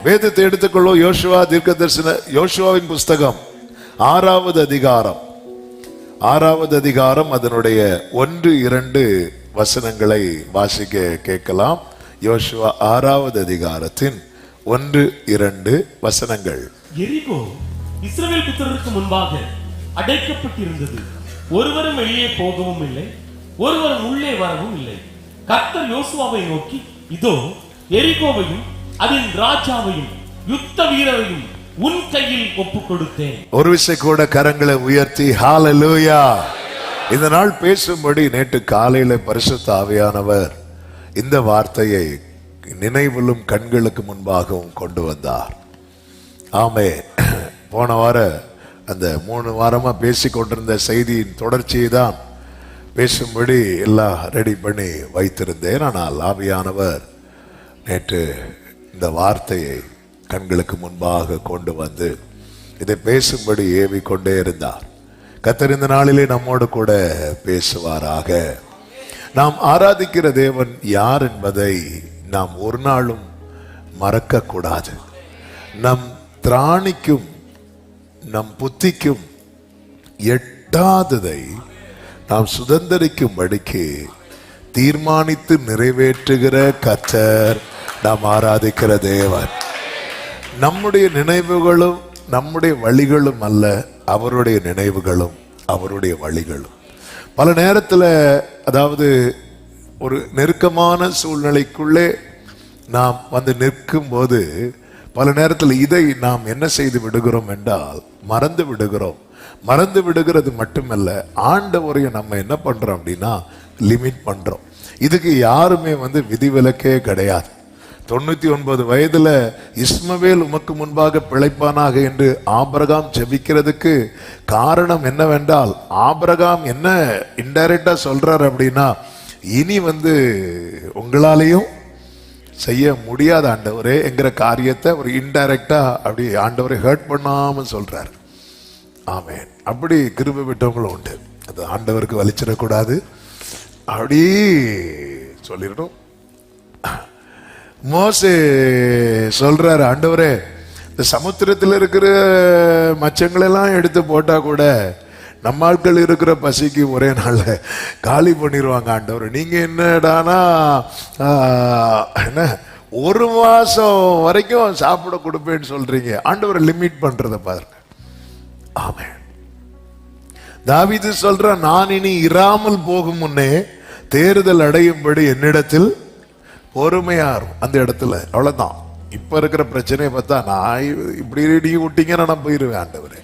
வேதத்தை எடுத்துக்கொள்ளும். யோசுவா தீர்க்கதரிசன யோசுவாவின் புஸ்தகம் 6வது அதிகாரம் அதனுடைய 1-2 வசனங்களை வாசிக்க கேட்கலாம். யோசுவா 6வது அதிகாரத்தின் 1-2 வசனங்கள். எரிகோ இஸ்ரவேல் புத்திரருக்கு முன்பாக அடைக்கப்பட்டிருந்தது. ஒருவரும் வெளியே போகவும் இல்லை, ஒருவரும் உள்ளே வரவும் இல்லை. கர்த்தர் யோசுவாவை நோக்கி, இதோ எரிகோவையும் அதன் ராஜாவையும் யுத்த வீரரையும் உன் கையில் ஒப்புக் கொடுத்தேன். ஒரு விஷயம் கூட கரங்களை உயர்த்தி ஹalleluya. இந்த நாள் பேசும்படி நேற்று காலையில பரிசுத்த ஆவியானவர் இந்த வார்த்தையை நினைவிலும் கண்களுக்கு முன்பாகவும் கொண்டு வந்தார். ஆமென். போன வாரம் அந்த 3 வாரமா பேசிக் கொண்டிருந்த செய்தியின் தொடர்ச்சியை தான் பேசும்படி எல்லாம் ரெடி பண்ணி வைத்திருந்தேன். ஆனால் ஆவியானவர் நேற்று இந்த வார்த்தையை கண்களுக்கு முன்பாக கொண்டு வந்து இதை பேசும்படி ஏவி கொண்டே இருந்தார். கர்த்தர் இந்த நாளிலே நம்மோடு கூட பேசுவாராக. நாம் ஆராதிக்கிற தேவன் யார் என்பதை நாம் ஒரு நாளும் மறக்க கூடாது. நம் திராணிக்கும் நம் புத்திக்கும் எட்டாததை நாம் சுதந்தரிக்கும்படிக்கு தீர்மானித்து நிறைவேற்றுகிற கர்த்தர் நாம் ஆராதிக்கிற தேவன். நம்முடைய நினைவுகளும் நம்முடைய வழிகளும் அல்ல, அவருடைய நினைவுகளும் அவருடைய வழிகளும். பல நேரத்தில் அதாவது ஒரு நெருக்கமான சூழ்நிலைக்குள்ளே நாம் வந்து நிற்கும் போது பல நேரத்தில் இதை நாம் என்ன செய்து விடுகிறோம் என்றால் மறந்து விடுகிறோம். மறந்து விடுகிறது மட்டுமல்ல, ஆண்டவரையும் நம்ம என்ன பண்றோம் அப்படின்னா லிமிட் பண்றோம். இதுக்கு யாருமே வந்து விதிவிலக்கே கிடையாது. 99 வயதுல இஸ்மவேல் உமக்கு முன்பாக பிழைப்பானாக என்று ஆபிரகாம் ஜெபிக்கிறதுக்கு காரணம் என்னவென்றால், ஆபிரகாம் என்ன இன்டைரக்டா சொல்றார் அப்படின்னா, இனி வந்து உங்களாலையும் செய்ய முடியாத ஆண்டவரே என்கிற காரியத்தை ஒரு இன்டைரக்டா அப்படி ஆண்டவரை ஹர்ட் பண்ணாம சொல்றாரு. ஆமென். அப்படி கிருபை விட்டவங்களும் உண்டு. அது ஆண்டவருக்கு வலிச்சிடக்கூடாது, அப்படி சொல்லிடணும். மோசே சொல்றாரு, ஆண்டவரே இந்த சமுத்திரத்தில் இருக்கிற மச்சங்களெல்லாம் எடுத்து போட்டா கூட நம்ம ஆட்கள் இருக்கிற பசிக்கு ஒரே நாள்ல காலி பண்ணிடுவாங்க. ஆண்டவர் நீங்க என்னடானா என்ன 1 மாசம் வரைக்கும் சாப்பிட கொடுப்பேன்னு சொல்றீங்க. ஆண்டவரை லிமிட் பண்றத பாருங்க. ஆமென். தாவீது சொல்ற, நான் இனி இராமல் போகும் முன்னே தேறுதல் அடையும்படி என்னிடத்தில் பொறுமையாரும். அந்த இடத்துல அவ்வளவுதான். இப்ப இருக்கிற பிரச்சனையை பார்த்தா நான் இப்படி ரெடி விட்டீங்கன்னா நான் போயிருவேன் ஆண்டவரே.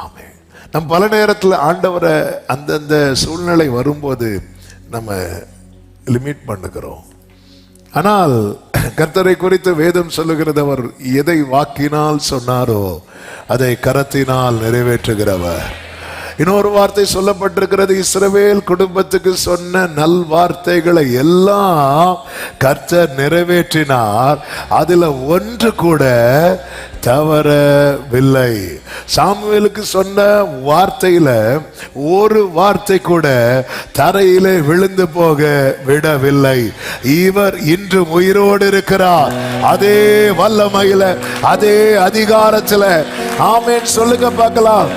ஆமென். நம்ம பல நேரத்தில் ஆண்டவரை அந்தந்த சூழ்நிலை வரும்போது நம்ம லிமிட் பண்ணுகிறோம். ஆனால் கர்த்தரை குறித்து வேதம் சொல்லுகிறது, அவர் எதை வாக்கினால் சொன்னாரோ அதை கரத்தினால் நிறைவேற்றுகிறவர். இன்னொரு வார்த்தை சொல்லப்பட்டிருக்கிறது, இஸ்ரவேல் குடும்பத்துக்கு சொன்ன நல் வார்த்தைகளை எல்லாம் கர்த்தர் நிறைவேற்றினார், அதுல ஒன்று கூட தவறவில்லை. சாமுவேலுக்கு சொன்ன வார்த்தையில ஒரு வார்த்தை கூட தரையிலே விழுந்து போக விடவில்லை. இவர் இன்று உயிரோடு இருக்கிறார். அதே வல்லமையில, அதே அதிகாரத்துல. ஆமென். சொல்லுங்க பார்க்கலாம்.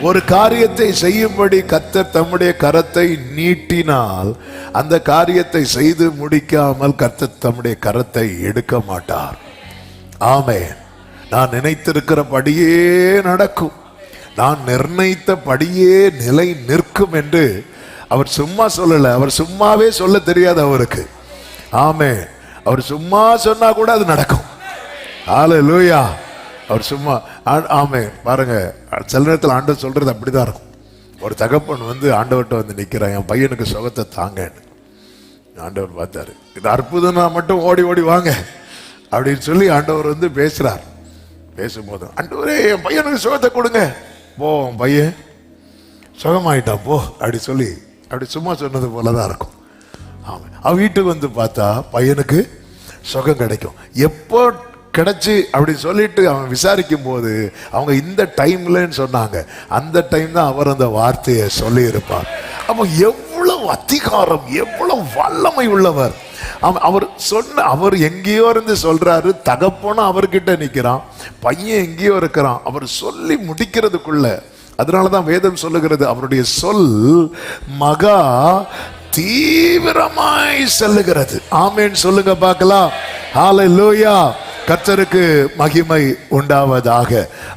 ஒரு காரியத்தை செய்யும்படி கர்த்தர் தம்முடைய கரத்தை நீட்டினால் அந்த காரியத்தை செய்து முடிக்காமல் கர்த்தர் தம்முடைய கரத்தை எடுக்க மாட்டார். ஆமென். நான் நினைத்திருக்கிறபடியே நடக்கும், நான் நிர்ணயித்தபடியே நிலை நிற்கும் என்று அவர் சும்மா சொல்லல. அவர் சும்மாவே சொல்ல தெரியாது அவருக்கு. ஆமென். அவர் சும்மா சொன்னா கூட அது நடக்கும். ஹல்லேலூயா. அவர் சும்மா ஆமென். பாருங்க, சில நேரத்தில் ஆண்டவர் சொல்றது அப்படிதான் இருக்கும். ஒரு தகப்பன் வந்து ஆண்டவர்கிட்ட வந்து நிக்கிறான், என் பையனுக்கு சுகத்தை தாங்கன்னு. ஆண்டவர் பார்த்தாரு, இது அற்புதம்னா மட்டும் ஓடி ஓடி வாங்க அப்படின்னு சொல்லி ஆண்டவர் வந்து பேசுறார். பேசும்போது, ஆண்டவரே என் பையனுக்கு சுகத்தை கொடுங்க. போ, உன் பையன் சுகமாயிட்டான் போ அப்படி சொல்லி அப்படி சும்மா சொன்னது போலதான் இருக்கும். ஆமாம். அவன் வீட்டுக்கு வந்து பார்த்தா பையனுக்கு சுகம் கிடைக்கும். எப்போ கிடைச்சி அப்படி சொல்லிட்டு அவன் விசாரிக்கும் போது அவங்க இந்த டைம்லன்னு சொன்னாங்க. அந்த டைம் தான் அவர் அந்த வார்த்தையை சொல்லி இருப்பார். அப்போ எவ்வளவு அதிகாரம், எவ்வளவு வல்லமை உள்ளவர். அவர் எங்கேயோ இருந்து சொல்றாரு, தகப்பனும் அவர்கிட்ட நிக்கிறான், பையன் எங்கேயோ இருக்கிறான். அவர் சொல்லி முடிக்கிறதுக்குள்ள, அதனாலதான் வேதம் சொல்லுகிறது அவருடைய சொல் மகா தீவிரமாய் செல்லுகிறது. ஆமேன் சொல்லுங்க பார்க்கலாம். ஹல்லேலூயா. கர்த்தருக்கு மகிமை உண்டாவதாக.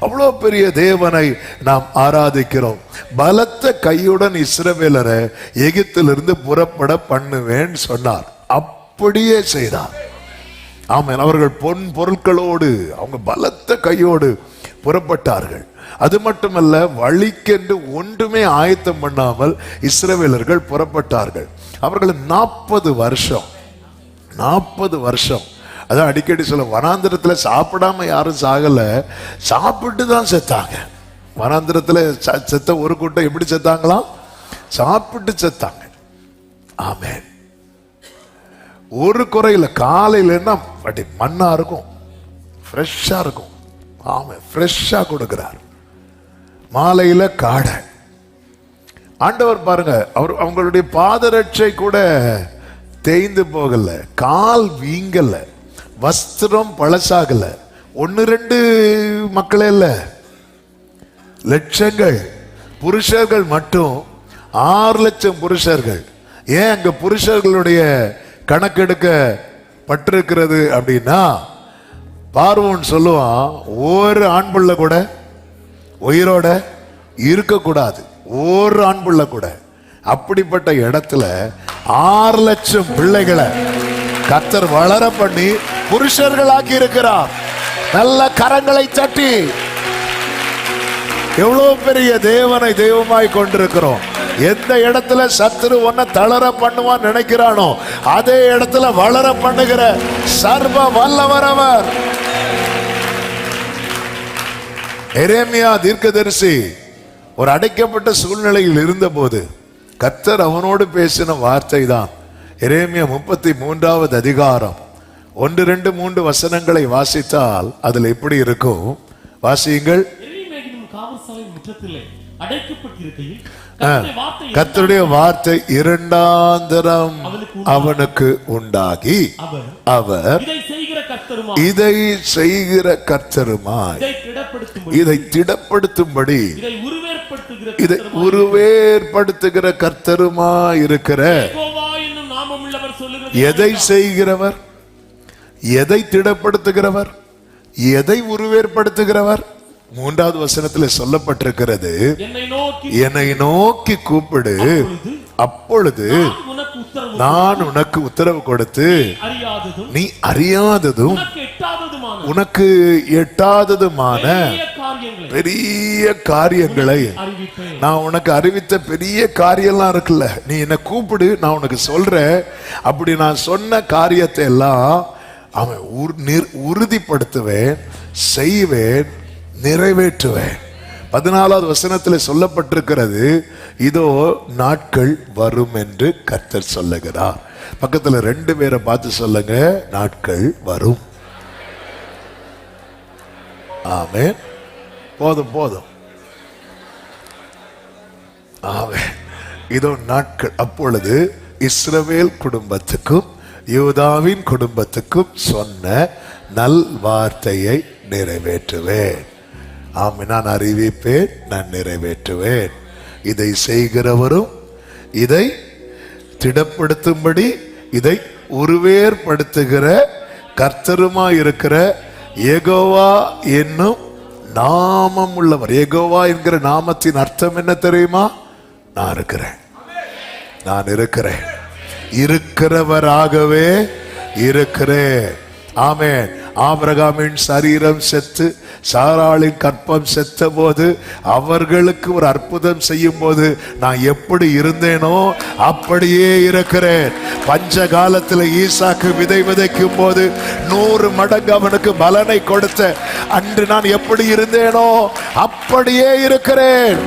அவ்வளோ பெரிய தேவனை நாம் ஆராதிக்கிறோம். பலத்த கையுடன் இஸ்ரவேலரை எகிப்திலிருந்து புறப்பட பண்ணுவேன் சொன்னார். அப்படியே செய்தார். ஆமென். அவர்கள் பொன் பொருட்களோடு அவங்க பலத்த கையோடு புறப்பட்டார்கள். அது மட்டுமல்ல, வழிக்கென்று ஒன்றுமே ஆயத்தம் பண்ணாமல் இஸ்ரவேலர்கள் புறப்பட்டார்கள். அவர்கள் 40 வருஷம் அதான் அடிக்கடி சொல்ல, வனாந்திரத்தில் சாப்பிடாம யாரும் சாகல, சாப்பிட்டு தான் செத்தாங்க. வனாந்திரத்தில் செத்த ஒரு கூட்டம் எப்படி செத்தாங்களாம்? சாப்பிட்டு செத்தாங்க. ஆமென். ஒரு குறையில காலையிலன்னா மண்ணா இருக்கும், ஃப்ரெஷ்ஷா இருக்கும். ஆமென். ஃப்ரெஷ்ஷா கொடுக்கிறார். மாலையில காடை. ஆண்டவர் பாருங்க, அவங்களுடைய பாதரட்சை கூட தேய்ந்து போகல, கால் வீங்கல, வஸ்திரம் பழசாகல. 1-2 மக்களே இல்ல, லட்சங்கள் புருஷர்கள் மட்டும் 6 லட்சம் புருஷர்கள். ஏன் அங்க புருஷர்களுடைய கணக்கெடுக்க பட்டிருக்கிறது அப்படின்னா, பார்வோன் சொல்லுவான், ஒரு ஆண் பிள்ளை கூட உயிரோட இருக்கக்கூடாது, ஒரு ஆண் பிள்ளை கூட. அப்படிப்பட்ட இடத்துல 6 லட்சம் பிள்ளைகளை கர்த்தர் வளர பண்ணி புருஷர்களாக்கி இருக்கிறார். நல்ல கரங்களை தட்டி எவ்வளவு பெரிய தேவனை தெய்வமாய் கொண்டிருக்கிறோம். எந்த இடத்துல சத்துரு ஒன்ன தளர பண்ணுவான் நினைக்கிறானோ, அதே இடத்துல வளர பண்ணுகிற சர்வ வல்லவர் அவர். எரேமியா தீர்க்கதரிசி ஒரு அடைக்கப்பட்ட சூழ்நிலையில் இருந்தபோது கர்த்தர் அவனோடு பேசின வார்த்தை தான். எரேமியா 33வது அதிகாரம் 1-2-3 வசனங்களை வாசித்தால் அதுல எப்படி இருக்கும்? வாசியுங்கள். கர்த்தருடைய வார்த்தை 2ஆந்தரம் அவனுக்கு உண்டாகி, அவர் இதை செய்கிற கர்த்தருமாய், இதை திடப்படுத்தும்படி, இதை உருவேற்படுத்துகிற கர்த்தருமாய் இருக்கிற. எதை செய்கிறவர்? எதை திடப்படுத்துகிறவர்? எதை உருவேற்படுத்துகிறவர்? 3வது வசனத்தில் சொல்லப்பட்டிருக்கிறது, என்னை நோக்கி கூப்பிடு, அப்பொழுது நான் உனக்கு உத்தரவு கொடுத்து நீ அறியாததும் உனக்கு எட்டாததுமான பெரிய காரியங்களை நான் உனக்கு அறிவித்த பெரிய காரியம்லாம் இருக்குல்ல, நீ என்ன கூப்பிடு, நான் உனக்கு சொல்றேன். அப்படி நான் சொன்ன காரியத்தை எல்லாம் அவன் உறுதிப்படுத்துவேன், செய்வேன், நிறைவேற்றுவேன். 14வது வசனத்தில் சொல்லப்பட்டிருக்கிறது, இதோ நாட்கள் வரும் என்று கர்த்தர் சொல்லுகிறார். பக்கத்துல 2 பேரை பார்த்து சொல்லுங்க, நாட்கள் வரும். ஆமென். போதும். ஆமென். இதோ நாட்கள். அப்பொழுது இஸ்ரவேல் குடும்பத்துக்கும் யூதாவின் குடும்பத்துக்கும் சொன்ன நல் வார்த்தையை நிறைவேற்றுவேன். ஆமென். நான் அறிவிப்பேன், நான் நிறைவேற்றுவேன். இதை செய்கிறவரும் இதை திடப்படுத்தும்படி இதை உருவேற்படுத்துகிற கர்த்தருமாயிருக்கிற யெகோவா என்னும் நாமம் உள்ளவர். யெகோவா என்கிற நாமத்தின் அர்த்தம் என்ன தெரியுமா? நான் இருக்கிறேன், நான் இருக்கிறேன், இருக்கிறவராகவே இருக்கிறேன். ஆமென். ஆபிரகாமின் சரீரம் செத்து சாராளின் கற்பம் செத்த போது அவர்களுக்கு ஒரு அற்புதம் செய்யும் போது நான் எப்படி இருந்தேனோ அப்படியே இருக்கிறேன். பஞ்ச காலத்தில் ஈசாக்கு விதை விதைக்கும் போது 100 மடங்கு அவனுக்கு பலனை கொடுத்த அன்று நான் எப்படி இருந்தேனோ அப்படியே இருக்கிறேன்.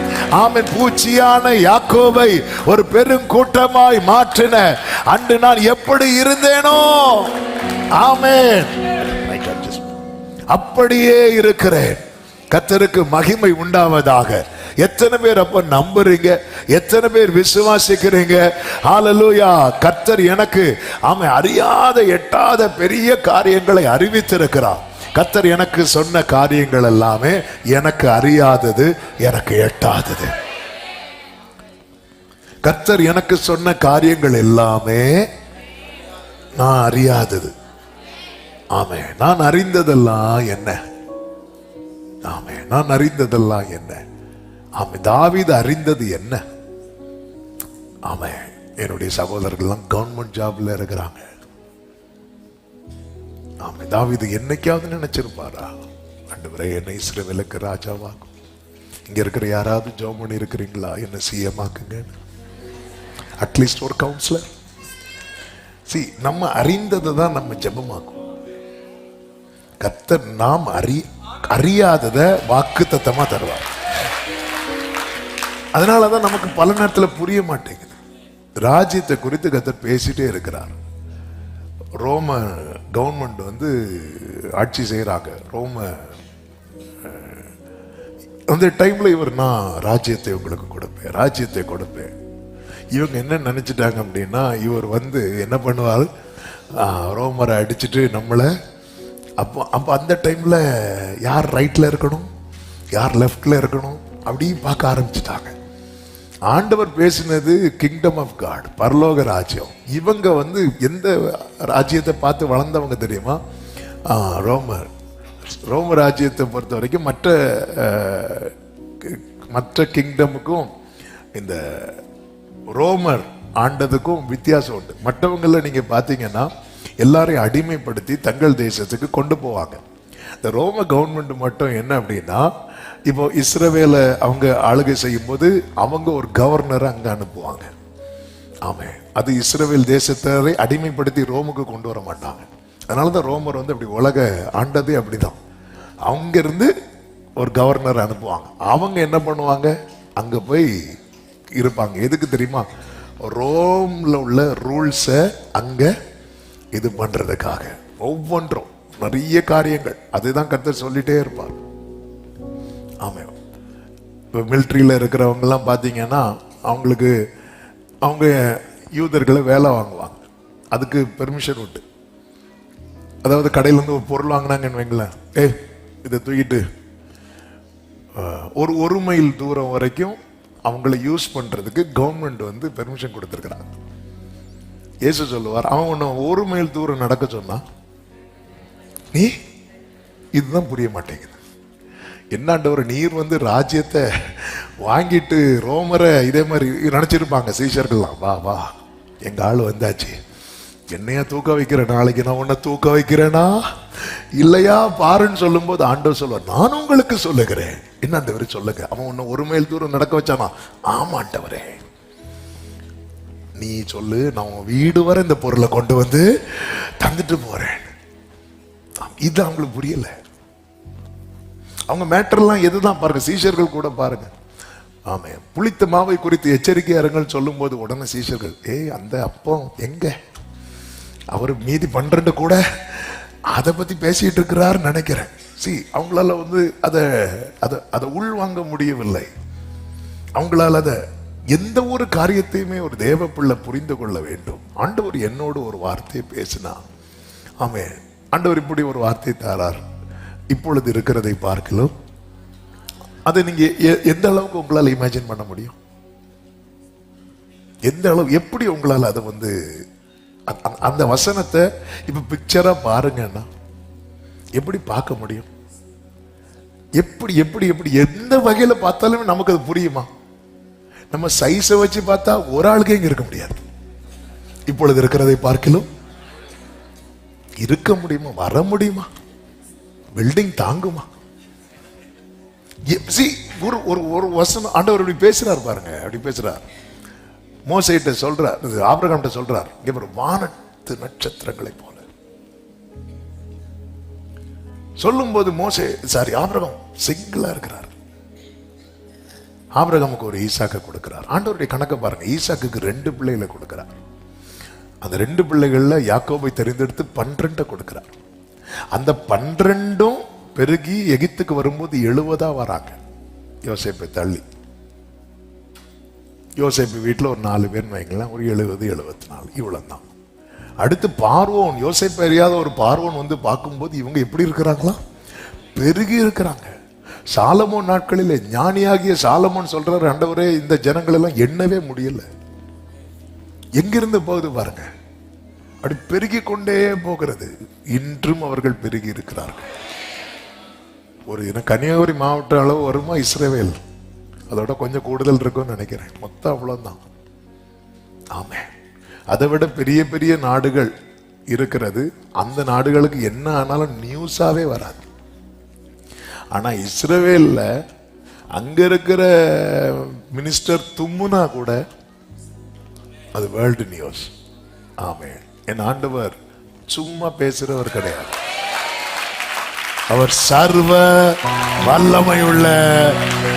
ஆமென். பூச்சியான யாக்கோபை ஒரு பெருங்கூட்டமாய் மாற்றின அன்று நான் எப்படி இருந்தேனோ, ஆமென், அப்படியே இருக்கிறேன். கர்த்தருக்கு மகிமை உண்டாவதாக. எத்தனை பேர் அப்ப நம்புறீங்க? எத்தனை பேர் விசுவாசிக்கிறீங்க? ஹalleluya. கர்த்தர் எனக்கு அவன் அறியாத எட்டாத பெரிய காரியங்களை அறிவித்திருக்கிறார். கர்த்தர் எனக்கு சொன்ன காரியங்கள் எல்லாமே எனக்கு அறியாதது, எனக்கு எட்டாதது. கர்த்தர் எனக்கு சொன்ன காரியங்கள் எல்லாமே நான் அறியாதது. ஆமே. நான் அறிந்ததெல்லாம் என்ன? ஆமே. நான் அறிந்ததெல்லாம் என்ன? ஆமே. தாவீது அறிந்தது என்ன? ஆமே. என்னுடைய சகோதரர்கள்லாம் கவர்மெண்ட் ஜாப்ல இருக்கிறாங்க. ஆமே. தாவீது என்னைக்காவது நினைச்சிருப்பாரா, ஆண்டவரே என்னை இஸ்ரவேலுக்கு ராஜாவாக்கும்? இங்க இருக்கிற யாராவது ஜெபம் பண்ணி இருக்கிறீங்களா, என்ன சிஎம் ஆக்குங்க? அட்லீஸ்ட் ஒரு கவுன்சிலர். நம்ம அறிந்ததை தான் நம்ம ஜெபமாக்கும். கர்த்தர் நாம் அறியாததை வாக்குத்தத்தமா தருவார். அதனாலதான் நமக்கு பல நேரத்தில் புரிய மாட்டேங்குது. ராஜ்யத்தை குறித்து கர்த்தர் பேசிட்டே இருக்கிறார். ரோம கவர்மெண்ட் ஆட்சி செய்யறாங்க. ரோம அந்த டைம்ல இவர், நான் ராஜ்யத்தை உங்களுக்கு கொடுப்பேன், ராஜ்யத்தை கொடுப்பேன். இவங்க என்ன நினைச்சிட்டாங்க அப்படின்னா, இவர் என்ன பண்ணுவார், ரோமரை அடிச்சுட்டு நம்மளை அப்போ அந்த டைம்ல யார் ரைட்ல இருக்கணும், யார் லெஃப்ட்ல இருக்கணும் அப்படி பார்க்க ஆரம்பிச்சுட்டாங்க. ஆண்டவர் பேசினது கிங்டம் ஆஃப் காட், பரலோக ராஜ்யம். இவங்க எந்த ராஜ்யத்தை பார்த்து வளர்ந்தவங்க தெரியுமா? ரோம ராஜ்யத்தை பொறுத்த வரைக்கும் மற்ற கிங்டமுக்கும் இந்த ரோமர் ஆண்டதுக்கும் வித்தியாசம் உண்டு. மற்றவங்கள நீங்க பாத்தீங்கன்னா எல்லாரையும் அடிமைப்படுத்தி தங்கள் தேசத்துக்கு கொண்டு போவாங்க. இந்த ரோம கவர்மெண்ட் மட்டும் என்ன அப்படின்னா, இப்போ இஸ்ரவேலை அவங்க ஆளுகை செய்யும் போது அவங்க ஒரு கவர்னரை அங்க அனுப்புவாங்க. ஆமே. அது இஸ்ரவேல் தேசத்தை அடிமைப்படுத்தி ரோமுக்கு கொண்டு வர மாட்டாங்க. அதனாலதான் ரோமர் அப்படி உலக ஆண்டதே அப்படிதான். அவங்க இருந்து ஒரு கவர்னர் அனுப்புவாங்க. அவங்க என்ன பண்ணுவாங்க, அங்க போய் இருப்பாங்க. எதுக்கு தெரியுமா? ரோம்ல உள்ள ரூல்ஸை அங்க இது பண்றதுக்காக. ஒவ்வொன்றும் நிறைய காரியங்கள் அதுதான் கர்த்தர் சொல்லிட்டே இருப்பார். ஆமா. இப்போ மிலிட்ரியில இருக்கிறவங்க எல்லாம் பாத்தீங்கன்னா அவங்க யூதர்களை வேலை வாங்குவாங்க. அதுக்கு பெர்மிஷன் உண்டு. அதாவது கடையில இருந்து ஒரு பொருள் வாங்கினாங்கன்னு வைங்களேன், இதை தூக்கிட்டு ஒரு மைல் தூரம் வரைக்கும் அவங்களை யூஸ் பண்றதுக்கு கவர்மெண்ட் பெர்மிஷன் கொடுத்திருக்கிறாங்க. இயேசு சொல்லுவார், அவன் உன்னை ஒரு மைல் தூரம் நடக்க சொன்னா நீ இதுதான் புரிய மாட்டேங்குது. என்னாண்டவர், நீர் ராஜ்யத்தை வாங்கிட்டு ரோமரை இதே மாதிரி நினைச்சிருப்பாங்க சீஷர்கள்லாம். வா வா, எங்க ஆள் வந்தாச்சு, என்னையா தூக்க வைக்கிற, நாளைக்கு நான் உன்னை தூக்க வைக்கிறேனா இல்லையா பாருன்னு சொல்லும் போது ஆண்டவர் சொல்லுவார், நான் உங்களுக்கு சொல்லுகிறேன். என்ன ஆண்டவரே சொல்லுங்க. அவன் உன்னை ஒரு மைல் தூரம் நடக்க வச்சானா? ஆமாண்டவரே, நீ சொல்லு, நான் உன் வீடு வரை இந்த பொருளை கொண்டு தந்துட்டு போறேன். இது அவங்களுக்கு புரியல. அவங்க மேட்டர்லாம் எதுதான் பாருங்க. சீஷர்கள் கூட பாருங்க. ஆமே. புளித்த மாவை குறித்து எச்சரிக்கையா இருங்கள் சொல்லும் போது உடனே சீஷர்கள், அந்த அப்பம் எங்க, அவர் மீதி 12 கூட அதை பத்தி பேசிட்டு இருக்கிறார் நினைக்கிறேன். அவங்களால அதை உள் வாங்க முடியவில்லை. அவங்களால எந்த ஒரு காரியத்தையுமே ஒரு தேவ பிள்ளை புரிந்து கொள்ள வேண்டும். ஆண்டவர் என்னோடு ஒரு வார்த்தையை பேசினா, ஆமே, ஆண்டவர் இப்படி ஒரு வார்த்தை தாரார், இப்பொழுது இருக்கிறதை பார்க்கலாம். அதை நீங்க எந்த அளவுக்கு உங்களால இமேஜின் பண்ண முடியும்? எந்த அளவு, எப்படி உங்களால அதை அந்த வசனத்தை இப்ப பிக்சரா பாருங்கன்னா எப்படி பார்க்க முடியும்? எப்படி எப்படி எப்படி எந்த வகையில பார்த்தாலுமே நமக்கு அது புரியுமா? நம்ம சைஸை வச்சு பார்த்தா ஒரு ஆளுக்கே இங்க இருக்க முடியாது. இப்பொழுது இருக்கிறதை பார்க்கலாம் இருக்க முடியுமா? வர முடியுமா? பில்டிங் தாங்குமா? ஒரு வசனம் ஆண்டவர் அப்படி பேசுறார் பாருங்க. அப்படி பேசுறார். மோசேட்ட சொல்றார், ஆபிரகாம்கிட்ட சொல்றார், இங்க ஒரு வானத்து நட்சத்திரங்களை போல சொல்லும் போது ஆபிரகாம் சிங்கிளா இருக்கிறார். ஆபிரகாமுக்கு ஒரு ஈசாக்கை கொடுக்கிறார். ஆண்டவருடைய கணக்கை பாருங்க. ஈசாக்குக்கு 2 பிள்ளைகளை கொடுக்கிறார். அந்த 2 பிள்ளைகள்ல யாக்கோபை தெரிந்தெடுத்து 12 கொடுக்கிறார். அந்த 12 பெருகி எகிப்துக்கு வரும்போது 70 வராங்க. யோசேப்பை தள்ளி யோசேப்பு வீட்டில் ஒரு 4 பேர் வைங்களேன், ஒரு 70-74 இவ்வளவுதான். அடுத்து பார்வோன், யோசேப்பு அறியாத ஒரு பார்வோன் வந்து பார்க்கும்போது இவங்க எப்படி இருக்கிறாங்களா, பெருகி இருக்கிறாங்க. சாலமோன் நாட்களிலே ஞானியாகிய சாலமோன் சொல்றாரு, ஆண்டவரே இந்த ஜனங்கள் எல்லாம் எண்ணவே முடியல, எங்கிருந்து போகுது பாருங்க, அப்படி பெருகி கொண்டே போகிறது. இன்றும் அவர்கள் பெருகி இருக்கிறார்கள். ஒரு கன்னியாகுமரி மாவட்ட அளவு வருமா இஸ்ரவேல், அதோட கொஞ்சம் கூடுதல் இருக்கும்னு நினைக்கிறேன், மொத்தம் அவ்வளவுதான். ஆமே, அதை விட பெரிய பெரிய நாடுகள் இருக்கிறது. அந்த நாடுகளுக்கு என்ன ஆனாலும் நியூஸாவே வராது. ஆனா இஸ்ரவேல்ல அங்க இருக்கிற மினிஸ்டர் தும்முனா கூட அது வேர்ல்டு நியூஸ். ஆமே, என் ஆண்டவர் சும்மா பேசுறவர் கிடையாது, அவர் சர்வ வல்லமையுள்ள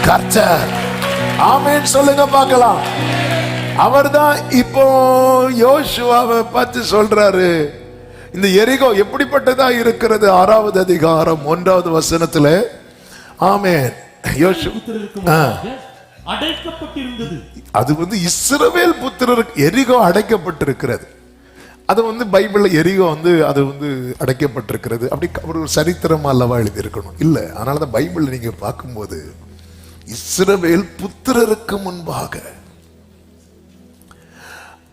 கர்த்தர். ஆமென் சொல்லுங்க பார்க்கலாம். அவர்தான் இப்போ யோசுவாவை பார்த்து சொல்றாரு, இந்த எரிகோ எப்படிப்பட்டதா இருக்கிறது. 6வது அதிகாரம் 1வது வசனத்துல. ஆமென். அடைக்கப்பட்டிருந்தது. அது வந்து இஸ்ரவேல் புத்திரருக்கு எரிகோ அடைக்கப்பட்டிருக்கிறது. அது வந்து பைபிள்ல எரிகோ வந்து அது வந்து அடைக்கப்பட்டிருக்கிறது அப்படி ஒரு சரித்திரமா அல்லவா எழுதி இருக்கணும், இல்ல. அதனாலதான் பைபிள் நீங்க பார்க்கும்போது இஸ்ரவேல் புத்திரருக்கு முன்பாக,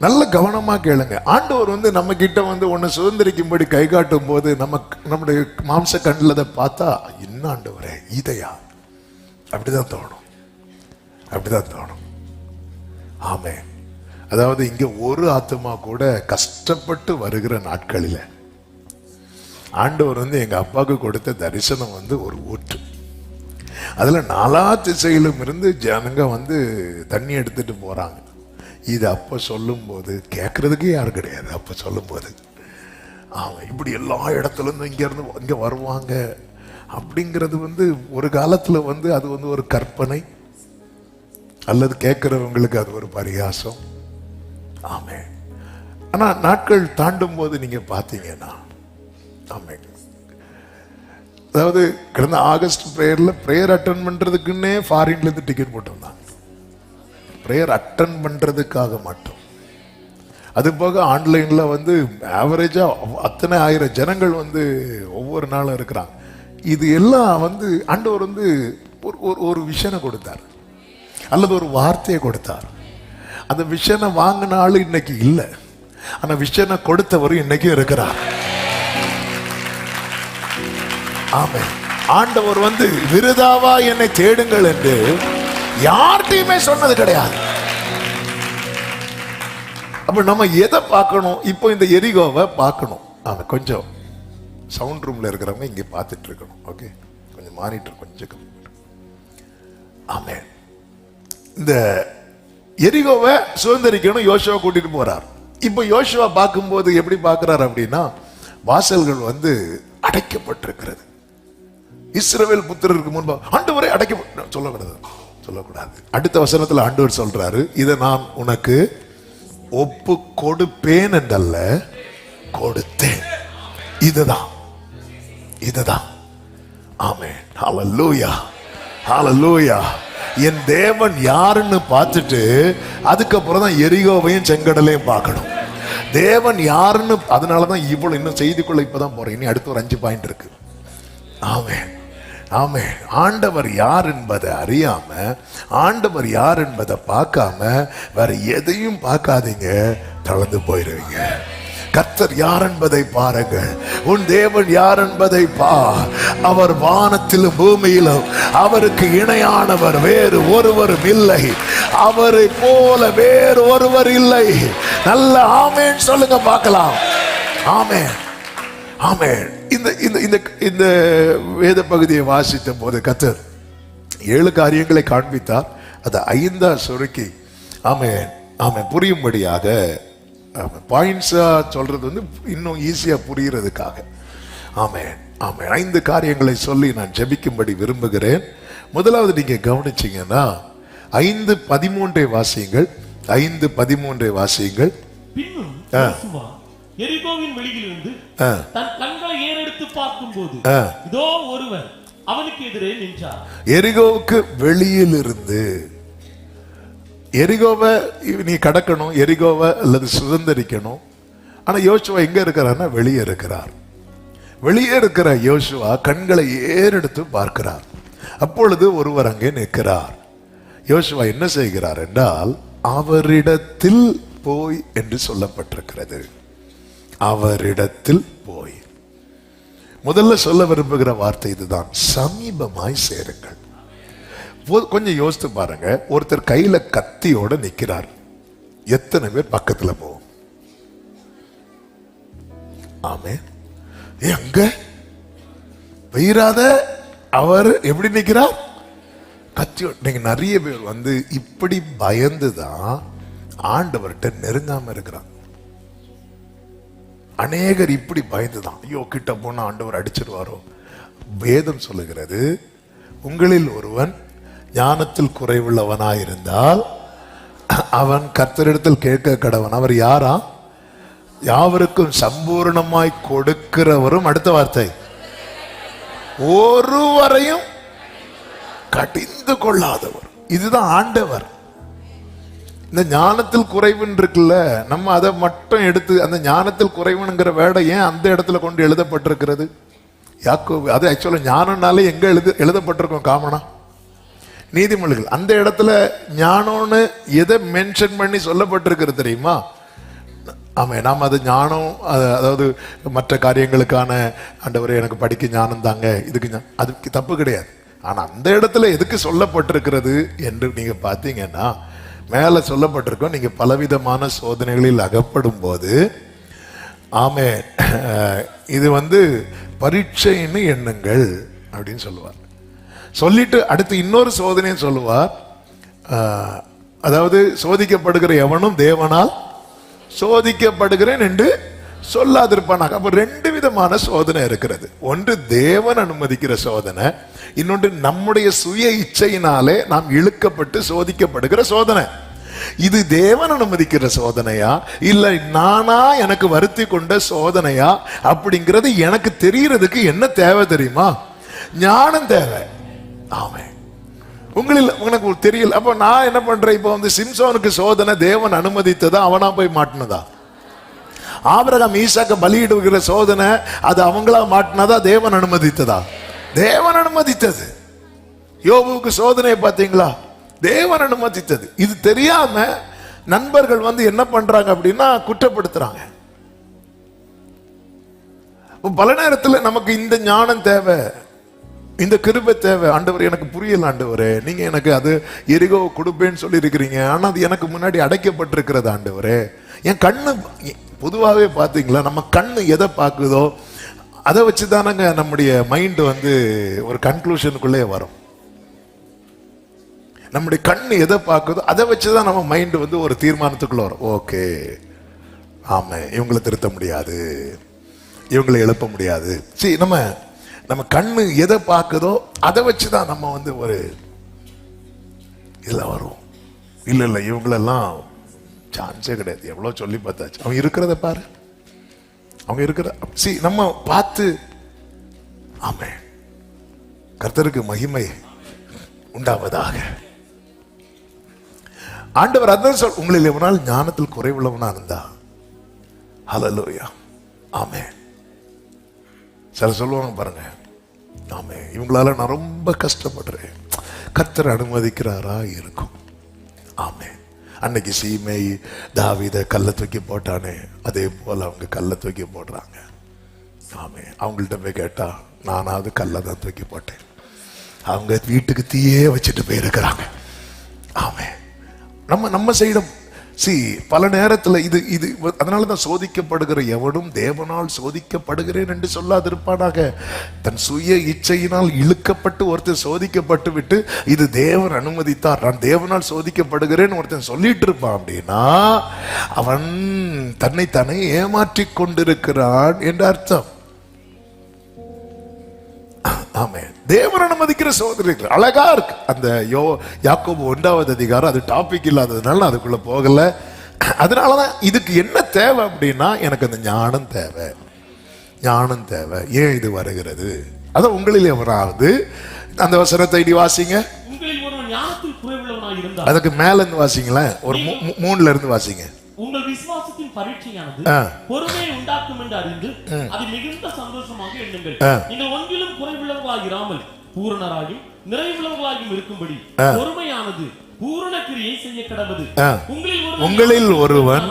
நல்ல கவனமா கேளுங்க. ஆண்டவர் வந்து நம்ம கிட்ட வந்து ஒன்னு சுதந்திரிக்கும்படி கை காட்டும் போது நம்முடைய மாம்ச கண்ணில் அதை பார்த்தா, என்ன ஆண்டவரே இதையா, அப்படிதான் தோணும், அப்படிதான் தோணும். ஆமே, அதாவது இங்க ஒரு ஆத்மா கூட கஷ்டப்பட்டு வருகிற நாட்களில் ஆண்டவர் வந்து எங்க அப்பாவுக்கு கொடுத்த தரிசனம் வந்து ஒரு ஊற்று. அதுல 4 திசையிலும் இருந்து ஜனங்க வந்து தண்ணி எடுத்துட்டு போறாங்க. இது அப்ப சொல்லும் போது கேட்கறதுக்கே யாரும் கிடையாது. அப்ப சொல்லும் போது இப்படி எல்லா இடத்துல இருந்து இங்க வருவாங்க அப்படிங்கிறது வந்து ஒரு காலத்துல வந்து அது வந்து ஒரு கற்பனை, அல்லது கேட்கிறவங்களுக்கு அது ஒரு பரிகாசம். ஆமே, ஆனா நாட்கள் தாண்டும் போது நீங்க பாத்தீங்கன்னா, ஆமே, அதாவது கடந்த ஆகஸ்ட் பிரேயர் அட்டன் பண்றதுக்குன்னே ஃபாரின்ல இருந்து டிக்கெட் போட்டிருந்தாங்க, பிரேயர் அட்டன் பண்றதுக்காக மட்டும். அது போக ஆன்லைன்ல வந்து ஆவரேஜா அத்தனை 1000 ஜனங்கள் வந்து ஒவ்வொரு நாளும் இருக்கிறாங்க. இது எல்லாம் வந்து ஆண்டவர் வந்து ஒரு விஷனை கொடுத்தார், அல்லது ஒரு வார்த்தையை கொடுத்தார். அந்த விஷனை வாங்கின ஆளு இன்னைக்கு இல்லை, ஆனா விஷனை கொடுத்தவரும் இன்னைக்கு இருக்கிறார். ஆமே, ஆண்டவர் வந்து விருதாவா என்னை தேடுங்கள் என்று யார்கிட்டயுமே சொன்னது கிடையாது. அப்ப நம்ம எதை பார்க்கணும்? இப்போ இந்த எரிகோவை பார்க்கணும். கொஞ்சம் சவுண்ட் ரூம்ல இருக்கிறவங்க இங்க பார்த்துட்டு இருக்கணும். ஓகே, கொஞ்சம் மானிட்டர் கொஞ்சம் கம்மி. ஆமே, இந்த எரிகோவை சுதந்திரிக்கணும் யோசுவா கூட்டிட்டு போறார். இப்போ யோசுவா பார்க்கும்போது எப்படி பார்க்கிறார் அப்படின்னா, வாசல்கள் வந்து அடைக்கப்பட்டிருக்கிறது. இஸ்ரவேல் புத்திரருக்கு முன்பாக ஆண்டவரே அடைக்கப்பட்ட சொல்லக்கூடாது. அடுத்த வசனத்துல ஆண்டவர் சொல்றாரு, இதை நான் உனக்கு ஒப்பு கொடுப்பேன் என்றல்ல, கொடுத்தேன். இதுதான். ஆமென். ஹல்லேலூயா, ஹல்லேலூயா. என் தேவன் யாருன்னு பார்த்துட்டு அதுக்கப்புறம் தான் எரிகோவையும் செங்கடலையும் பார்க்கணும். தேவன் யாருன்னு, அதனாலதான் இவ்வளவு இன்னும் செய்திக்குள்ள இப்பதான் போறேன். இனி அடுத்து ஒரு 5 பாயிண்ட் இருக்கு. ஆமென், ஆமென். ஆண்டவர் யார் என்பதை அறியாம, ஆண்டவர் யார் என்பதை பார்க்காம வேற எதையும் பார்க்காதீங்க, தளர்ந்து போயிருவீங்க. கர்த்தர் யார் என்பதை பாருங்கள். உன் தேவன் யார் என்பதை பார். அவர் வானத்திலும் பூமியிலும் அவருக்கு இணையானவர் வேறு ஒருவரும் இல்லை. அவரை போல வேறு ஒருவர் இல்லை. நல்ல ஆமென் சொல்லுங்க பார்க்கலாம். ஆமென், ஆமென். இந்த வேத பகுதியை வாசித்த போது கர்த்தர் 7 காரியங்களை காண்பித்தார். அதை 5ஆ சுருக்கி ஆமென், ஆமென் புரியும்படியாக பாயிண்ட்ஸா சொல்றது வந்து இன்னும் ஈஸியா புரிகிறதுக்காக. ஆமென், ஆமென். 5 காரியங்களை சொல்லி நான் ஜெபிக்கும்படி விரும்புகிறேன். முதலாவது நீங்க கவனிச்சீங்கன்னா 5:13 வாசியுங்கள். 5:13 வாசியுங்கள். பின்னும் யோசுவா எரிகோவின் வெளியிலிருந்து தன் கண்களை ஏறெடுத்து பார்க்கும்போது இதோ ஒருவர் அவனுக்கு எதிரே நின்றார். எரிகோவுக்கு வெளியில் இருந்து எரிகோவை நீ கடக்கணும், எரிகோவை அல்லது சுதந்திரிக்கணும். ஆனா யோசுவா எங்க இருக்கிறார்னா வெளியே இருக்கிறார். வெளியே இருக்கிற யோசுவா கண்களை ஏறெடுத்து பார்க்கிறார். அப்பொழுது ஒருவர் அங்கே நிற்கிறார். யோசுவா என்ன செய்கிறார் என்றால் அவரிடத்தில் போய் என்று சொல்லப்பட்டிருக்கிறது. அவரிடத்தில் போய். முதல்ல சொல்ல விரும்புகிற வார்த்தை இதுதான், சமீபமாய் சேருங்கள். கொஞ்சம் யோசித்து பாருங்க, ஒருத்தர் கையில கத்தியோட நிக்கிறார், எத்தனை பேர் பக்கத்துல போவோம்? ஆமே, எங்க பெயராத அவர் எப்படி நிக்கிறார்? கத்தியோட. நீங்க நிறைய பேர் வந்து இப்படி பயந்துதான் ஆண்டவர்கிட்ட நெருங்காம இருக்கிறாங்க. அநேகர் இப்படி பயந்துதான், ஐயோ கிட்ட போனா ஆண்டவர் அடிச்சிருவாரோ. வேதம் சொல்லுகிறது, உங்களில் ஒருவன் ஞானத்தில் குறைவுள்ளவனாயிருந்தால் அவன் கர்த்தரிடத்தில் கேட்க கடவன். அவர் யாரா? யாவருக்கும் சம்பூர்ணமாய் கொடுக்கிறவரும், அடுத்த வார்த்தை, ஒருவரையும் கடிந்து கொள்ளாதவர். இதுதான் ஆண்டவர். இந்த ஞானத்தில் குறைவுன்னு இருக்குல்ல, நம்ம அதை மட்டும் எடுத்து அந்த ஞானத்தில் குறைவுங்கிற வேடை ஏன் அந்த இடத்துல கொண்டு எழுதப்பட்டிருக்கிறது? யாக்கோபு, அது ஆக்சுவலா ஞானம்னாலே எங்க எழுதப்பட்டிருக்கோம்? காமனா நீதிமொழிகள். அந்த இடத்துல ஞானம்னு எதை மென்ஷன் பண்ணி சொல்லப்பட்டிருக்கிறது தெரியுமா? ஆமா, நாம் அது ஞானம், அதாவது மற்ற காரியங்களுக்கான ஆண்டவரே எனக்கு படிக்க ஞானம் தாங்க, இதுக்கு அதுக்கு தப்பு கிடையாது. ஆனா அந்த இடத்துல எதுக்கு சொல்லப்பட்டிருக்கிறது என்று நீங்க பாத்தீங்கன்னா, மேல சொல்லப்பட்டிருக்கோம், நீங்க பலவிதமான சோதனைகளில் அகப்படும் போது, ஆமே, இது வந்து பரீட்சைன்னு எண்ணுங்கள் அப்படின்னு சொல்லுவார். சொல்லிட்டு அடுத்து இன்னொரு சோதனையும் சொல்லுவார், அதாவது சோதிக்கப்படுகிற எவனும் தேவனால் சோதிக்கப்படுகிறேன் என்று சொல்லாதிருப்பானாக. அப்ப ரெண்டு விதமான சோதனை இருக்கிறது. ஒன்று தேவன் அனுமதிக்கிற சோதனை, இன்னொன்று நம்முடைய சுய இச்சையினாலே நாம் இழுக்கப்பட்டு சோதிக்கப்படுகிற சோதனை. இது தேவன் அனுமதிக்கிற சோதனையா இல்ல நானா எனக்கு வருத்தி கொண்ட சோதனையா அப்படிங்கிறது எனக்கு தெரியறதுக்கு என்ன தேவை தெரியுமா? ஞானம் தேவை. ஆமே, உங்களில் உனக்கு தெரியல. அப்ப நான் என்ன பண்றேன்? இப்ப வந்து சிம்சோனுக்கு சோதனை தேவன் அனுமதித்ததா, அவனா போய் மாட்டினதா? ஆபிரகாம் ஈசாக்க பலியிடுகிற சோதனை அது அவங்களா மாட்டினதா, தேவன் அனுமதித்ததா? தேவன் அனுமதித்தது. யோபுவுக்கு சோதனையை பார்த்தீங்களா? தேவன் அனுமதித்தது. இது தெரியாம நண்பர்கள் வந்து என்ன பண்றாங்க அப்படின்னா குற்றப்படுத்துறாங்க. பல நேரத்தில் நமக்கு இந்த ஞானம் தேவை, இந்த கிருபை தேவை. ஆண்டவர் எனக்கு புரியல, ஆண்டவரே நீங்க எனக்கு அது எரிகோ கொடுப்பேன்னு சொல்லி இருக்கிறீங்க, ஆனா அது எனக்கு முன்னாடி அடைக்கப்பட்டிருக்கிறது ஆண்டவரே. என் கண்ணு பொதுவாகவே பார்த்தீங்களா, நம்ம கண்ணு எதை பார்க்குதோ அதை வச்சுதானங்க நம்முடைய மைண்ட் வந்து ஒரு கன்க்ளூஷனுக்குள்ளே வரும். நம்முடைய கண்ணு எதை பார்க்குதோ அதை வச்சுதான் நம்ம மைண்ட் வந்து ஒரு தீர்மானத்துக்குள்ள வரும். ஓகே, ஆமா, இவங்களை திருத்த முடியாது, இவங்களை எழுப்ப முடியாது. சரி, நம்ம கண்ணு எதை பார்க்குதோ அதை வச்சுதான் நம்ம வந்து ஒரு இதுல வரும். இல்ல இல்ல இவங்களெல்லாம் சான்ஸே கிடையாது, எவ்வளவு சொல்லி பார்த்தாச்சு, அவங்க இருக்கிறத பாரு, அவங்க இருக்கிற நம்ம பார்த்து. ஆமே, கர்த்தருக்கு மகிமை உண்டாவதாக. ஆண்டவர் அதான் சொல், உங்களில் எவனால் ஞானத்தில் குறைவுள்ளவனா இருந்தா, ஹல்லேலூயா, ஆமே. சில சொல்லுவாங்க பாருங்க, ஆமே இவங்களால நான் ரொம்ப கஷ்டப்படுறேன், கர்த்தர் அனுமதிக்கிறாரா இருக்கும். ஆமே, அன்னைக்கு சீமை தாவீதை கல்லை தூக்கி போட்டானே, அதே போல அவங்க கல்லை தூக்கி போடுறாங்க. ஆமே, அவங்கள்ட்ட போய் கேட்டா நானாவது கல்லை தான் தூக்கி போட்டேன், அவங்க வீட்டுக்கு தீயே வச்சுட்டு போயிருக்கிறாங்க. ஆமே, நம்ம செய்யணும். பல நேரத்தில் இது இது அதனாலதான் சோதிக்கப்படுகிற எவனும் தேவனால் சோதிக்கப்படுகிறேன் என்று சொல்லாதிருப்பானாக. தன் சுய இச்சையினால் இழுக்கப்பட்டு ஒருத்தன் சோதிக்கப்பட்டு விட்டு இது தேவன் அனுமதித்தார், நான் தேவனால் சோதிக்கப்படுகிறேன் ஒருத்தன் சொல்லிட்டு இருப்பான் அப்படின்னா அவன் தன்னை ஏமாற்றி கொண்டிருக்கிறான் என்று அர்த்தம். ஆமே, தேவன் அனுமதிக்கிற சோதனை அழகா இருக்கு. அந்த யாக்கோபு 1வது அதிகாரம், அது டாபிக் இல்லாததுனால அதுக்குள்ள போகல. அதனாலதான் இதுக்கு என்ன தேவை அப்படின்னா, எனக்கு அந்த ஞானம் தேவை, ஞானம் தேவை. ஏன் இது வருகிறது? அதான் உங்களில் எவராவது அந்த வசனத்தை வாசிங்க. உங்களில் ஒருவன் ஞானத்தில் குறைவுள்ளவனாய் குறிவுள்ளவனாயிருந்தால். அதுக்கு மேல இருந்து வாசிங்களேன், ஒரு 3ல இருந்து வாசிங்க. உங்கள் விசுவாசத்தின் பரீட்சையானது பொறுமையை உண்டாக்கும் என்று அறிந்து அது மிகுந்த சந்தோஷமாக எண்ணுங்கள். நீங்கள் ஒன்றிலும் குறைவுள்ளவர்களாயிராமல் பூரணராயும் நிறைவுள்ளவர்களாயும் இருக்கும்படி பொறுமையானது பூரண கிரியை செய்ய கடவுது. உங்களில் ஒருவன்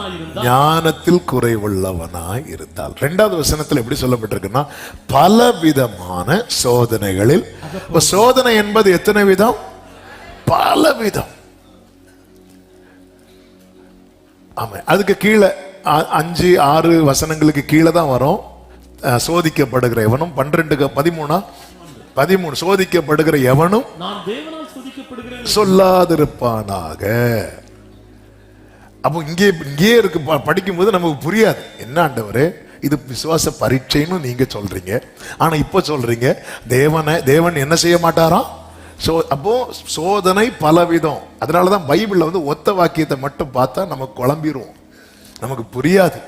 ஞானத்தில் குறைவுள்ளவனாய் இருந்தால். 2வது வசனத்தில் எப்படி சொல்லப்பட்டிருக்குன்னா, பலவிதமான சோதனைகளில். சோதனை என்பது எத்தனை விதம்? பலவிதம். ஆமா, அதுக்கு கீழே 5-6 வசனங்களுக்கு கீழே தான் வரும். சோதிக்கப்படுகிற எவனும் 12-13 சோதிக்கப்படுகிற எவனும் சொல்லாதிருப்பானாக. அப்போ இங்கே இருக்கு. படிக்கும்போது நமக்கு புரியாது, என்ன ஆண்டவரே இது விசுவாச பரீட்சைன்னு நீங்க சொல்றீங்க, ஆனா இப்ப சொல்றீங்க தேவன் என்ன செய்ய மாட்டாராம். அப்போ சோதனை பலவிதம். அதனாலதான் பைபிள்ல வந்து ஒத்த வாக்கியத்தை மட்டும் பார்த்தா நமக்கு குழம்பிடுவோம், நமக்கு புரியாது.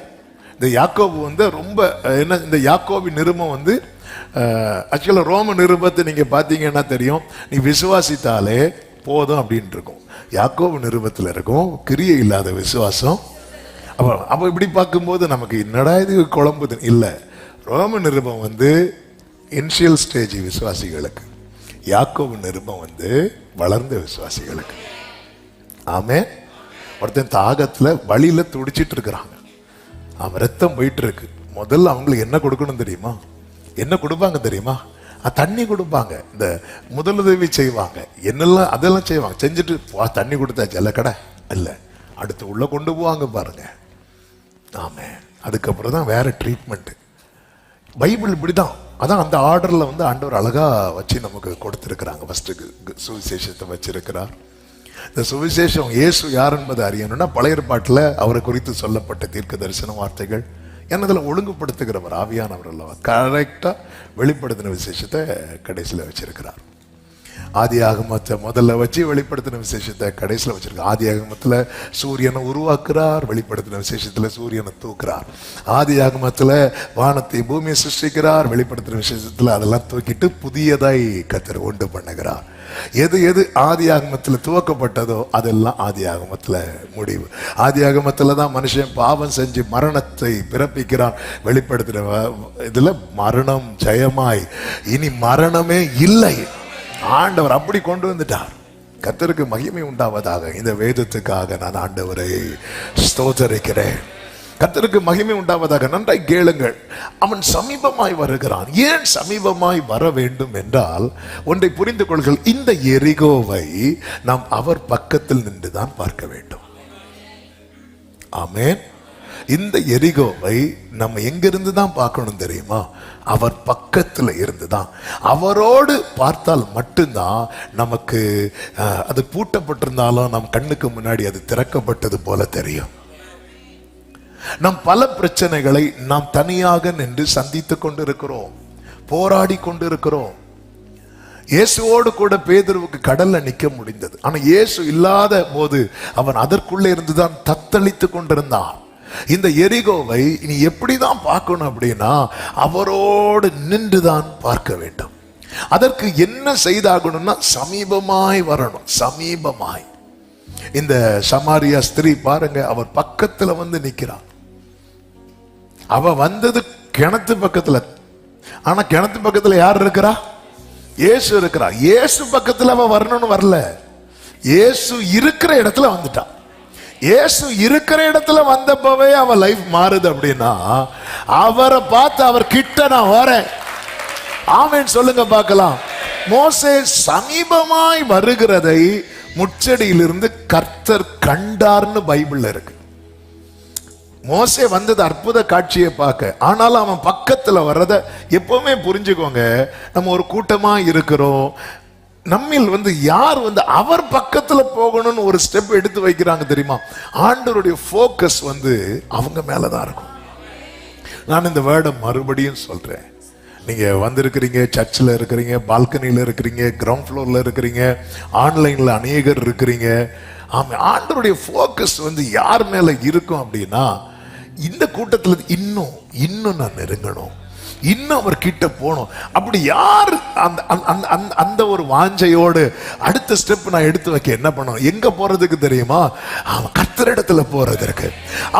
இந்த யாக்கோபு வந்து ரொம்ப என்ன, இந்த யாக்கோபு நிருபம் வந்து ஆக்சுவலா ரோம நிருபத்தை நீங்க பாத்தீங்கன்னா தெரியும், நீ விசுவாசித்தாலே போதும் அப்படின்னு இருக்கும். யாக்கோபு நிருபத்தில் இருக்கும் கிரியை இல்லாத விசுவாசம். அப்ப இப்படி பார்க்கும்போது நமக்கு என்னடா இது குழம்புது இல்ல. ரோம நிருபம் வந்து இனிஷியல் ஸ்டேஜ் விசுவாசிகளுக்கு, யாக்கோபு நிருபம் வந்து வளர்ந்த விசுவாசிகளுக்கு. ஆமே. ஒருத்தன் தாகத்துல வழியில துடிச்சிட்டு இருக்கிறாங்க, அவன் ரத்தம் போயிட்டு இருக்கு. முதல்ல அவங்களுக்கு என்ன கொடுக்கணும் தெரியுமா? என்ன கொடுப்பாங்க தெரியுமா? தண்ணி கொடுப்பாங்க, இந்த முதலுதவி செய்வாங்க, என்னெல்லாம் அதெல்லாம் செய்வாங்க. செஞ்சுட்டு தண்ணி கொடுத்தா ஜலக்கடை இல்லை, அடுத்து உள்ள கொண்டு போவாங்க பாருங்க. ஆமே. அதுக்கப்புறம் தான் வேற ட்ரீட்மெண்ட். பைபிள் இப்படிதான். அதான் அந்த ஆர்டர்ல வந்து ஆண்டவர் அழகா வச்சு நமக்கு கொடுத்திருக்கிறாங்க. ஃபர்ஸ்ட் சுவிசேஷத்தை வச்சிருக்கிறார். இந்த சுவிசேஷம் இயேசு யார் என்பதை அறியணும்னா பழைய ஏற்பாட்டில் அவரை குறித்து சொல்லப்பட்ட தீர்க்க தரிசன வார்த்தைகள் என்னதில் ஒழுங்குபடுத்துகிறவர் ஆவியானவர் அல்லவா, கரெக்டா வெளிப்படுத்தின விசேஷத்தை கடைசியில் வச்சிருக்கிறார். ஆதி ஆகமத்தை முதல்ல வச்சு வெளிப்படுத்தின விசேஷத்தை கடைசியில் வச்சிருக்கார். ஆதி ஆகமத்தில் சூரியனை உருவாக்குறார், வெளிப்படுத்தின விசேஷத்தில் சூரியனை தூக்குறார். ஆதி ஆகமத்தில் வானத்தை பூமியை சிருஷ்டிக்கிறார், வெளிப்படுத்தின விசேஷத்தில் அதெல்லாம் தூக்கிட்டு புதியதாய் கர்த்தர் உண்டு பண்ணுகிறார். எது எது ஆதி ஆகமத்தில் துவக்கப்பட்டதோ அதெல்லாம் ஆதி ஆகமத்தில் முடிவு. ஆதி ஆகமத்தில் தான் மனுஷன் பாவம் செஞ்சு மரணத்தை பிறப்பிக்கிறான். வெளிப்படுத்தின இதுல மரணம் ஜெயமாய் இனி மரணமே இல்லை. ஆண்டவர் அப்படி கொண்டு வந்துட்டார். கர்த்தருக்கு மகிமை உண்டாவதாக. இந்த வேதத்துக்காக நான் ஆண்டவரை ஸ்தோத்தரிக்கிறேன். கர்த்தருக்கு மகிமை உண்டாவதாக. நன்றாய் கேளுங்கள். அவன் சமீபமாய் வருகிறான். ஏன் சமீபமாய் வர வேண்டும் என்றால் ஒன்றை புரிந்து கொள்கள், இந்த எரிகோவை நாம் அவர் பக்கத்தில் நின்றுதான் பார்க்க வேண்டும். ஆமென். இந்த எரிகோவை நம்ம எங்கிருந்து தான் பார்க்கணும் தெரியுமா? அவர் பக்கத்தில் இருந்துதான். அவரோடு பார்த்தால் மட்டும்தான் நமக்கு அது பூட்டப்பட்டிருந்தாலும் நம் கண்ணுக்கு முன்னாடி அது திறக்கப்பட்டது போல தெரியும். நம் பல பிரச்சனைகளை நாம் தனியாக நின்று சந்தித்துக் கொண்டிருக்கிறோம், போராடி கொண்டிருக்கிறோம். இயேசுவோடு கூட பேதுருவுக்கு கடல்ல நிக்க முடிந்தது. ஆனா இயேசு இல்லாத போது அவன் அதற்குள்ளே இருந்துதான் தத்தளித்து கொண்டிருந்தான். இந்த எரிகோவை இனி எப்படிதான் பார்க்கணும் அப்படின்னா அவரோடு நின்றுதான் பார்க்க வேண்டும். அதற்கு என்ன செய்தாகணும்னா சமீபமாய் வரணும். சமீபமாய். இந்த சமாரியா ஸ்திரீ பாருங்க, அவர் பக்கத்துல வந்து நிக்கிறான். அவ வந்தது கிணத்து பக்கத்துல. ஆனா கிணத்து பக்கத்துல யார் இருக்கிறா? இயேசு இருக்கிறா. இயேசு பக்கத்துல அவ வரணும்னு வரல, இயேசு இருக்கிற இடத்துல வந்துட்டான். இயேசு இருக்கிற இடத்துல வந்தப்பவே அவ லைஃப் மாறுது. அப்படின்னா அவரை பார்த்து அவர் கிட்ட நான் வரேன். ஆமென் சொல்லுங்க பார்க்கலாம். மோசே சமீபமாய் வருகிறதை முச்சடியிலிருந்து கர்த்தர் கண்டார்னு பைபிள்ல இருக்கு. மோசே வந்தது அற்புத காட்சியை பார்க்க. ஆனாலும் அவன் பக்கத்துல வர்றத எப்பவுமே புரிஞ்சுக்கோங்க. நம்ம ஒரு கூட்டமா இருக்கிறோம், நம்மில் வந்து யார் வந்து அவர் பக்கத்துல போகணும்னு ஒரு ஸ்டெப் எடுத்து வைக்கிறாங்க தெரியுமா? ஆண்டவருடைய ஃபோக்கஸ் வந்து அவங்க மேலதான் இருக்கும். நான் இந்த வேர்டை மறுபடியும் சொல்றேன். நீங்க வந்திருக்கிறீங்க, சர்ச்சில் இருக்கிறீங்க, பால்கனியில் இருக்கிறீங்க, கிரவுண்ட் ஃப்ளோர்ல இருக்கிறீங்க, ஆன்லைன்ல அநேகர் இருக்கிறீங்க. ஆமா, ஆண்டவருடைய ஃபோக்கஸ் வந்து யார் மேல இருக்கும் அப்படின்னா இந்த கூட்டத்தில் இன்னும் நான் நெருங்கணும், இன்னும் அவர் கிட்ட போகணும். அப்படி யார் அந்த அந்த அந்த அந்த ஒரு வாஞ்சையோடு அடுத்த ஸ்டெப் நான் எடுத்து வைக்க என்ன பண்ணணும்? எங்க போறதுக்கு தெரியுமா? அவன் கர்த்தரிடத்துல போறதற்கு.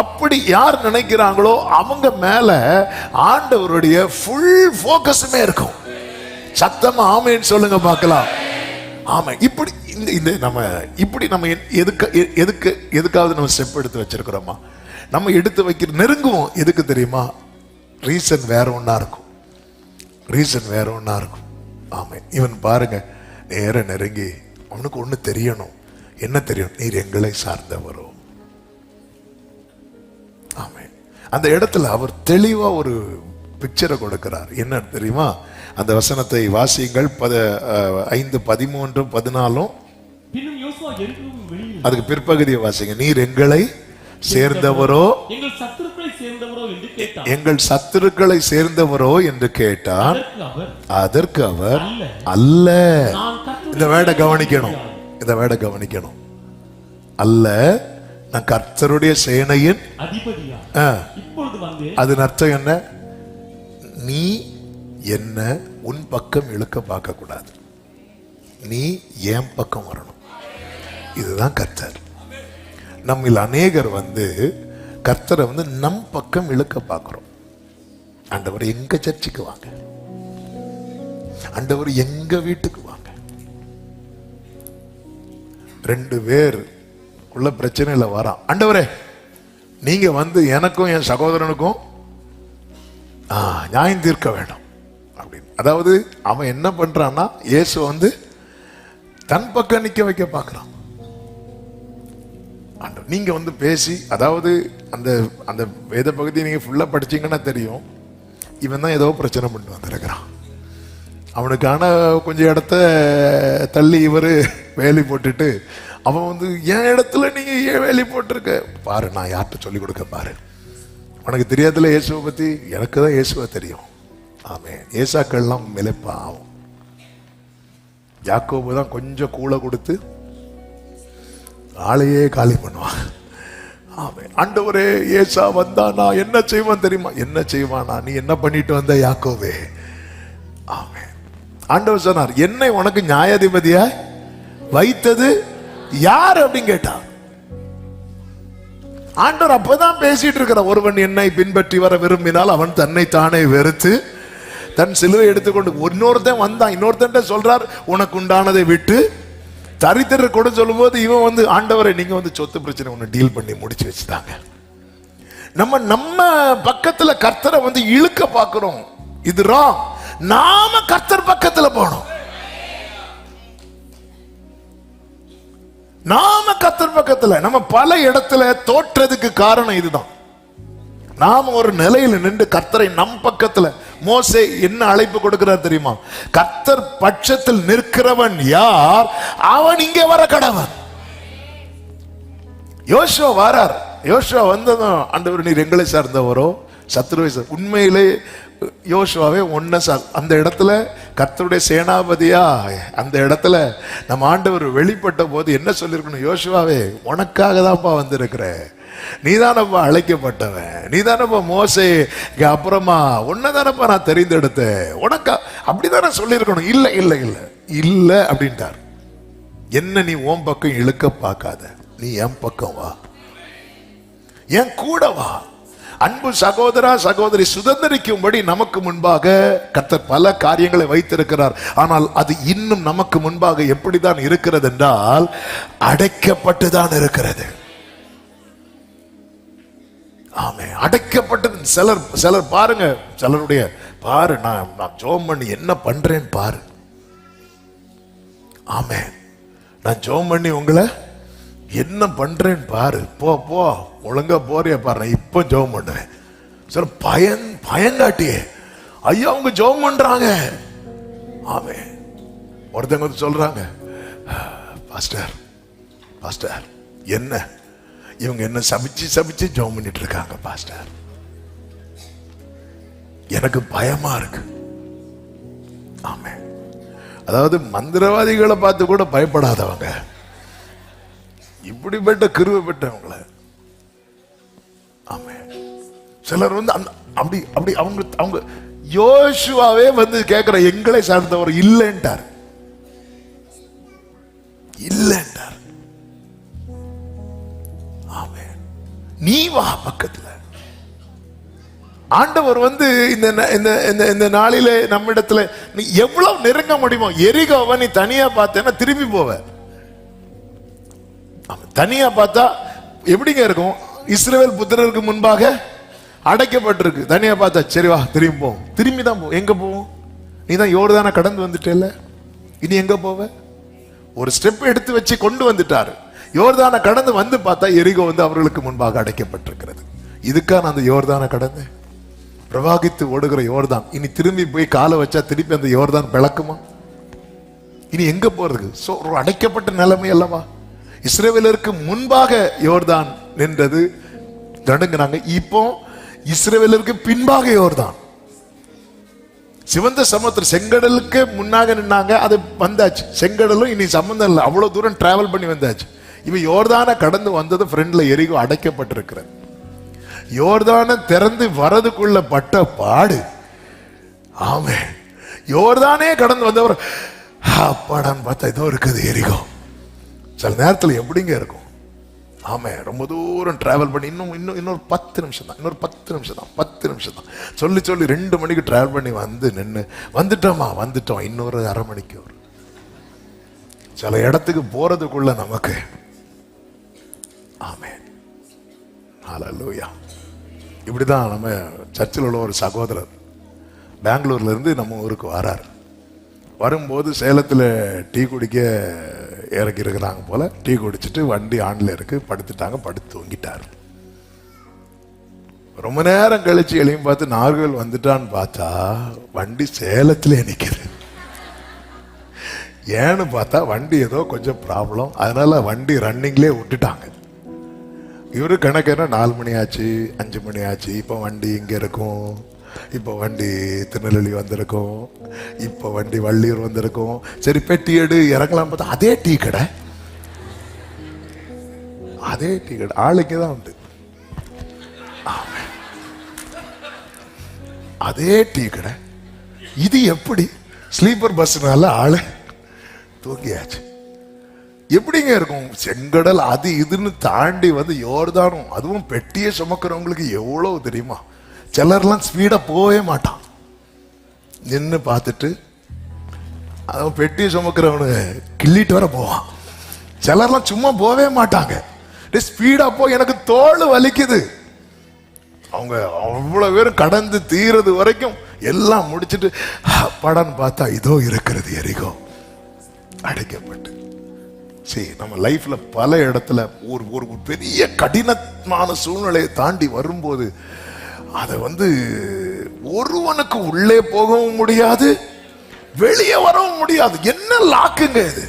அப்படி யார் நினைக்கிறாங்களோ அவங்க மேல ஆண்டவருடைய ஃபுல் போக்கஸுமே இருக்கும். சத்தமா ஆமென் சொல்லுங்க பார்க்கலாம். ஆமா, இப்படி இந்த நம்ம இப்படி நம்ம எதுக்காவது நம்ம ஸ்டெப் எடுத்து வச்சிருக்கிறோமா? நம்ம எடுத்து வைக்கிற நெருங்குவோம். எதுக்கு தெரியுமா? ரீசன் வேற ஒண்ணா இருக்கும். ரீசன் வேற ஒண்ணா இருக்கும். ஆமா, இவன் பாருங்க, நேர நெருங்கி அவனுக்கு ஒண்ணு தெரியணும். என்ன தெரியும்? நீர் எங்களை சார்ந்தவரோ. ஆமா, அந்த இடத்துல அவர் தெளிவா ஒரு பிக்சரை கொடுக்கிறார். என்ன தெரியுமா? அந்த வசனத்தை வாசியுங்கள். 5, 13, 14. அதுக்கு பிற்பகுதியை வாசிங்க. நீர் எங்களை சேர்ந்தவரோ, எங்கள் சத்துருக்களை சேர்ந்தவரோ என்று கேட்டான். அதற்கு அவர் அல்ல. இந்த வேட கவனிக்கணும், இந்த வேட கவனிக்கணும். அல்ல, நான் கர்த்தருடைய சேனையின் அதிபதியா. அது அர்த்தம் என்ன? நீ என்ன உன் பக்கம் இழுக்க பார்க்க கூடாது, நீ என் பக்கம் வரணும். இதுதான் கர்த்தர். நம்மில் அநேகர் கர்த்தரை நம் பக்கம் இழுக்க பார்க்கிறோம். ஆண்டவர் எங்க சர்ச்சுக்கு வாங்க, ஆண்டவர் எங்க வீட்டுக்கு வாங்க. 2 பேர் உள்ள பிரச்சனையில வரான். ஆண்டவரே நீங்க எனக்கும் என் சகோதரனுக்கும் நியாயம் தீர்க்க வேண்டாம் அப்படின்னு. அதாவது அவன் என்ன பண்றான்னா, இயேசு தன் பக்கம் நிக்க வைக்க பார்க்கிறான். நீங்க பேசி, அதாவது அந்த அந்த வேத பகுதியை நீங்க ஃபுல்லா படிச்சீங்கன்னா தெரியும், இவன் தான் ஏதோ பிரச்சனை பண்ணிட்டு வந்திருக்கிறான். அவனுக்கான கொஞ்சம் இடத்த தள்ளி இவர் வேலி போட்டுட்டு, அவன் என் இடத்துல நீங்க ஏன் வேலி போட்டிருக்க பாரு, நான் யார்கிட்ட சொல்லி கொடுக்க பாரு, உனக்கு தெரியாதுல இயேசுவை பத்தி, எனக்கு தான் இயேசுவை தெரியும். ஆமென். ஏசாக்கள்லாம் மிளப்பாவும். யாக்கோபு தான் கொஞ்சம் கூளை கொடுத்து ஆளையே காலி பண்ணுவான். ஆமென். ஆண்டவரே ஏசா வந்தா நான் என்ன செய்வான் தெரியுமா? என்ன செய்வானா? நீ என்ன பண்ணிட்டு வந்த யாக்கோபே? ஆமென். ஆண்டவர் சொன்னார், என்னை உனக்கு நியாயாதிபதியா வைத்தது யார் அப்படின்னு கேட்டார். ஆண்டவர் அப்பதான் பேசிட்டு இருக்கிற, ஒருவன் என்னை பின்பற்றி வர விரும்பினால் அவன் தன்னை தானே வெறுத்து தன் சிலுவை எடுத்துக்கொண்டு. இன்னொருத்தன் வந்தான், இன்னொருத்தன் சொல்றார், உனக்கு உண்டானதை விட்டு தரித்திரர் கூட சொல்லும் போது இவன் ஆண்டவரை நீங்க சொத்து பிரச்சனை ஒண்ணு டீல் பண்ணி முடிச்சு வச்சுட்டாங்க. நம்ம பக்கத்துல கர்த்தரை இழுக்க பாக்குறோம். இது ராங். நாம கர்த்தர் பக்கத்துல போனோம். நாம கர்த்தர் பக்கத்துல நம்ம பல இடத்துல தோற்றதுக்கு காரணம் இதுதான். நாம ஒரு நிலையில நின்று கர்த்தரை நம் பக்கத்துல. மோசே என்ன அழைப்பு கொடுக்கிறார் தெரியுமா? கர்த்தர் பட்சத்தில் நிற்கிறவன் யார், அவன் இங்கே வர கடவன். யோசுவா வரார். யோசுவா வந்ததும், ஆண்டவர் நீர் எங்களை சார்ந்தவரோ சத்துருவை சார். உண்மையிலே யோசுவாவே அந்த இடத்துல கர்த்தருடைய சேனாபதியா அந்த இடத்துல நம்ம ஆண்டவர் வெளிப்பட்ட போது என்ன சொல்லிருக்கணும்? யோசுவாவே உனக்காக தான்ப்பா வந்திருக்கிற, நீதானப்பா அழைக்கப்பட்டவன், நீதானப்பா மோசே அப்புறமா உன்னதானப்பா நான் தெரிந்தெடுத்தேன், உனக்கா அப்படிதானே சொல்லியிருக்கணும். இல்ல இல்ல இல்ல இல்ல அப்படின்ட்டார். என்ன நீ உன் பக்கம் இழுக்க பார்க்காத, நீ என் பக்கம் வா, என் கூட வா. அன்பு சகோதரா சகோதரி, சுதந்திரிக்கும்படி நமக்கு முன்பாக கர்த்தர் பல காரியங்களை வைத்திருக்கிறார். ஆனால் அது இன்னும் நமக்கு முன்பாக எப்படிதான் இருக்கிறது என்றால், அடைக்கப்பட்டுதான் இருக்கிறது. ஆமே, அடைக்கப்பட்டது. சிலர் பாருங்க, சிலருடைய பாரு, நான் ஜோம் பண்ணி என்ன பண்றேன் பாரு. ஆமே, நான் ஜோம் பண்ணி உங்களை என்ன பண்றேன் பாரு. போ போ, ஒழுங்கா போறிய பாரு, இப்ப ஜோம் பண்ணுவேன். சார் பயங்காட்டியே ஐயா அவங்க ஜோம் பண்றாங்க. ஆமே, ஒருத்தவங்க சொல்றாங்க, பாஸ்டர் பாஸ்டர் என்ன இவங்க என்ன சபிச்சு ஜெபம் பண்ணிட்டு இருக்காங்க பாஸ்டர், எனக்கு பயமா இருக்கு. ஆமே, அதாவது மந்திரவாதிகளை பார்த்து கூட பயப்படாதவங்க, இப்படிப்பட்ட கிருபை பெற்றவங்கள. ஆமே, சிலர் அப்படி அப்படி அவங்க யோசுவாவே வந்து கேட்கிற எங்களை சார்ந்தவர் இல்லைன்றார். இல்லைன்றார். ஆமென். நீ வா பக்கத்துல. ஆண்டவர் வந்து இந்த நாளிலே நம்மிடத்துல நீ எவ்வளவு நெருங்க முடியுமோ. எரிகோவை நீ தனியா பார்த்தேன்னா திரும்பி போவ. தனியா பார்த்தா எப்படிங்க இருக்கும்? இஸ்ரவேல் புத்திரருக்கு முன்பாக அடைக்கப்பட்டிருக்கு. தனியா பார்த்தா சரி வா திரும்பி போவோம். திரும்பி தான் போவோம். எங்க போவோம்? நீ தான் யோர்தானை கடந்து வந்துட்டேல்ல, இனி எங்க போவ? ஒரு ஸ்டெப் எடுத்து வச்சு கொண்டு வந்துட்டாரு. யோர்தானை கடந்து வந்து பார்த்தா எரிகோ வந்து அவர்களுக்கு முன்பாக அடைக்கப்பட்டிருக்கிறது. இதுக்காக நான் அந்த யோர்தானை கடந்து பிரவாகித்து ஓடுகிற யோர்தான் இனி திரும்பி போய் காலை வச்சா திருப்பி அந்த யோர்தான் பிளக்குமா? இனி எங்க போறதுக்கு? ஒரு அடைக்கப்பட்ட நிலைமை அல்லவா? இஸ்ரவேலருக்கு முன்பாக யோர்தான் நின்றது, நடுங்கினாங்க. இப்போ இஸ்ரவேலருக்கு பின்பாக யோர்தான். சிவந்த சமுத்திரம் செங்கடலுக்கு முன்னாக நின்னாங்க, அது வந்தாச்சு. செங்கடலும் இனி சம்பந்தம் இல்லை, அவ்வளவு தூரம் டிராவல் பண்ணி வந்தாச்சு. இவன் யோர்தானை கடந்து வந்தது ஃப்ரெண்ட்ல எரிகோ அடைக்கப்பட்டிருக்கிறது. யோர்தானை திறந்து வரதுக்குள்ள பட்ட பாடு. ஆமே, யோர்தானே கடந்து வந்தவர் அப்பாடான்னு பார்த்தா இதோ இருக்குது எரிகோ. சில நேரத்தில் எப்படிங்க இருக்கும்? ஆமே, ரொம்ப தூரம் டிராவல் பண்ணி இன்னொரு 10 நிமிஷம் தான், இன்னொரு 10 நிமிஷம் தான், 10 நிமிஷம் தான் சொல்லி 2 மணிக்கு டிராவல் பண்ணி வந்து நின்று வந்துட்டோம் இன்னொரு அரை மணிக்கு. சில இடத்துக்கு போறதுக்குள்ள நமக்கு ஆமே ஹல்லேலூயா. இப்படிதான் நம்ம சர்ச்சில் உள்ள ஒரு சகோதரர் பெங்களூர்ல இருந்து நம்ம ஊருக்கு வரார். வரும்போது சேலத்தில் டீ குடிக்க இறக்கி இருக்கிறாங்க போல. டீ குடிச்சிட்டு வண்டி ஆன்ல இருக்கு, படுத்துட்டாங்க, படுத்து தூங்கிட்டார். ரொம்ப நேரம் கழிச்சு எழுப்பி பார்த்து நாகர்கோவில் வந்துட்டான்னு பார்த்தா வண்டி சேலத்திலே நிற்குது. ஏன்னு பார்த்தா வண்டி ஏதோ கொஞ்சம் ப்ராப்ளம், அதனால வண்டி ரன்னிங்லேயே விட்டுட்டாங்க. இவரு கணக்கு 4 மணி ஆச்சு, 5 மணி ஆச்சு, இப்போ வண்டி இங்கே இருக்கும், இப்போ வண்டி திருநெல்வேலி வந்திருக்கும், இப்போ வண்டி வள்ளியூர் வந்திருக்கும். சரி பெட்டி எடு இறங்கலாம் பார்த்தா அதே டீ கடை ஆளுக்கு தான் உண்டு. அதே டீ கடை. இது எப்படி? ஸ்லீப்பர் பஸ்னால ஆளு தூங்கியாச்சு. எப்படிங்க இருக்கும்? செங்கடல் அது இதுன்னு தாண்டி வந்து யோர்தானும், அதுவும் பெட்டியை சுமக்கிறவங்களுக்கு எவ்வளவு தெரியுமா? சிலர்லாம் ஸ்பீடா போகவே மாட்டான், நின்று பார்த்துட்டு அவன் பெட்டியை சுமக்கிறவனு கிள்ளிட்டு வர போவான். சிலர்லாம் சும்மா போகவே மாட்டாங்க, ஸ்பீடா போ, எனக்கு தோல் வலிக்குது. அவங்க அவ்வளவு பேரும் கடந்து தீரது வரைக்கும் எல்லாம் முடிச்சுட்டு படன்னு பார்த்தா இதோ இருக்கிறது எரிகோ அடைக்கப்பட்டு. சரி, நம்ம லைஃப்ல பல இடத்துல ஒரு பெரிய கடினமான சூழ்நிலையை தாண்டி வரும்போது அதை வந்து ஒருவனுக்கு உள்ளே போகவும் முடியாது, வெளியே வரவும் முடியாது. என்ன லாக்குங்க இது?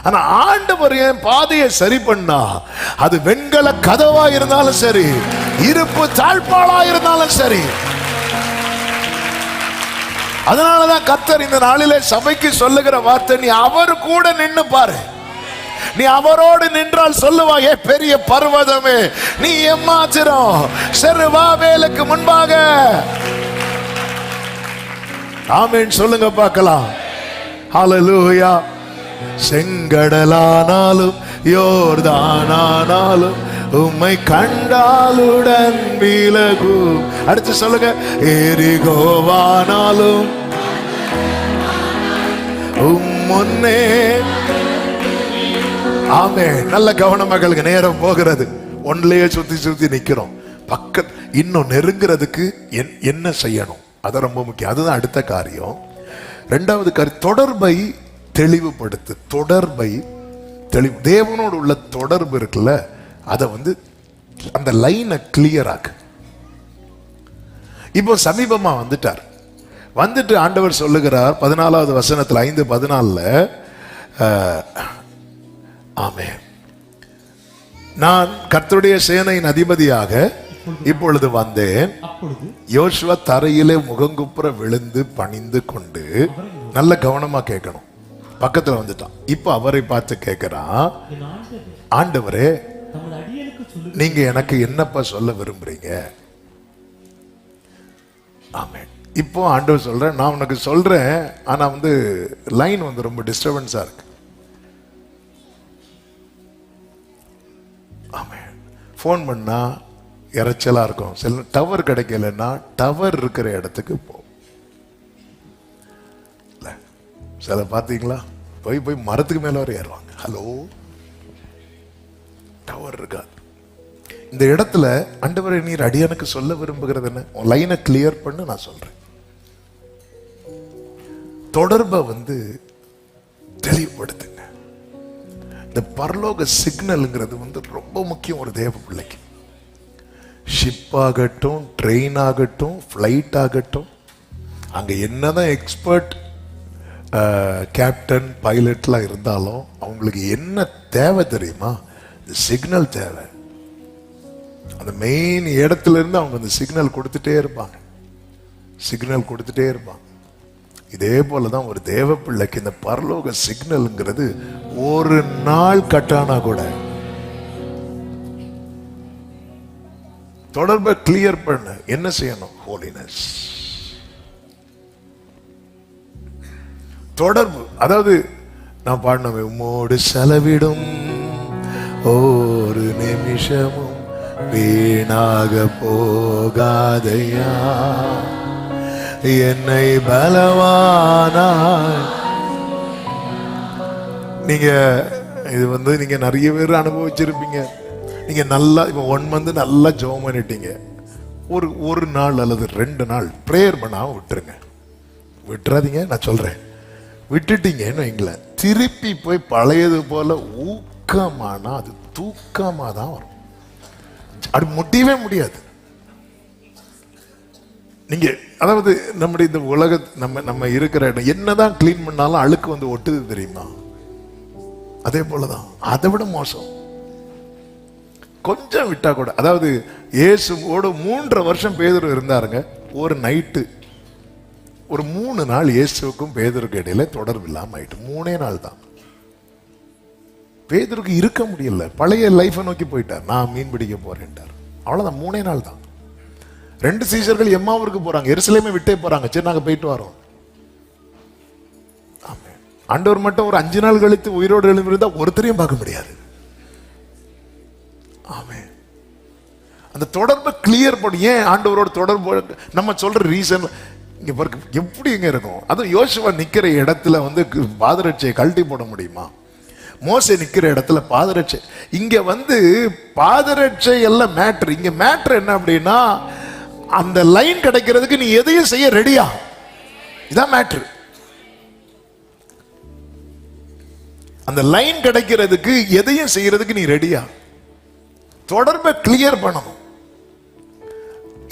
ஆனா ஆண்டவர் என் பாதையை சரி பண்ணா, அது வெண்கல கதவா இருந்தாலும் சரி, இருப்பு தாழ்பாளா இருந்தாலும் சரி. அதனாலதான் கர்த்தர் இந்த நாளிலே சபைக்கு சொல்லுகிற வார்த்தை, நீ அவர் கூட நின்னு பாரு. நீ அவரோடு நின்றால் சொல்லுவாயே, பெரிய பர்வதமே நீ எம்மாத்திரம், செருபாபேலுக்கு முன்பாக. ஆமென் சொல்லுங்க பார்க்கலாம். ஹல்லேலூயா. செங்கடலானாலும் யோர்தானானாலும் உம்மை கண்டாலுடன் விலகும். அடுத்து சொல்லுங்க, எரிகோவானாலும் முன்னே. ஆமே, நல்ல கவனம் மகளுக்கு. நேரம் போகிறது, ஒன்லையே சுத்தி நிக்கிறோம். இன்னும் நெருங்கிறதுக்கு என்ன செய்யணும்? அது ரொம்ப முக்கியம். அதுதான் அடுத்த காரியம். 2வது காரியம், தொடர்பை தெளிவுபடுத்து. தொடர்பை தெளிவு, தேவனோடு உள்ள தொடர்பு இருக்குல்ல, அதை வந்து அந்த லைனை கிளியர் ஆக்கு. இப்போ சமீபமா வந்துட்டு ஆண்டவர் சொல்லுகிறார் 14வது வசனத்தில் 5:14, ஆமே, நான் கர்த்தருடைய சேனையின் அதிபதியாக இப்பொழுது வந்தேன். யோசுவா தரையிலே முகங்குப்புற விழுந்து பணிந்து கொண்டு, நல்ல கவனமா கேட்கணும், பக்கத்துல வந்துட்டான். இப்ப அவரை பார்த்து கேட்கிறான், ஆண்டவரே நீங்க எனக்கு என்னப்பா சொல்ல விரும்புறீங்க? ஆமென். இப்போ ஆண்டவர் சொல்றேன், நான் உனக்கு சொல்றேன், ஆனா வந்து லைன் வந்து ரொம்ப டிஸ்டர்பன்ஸா இருக்கு. ஆமென். ஃபோன் பண்ணா இறைச்சலா இருக்கும். சில டவர் கிடைக்கலன்னா டவர் இருக்கிற இடத்துக்கு போ. சில பார்த்தீங்களா, போய் மரத்துக்கு மேல வர ஏறுவாங்க. ஹலோ, டவர் இருக்காது. இந்த இடத்துல ஆண்டவரே நீர் அடியானுக்கு சொல்ல விரும்புகிறது என்ன? உன் லைனை கிளியர் பண்ணு, நான் சொல்றேன். தொடர்பை வந்து தெளிவுபடுத்துங்க. இந்த பரலோக சிக்னல்ங்கிறது வந்து ரொம்ப முக்கியம் ஒரு தேவ பிள்ளைக்கு. ஷிப் ஆகட்டும், ட்ரெயின் ஆகட்டும், ஃப்ளைட் ஆகட்டும், அங்க என்னதான் எக்ஸ்பர்ட் கேப்டன் பைலட்லாம் இருந்தாலும் அவங்களுக்கு என்ன தேவை தெரியுமா? சிக்னல் தேவை. அந்த மெயின் இடத்துல இருந்து அவங்க அந்த சிக்னல் கொடுத்துட்டே இருப்பாங்க, சிக்னல் கொடுத்துட்டே இருப்பாங்க. இதே போலதான் ஒரு தேவ பிள்ளைக்கு இந்த பரலோக சிக்னல்ங்கிறது ஒரு நாள் கட்டானா கூட தொடர்பை கிளியர் பண்ண என்ன செய்யணும்? ஹோலினஸ். தொடர்பு, அதாவது நான் பாடினவே, உம்மோடு செலவிடும் ஒரு நிமிஷமும் வீணாக போகாதையா, என்னை பலவானாய். நீங்க இது வந்து நீங்க நிறைய பேர் அனுபவிச்சிருப்பீங்க. நீங்க நல்லா இப்போ 1 month நல்லா ஜெபம் பண்ணிட்டீங்க. ஒரு நாள் அல்லது 2 நாள் பிரேயர் பண்ணாம விட்டுருங்க. விட்டுறாதீங்க, நான் சொல்றேன். விட்டுட்டீங்கன்னு வைங்களேன், திருப்பி போய் பழையது போல ஊக்கமானா அது தூக்கமா தான் வரும். அது முடியவே முடியாது. நீங்க அதாவது நம்முடைய இந்த உலக நம்ம இருக்கிற இடம் என்னதான் கிளீன் பண்ணாலும் அழுக்கு வந்து ஒட்டுது தெரியுமா? அதே போலதான், அதை விட மோசம். கொஞ்சம் விட்டா கூட, அதாவது இயேசுவோட 3.5 வருஷம் பேதுரு இருந்தாருங்க. ஒரு நைட்டு ஒரு 3 நாள் இயேசுவுக்கும் பேதுருக்கு இடையில தொடர்பு இல்லாம ஆயிட்டு. 3 நாள் தான். பேதுருக்கு இருக்க முடியல, பழைய லைஃபை நோக்கி போயிட்டார். நான் மீன் பிடிக்க போறேன்ட்டார். அவ்வளவுதான், 3 நாள் தான். 2 சீஷர்கள் எம்மாவூருக்கு போறாங்க, எருசலேமை விட்டே போறாங்க. சரி, நாங்க போயிட்டு வரோம். ஆண்டவர் மட்டும் ஒரு 5 நாள் கழித்து உயிரோடு எழுந்திருந்தா ஒருத்தரையும் பார்க்க முடியாது. ஆமே, அந்த தொடர்பை கிளியர் பண்ணி. ஏன் ஆண்டவரோட தொடர்பு நம்ம சொல்ற ரீசன் இங்க பாருங்க எப்படி எங்க இருக்கும். அதுவும் யோசுவா நிக்கிற இடத்துல வந்து பாதரட்சையை கழட்டி போட முடியுமா? மோசே நிக்கிற இடத்துல பாதரட்சை. இங்க வந்து பாதரட்சை எல்லாம் மேட்ரு. இங்க மேட்ரு என்ன அப்படின்னா, அந்த லைன் கிடைக்கிறதுக்கு நீ எதையும் செய்ய ரெடியா, இதான் மேட்ரு. அந்த லைன் கிடைக்கிறதுக்கு எதையும் செய்யறதுக்கு நீ ரெடியா? தொடர்பை கிளியர் பண்ணணும்.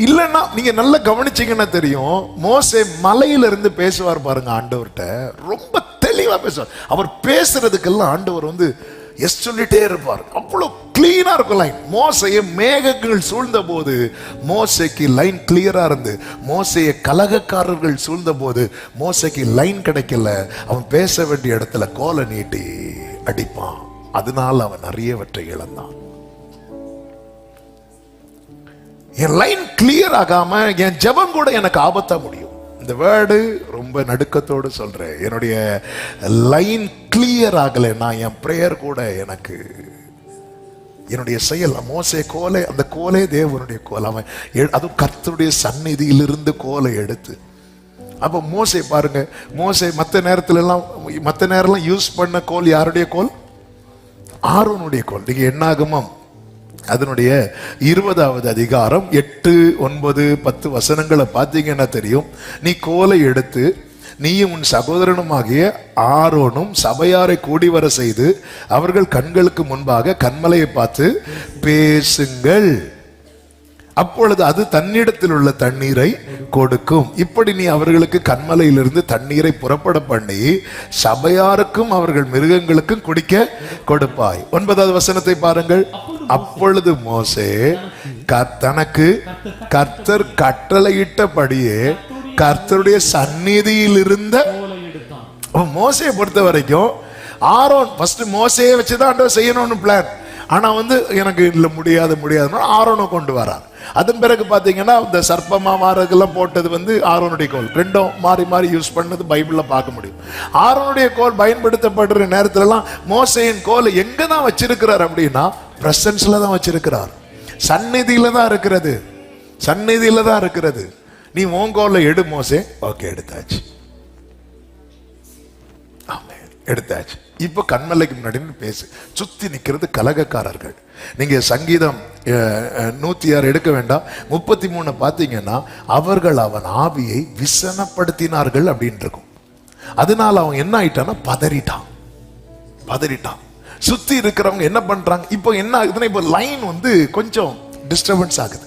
இல்லைன்னா நீங்க நல்லா கவனிச்சீங்கன்னா தெரியும், மோசே மலையில இருந்து பேசுவார் பாருங்க ஆண்டவர்கிட்ட, ரொம்ப தெளிவா பேசுவார். அவர் பேசுறதுக்கெல்லாம் ஆண்டவர் வந்து எஸ் சொல்லிட்டே இருப்பார். அவ்வளவு கிளீனா இருக்கும் லைன். மோசையை மேகங்கள் சூழ்ந்த போது மோசைக்கு லைன் கிளியரா இருந்து, மோசையை கலகக்காரர்கள் சூழ்ந்த போது மோசைக்கு லைன் கிடைக்கல. அவன் பேச வேண்டிய இடத்துல கோலை நீட்டி அடிப்பான். அதனால அவன் நிறையவற்றை இழந்தான். என் லைன் கிளியர் ஆகாம என் ஜெபம் கூட எனக்கு ஆபத்தா முடியும். இந்த வேர்டு ரொம்ப நடுக்கத்தோடு சொல்றேன். என்னுடைய லைன் கிளியர் ஆகலைன்னா என் பிரேயர் கூட எனக்கு, என்னுடைய செயல். மோசே கோலை, அந்த கோலே தேவனுடைய கோல். அவன் அதுவும் கர்த்தருடைய சந்நிதியிலிருந்து கோலை எடுத்து, அப்ப மோசே பாருங்க, மோசே மற்ற நேரத்துல யூஸ் பண்ண கோல் யாருடைய கோல்? ஆரோனுடைய கோல். நீங்க என்னாகமம் அதனுடைய 20வது அதிகாரம் 8, 9, 10 வசனங்களை பார்த்தீங்கன்னா தெரியும். நீ கோலை எடுத்து நீயும் உன் சகோதரனுமாகிய ஆரோனும் சபையாரை கூடி வர செய்து அவர்கள் கண்களுக்கு முன்பாக கன்மலையை பார்த்து பேசுங்கள், அப்பொழுது அது தன்னிடத்தில் உள்ள தண்ணீரை கொடுக்கும். இப்படி நீ அவர்களுக்கு கன்மலையிலிருந்து தண்ணீரை புறப்பட பண்ணி சபையாருக்கும் அவர்கள் மிருகங்களுக்கும் குடிக்க கொடுப்பாய். 9வது வசனத்தை பாருங்கள். அப்பொழுது மோசே தனக்கு கர்த்தர் கட்டளையிட்டபடியே கர்த்தருடைய சந்நிதியில் இருந்த, மோசையை பொறுத்த வரைக்கும் ஆரோன் ஃபர்ஸ்ட் மோசையை வச்சுதான் ஆண்டவர் செய்யணும்னு பிளான். ஆனா எனக்கு இல்ல முடியாதுன்னா ஆரோனை கொண்டு வரார். அதன் பிறகு பாத்தீங்கன்னா இந்த சர்ப்பமா மாறதுக்கெல்லாம் போட்டது ஆரோனுடைய கோல். ரெண்டும் மாறி மாறி யூஸ் பண்ணது பைபிள்ல பார்க்க முடியும். ஆரோனுடைய கோல் பயன்படுத்தப்படுற நேரத்துல எல்லாம் மோசேயின் கோல் எங்க தான் வச்சிருக்கிறார் அப்படின்னா பிரசன்ஸ்ல தான் வச்சிருக்கிறார். சந்நிதியில தான் இருக்கிறது, சந்நிதியில தான் இருக்கிறது. நீ உன் கோலை எடு மோசே. ஓகே, எடுத்தாச்சு, எடுத்தாச்சு. இப்ப கண்மலைக்கு முன்னாடி பேசு. சுத்தி நிக்கிறது கலகக்காரர்கள். நீங்க சங்கீதம் 106 எடுக்க வேண்டாம், 33 பாத்தீங்கன்னா அவர்கள் அவன் ஆவியை விசனப்படுத்தினார்கள் அப்படின்னு இருக்கும். அதனால அவன் என்ன ஆயிட்டான்னா பதறிட்டான். சுத்தி இருக்கிறவங்க என்ன பண்றாங்க, இப்போ என்ன ஆகுதுன்னா இப்போ லைன் கொஞ்சம் டிஸ்டர்பன்ஸ் ஆகுது.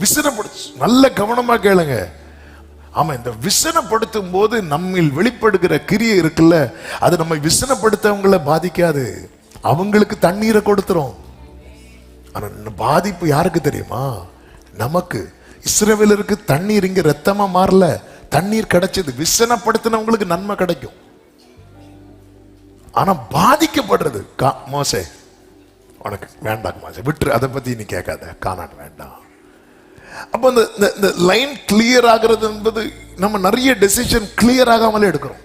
விசனப்படுத்து, நல்ல கவனமா கேளுங்க. ஆமா, இந்த விசனப்படுத்தும் போது நம்மில் வெளிப்படுகிற கிரியை இருக்குல்ல, அது நம்ம விசனப்படுத்தவங்களை பாதிக்காது, அவங்களுக்கு தண்ணீரை கொடுத்துரும். ஆனா பாதிப்பு யாருக்கு தெரியுமா? நமக்கு. இஸ்ரவேலருக்கு தண்ணீர் இங்க ரத்தமா மாறல, தண்ணீர் கிடைச்சது. விசனப்படுத்தினவங்களுக்கு நன்மை கிடைக்கும். ஆனா பாதிக்கப்படுறது மோசே, உனக்கு வேண்டாம் மோசே, விட்டுரு, அதை பத்தி நீ கேட்காத, காணான் வேண்டாம். அப்ப இந்த லைன் கிளியர் ஆகிறது என்பது நம்ம நிறைய டெசிஷன் கிளியர் ஆகாமலே எடுக்கிறோம்.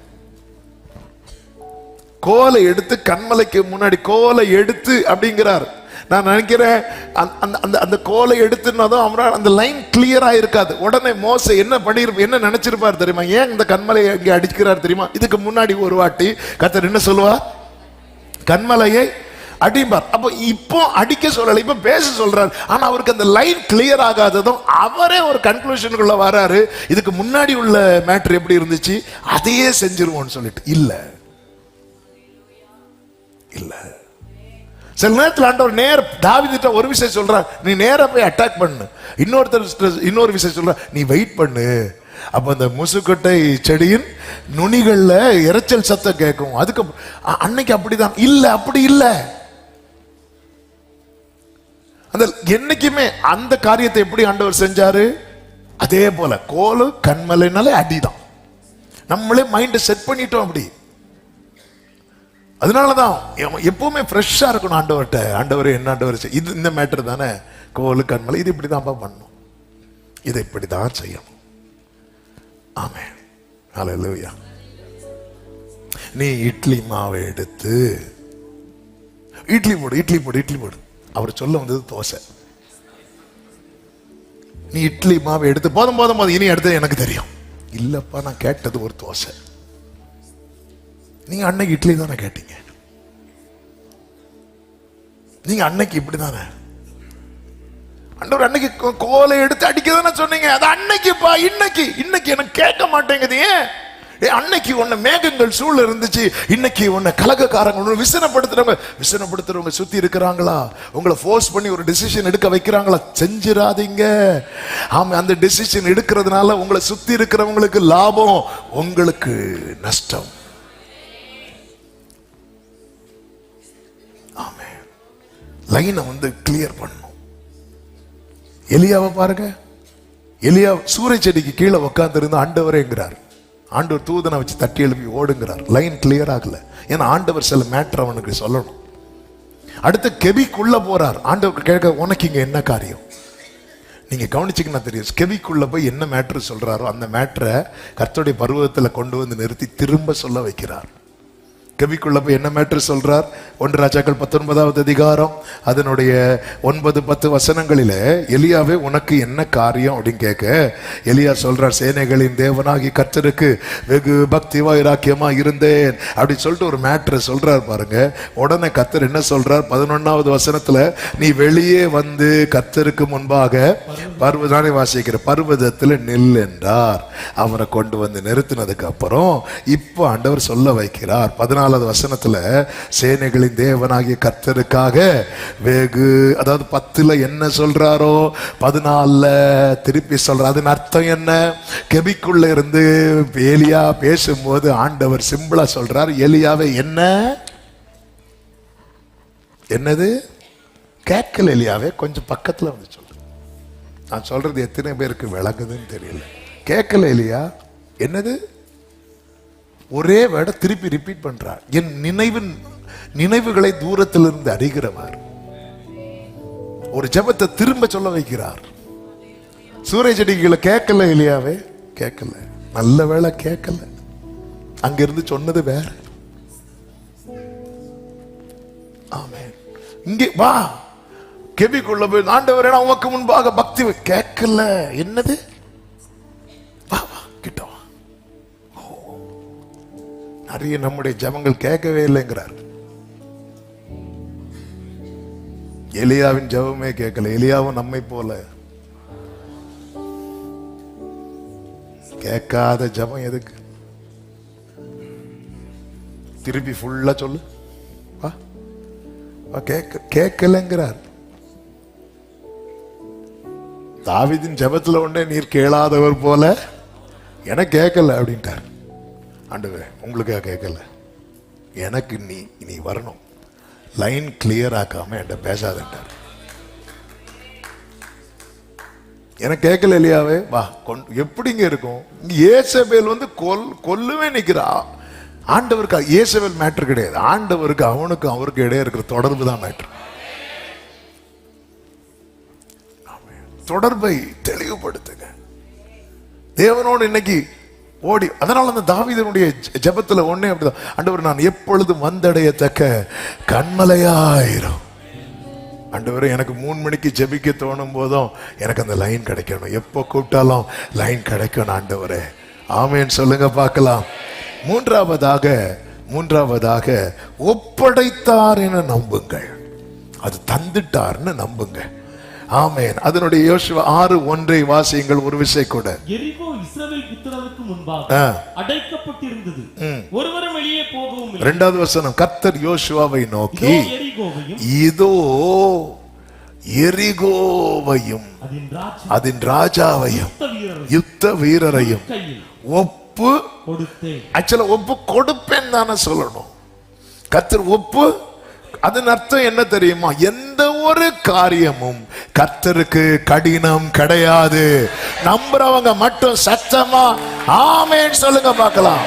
கோலை எடுத்து கண்மலைக்கு முன்னாடி கோலை எடுத்து அப்படிங்கிறார். நான் நினைக்கிறேன் அந்த கோலை எடுத்துனாதான் அவரால் அந்த லைன் கிளியரா இருக்காது. உடனே மோசே என்ன நினைச்சிருப்பார் தெரியுமா? ஏன் இந்த கண்மலையை இங்க அடிக்கிறார் தெரியுமா? இதுக்கு முன்னாடி ஒரு வாட்டி கர்த்தர் என்ன சொல்லுவார்? கண்மலையை அடிப்பார். அப்ப இப்போ அடிக்க சொல்லல, இப்ப பேச சொல்றாரு. ஆனா அவருக்கு அந்த லைன் கிளியர் ஆகாததும் அவரே ஒரு கன்க்ளூஷனுக்குள்ள வராரு. இதுக்கு முன்னாடி உள்ள மேட்டர் எப்படி இருந்துச்சு, அதையே செஞ்சிருவோம்னு சொல்லிட்டு. இல்ல சில நேரத்தில் ஆண்டவர் தாவீதுட்ட ஒரு விஷயம் சொல்றார், நீ நேரா போய் அட்டாக் பண்ணு. இன்னொரு விஷயம் சொல்ற, நீ வெயிட் பண்ணு. அப்ப அந்த முசுக்கொட்டை செடியின் நுனிகள்ல இரைச்சல் சத்தம் கேட்கும். அதுக்கு அன்னைக்கு அப்படிதான். அப்படி இல்ல. அந்த என்னைக்குமே அந்த காரியத்தை எப்படி ஆண்டவர் செஞ்சாரு, அதே போல கோலு கண்மலைனாலே அடிதான். நம்மளே மைண்ட் செட் பண்ணிட்டோம் அப்படி. அதனாலதான் எப்பவுமே ஃப்ரெஷ்ஷா இருக்கணும் ஆண்டவர்கிட்ட. ஆண்டவர் என்ன ஆண்டவர் இது இந்த மேட்டர் தானே, கோலு கண்மலை இது இப்படிதான் பண்ணணும், இதை இப்படிதான் செய்யணும். ஆமென், ஹல்லேலூயா. நீ இட்லி மாவை எடுத்து இட்லி போடு. அவர் சொல்ல வந்தது தோசை. நீ இட்லி மாவை எடுத்து போதும் இனி எடுத்து எனக்கு தெரியும். இல்லப்பா, நான் கேட்டது ஒரு தோசை. நீங்க அன்னைக்கு இட்லி தானே கேட்டீங்க, நீங்க அன்னைக்கு இப்படிதானே. அண்டவர் அன்னைக்கு கோலை எடுத்து அடிக்க தானே சொன்னீங்க. அது அன்னைக்குப்பா. இன்னைக்கு எனக்கு கேட்க மாட்டேங்குது. ஏன்? அன்னைக்கு உன்னை மேகங்கள் சூழ இருந்துச்சு, இன்னைக்கு உன்னை கலகக்காரங்க விசனப்படுத்துறவங்க சுத்தி இருக்கிறாங்களா, உங்களை ஃபோர்ஸ் பண்ணி ஒரு டிசிஷன் எடுக்க வைக்கிறாங்களா, செஞ்சிராதீங்க. ஆமா, அந்த டிசிஷன் எடுக்கிறதுனால உங்களை சுத்தி இருக்கிறவங்களுக்கு லாபம், உங்களுக்கு நஷ்டம். ஆமே, லைனை கிளியர் பண்ணும். எலியாவை பாருங்க. எலியா சூரிய செடிக்கு கீழே உட்கார்ந்து இருந்து ஆண்டவரேங்கிறார். ஆண்டவர் தூதனை வச்சு தட்டி எழுப்பி ஓடுங்கிறார். லைன் கிளியர் ஆகல. ஏன்னா ஆண்டவர் சில மேட்டர் அவனுக்கு சொல்லணும். அடுத்து கெபிக்குள்ள போறார். ஆண்டவர் கேட்க, உனக்கு இங்க என்ன காரியம்? நீங்க கவனிச்சிங்கன்னா தெரியும், கெபிக்குள்ள போய் என்ன மேட்டர் சொல்றாரோ அந்த மேட்டரை கர்த்தருடைய பர்வதத்துல கொண்டு வந்து நிறுத்தி திரும்ப சொல்ல வைக்கிறார். கெபிக்குள்ள போய் என்ன மேட்டர் சொல்றார்? 1 ராஜாக்கள் 19வது அதிகாரம் அதனுடைய 9-10 வசனங்களிலே, எலியாவே உனக்கு என்ன காரியம் அப்படின்னு கேட்க, எலியா சொல்றார், சேனைகளின் தேவனாகி கர்த்தருக்கு வெகு பக்தி வைராக்கியமா இருந்தேன் அப்படி சொல்லிட்டு ஒரு மேட்டரை சொல்றார் பாருங்க. உடனே கர்த்தர் என்ன சொல்றார்? 11வது வசனத்துல, நீ வெளியே வந்து கர்த்தருக்கு முன்பாக பர்வதானே வாசிக்கிற பர்வதத்துல நில் என்றார். அவரை கொண்டு வந்து நிறுத்தினதுக்கு அப்புறம் இப்போ ஆண்டவர் சொல்ல வைக்கிறார். 14வது வசனத்துல, சேனைகளின் தேவனாகிய கர்த்தருக்காக வெகு, அதாவது 10ல என்ன சொல்றாரோ 14ல திருப்பி சொல்ற. அதன் அர்த்தம் என்ன? கெபிக்குள்ள இருந்து எலியா பேசும்போது ஆண்டவர் சிம்பிளா சொல்றார், எலியாவே என்னது கேட்கல. எலியாவே கொஞ்சம் பக்கத்துல வந்து சொல்லு. நான் சொல்றது எத்தனை பேருக்கு விளங்குதுன்னு தெரியல. கேட்கல எலியா. என்னது? ஒரே வேர்டை திருப்பி ரிப்பீட் பண்றார். என் நினைவுகளை தூரத்திலிருந்து அறிகிறவர். ஒரு ஜெபத்தை திரும்ப சொல்ல வைக்கிறார். சூரிய செடிகளை கேட்கல, எலியாவே கேட்கல. நல்ல வேளை கேட்கல. அங்கிருந்து சொன்னது வேற. ஆமென். இங்கே வா, கெபிக்குள்ள போய் ஆண்டவரே நான் உமக்கு முன்பாக பக்தி கேட்கல. என்னது? வா வா கிட்ட வா. நிறைய நம்முடைய ஜெபங்கள் கேட்கவே இல்லைங்கிறார். எலியாவின் ஜெபமே கேட்கல. எலியாவும் நம்மை போல கேட்காத ஜெபம் எதுக்கு? திருப்பி ஃபுல்லா சொல்லு. கேட்கலங்கிறார். தாவீதின் ஜெபத்துல ஒண்ணே நீர் கேளாதவர் போல எனக்கு கேட்கல அப்படின்ட்டார். ஆண்டவரே உங்களுக்கு கேட்கல, எனக்கு நீ வரணும், லைன் கிளியர் ஆக்காம என்கிட்ட பேசாதன்ட்டார். எனக்கு கேட்கல இல்லையாவே வா. எப்படிங்க இருக்கும்? ஏசபேல் வந்து கொல்லுவே நிக்கிறா. ஆண்டவருக்கு ஏசபேல் மேட்டர் கிடையாது. ஆண்டவருக்கு அவருக்கு இடையே இருக்கிற தொடர்பு தான் மேட்டர். தொடர்பை தெளிவுபடுத்துங்க தேவனோடு. இன்னைக்கு ஓடி, அதனால அந்த தாவீதனுடைய ஜெபத்துல ஒண்ணே அப்படிதான், ஆண்டவர் நான் எப்பொழுதும் வந்தடையத்தக்க கண்மலையாயிரும். ஆண்டவரே எனக்கு 3 மணிக்கு ஜெபிக்க தோணும் போதும் எனக்கு அந்த லைன் கிடைக்கணும். எப்போ கூப்பிட்டாலும் லைன் கிடைக்கணும் ஆண்டவரே. ஆமென் சொல்லுங்க பார்க்கலாம். மூன்றாவதாக ஒப்படைத்தார் என நம்புங்கள். அது தந்துட்டார்னு நம்புங்க. ஆமென். அதனுடைய யோசுவா 6:1 வாசியுங்கள் ஒரு விஷயம் கூட. எரிகோ இஸ்ரவேல் புத்திரருக்கு முன்பாக அடைக்கப்பட்டிருந்தது, ஒருவரும் வெளியே போகவும் இல்லை. 2வது வசனம், கர்த்தர் யோசுவாவை நோக்கி இதோ எரிகோவையும் அதன் ராஜாவையும் யுத்த வீரரையும் ஒப்பு கொடுப்பேன் தானே சொல்லணும். கர்த்தர் ஒப்பு, அதன் அர்த்தம் என்ன தெரியுமா? எந்த ஒரு காரியமும் கர்த்தருக்கு கடினம் கிடையாது. நம்புறவங்க மட்டும் சத்தமா ஆமென் சொல்லுங்க பார்க்கலாம்.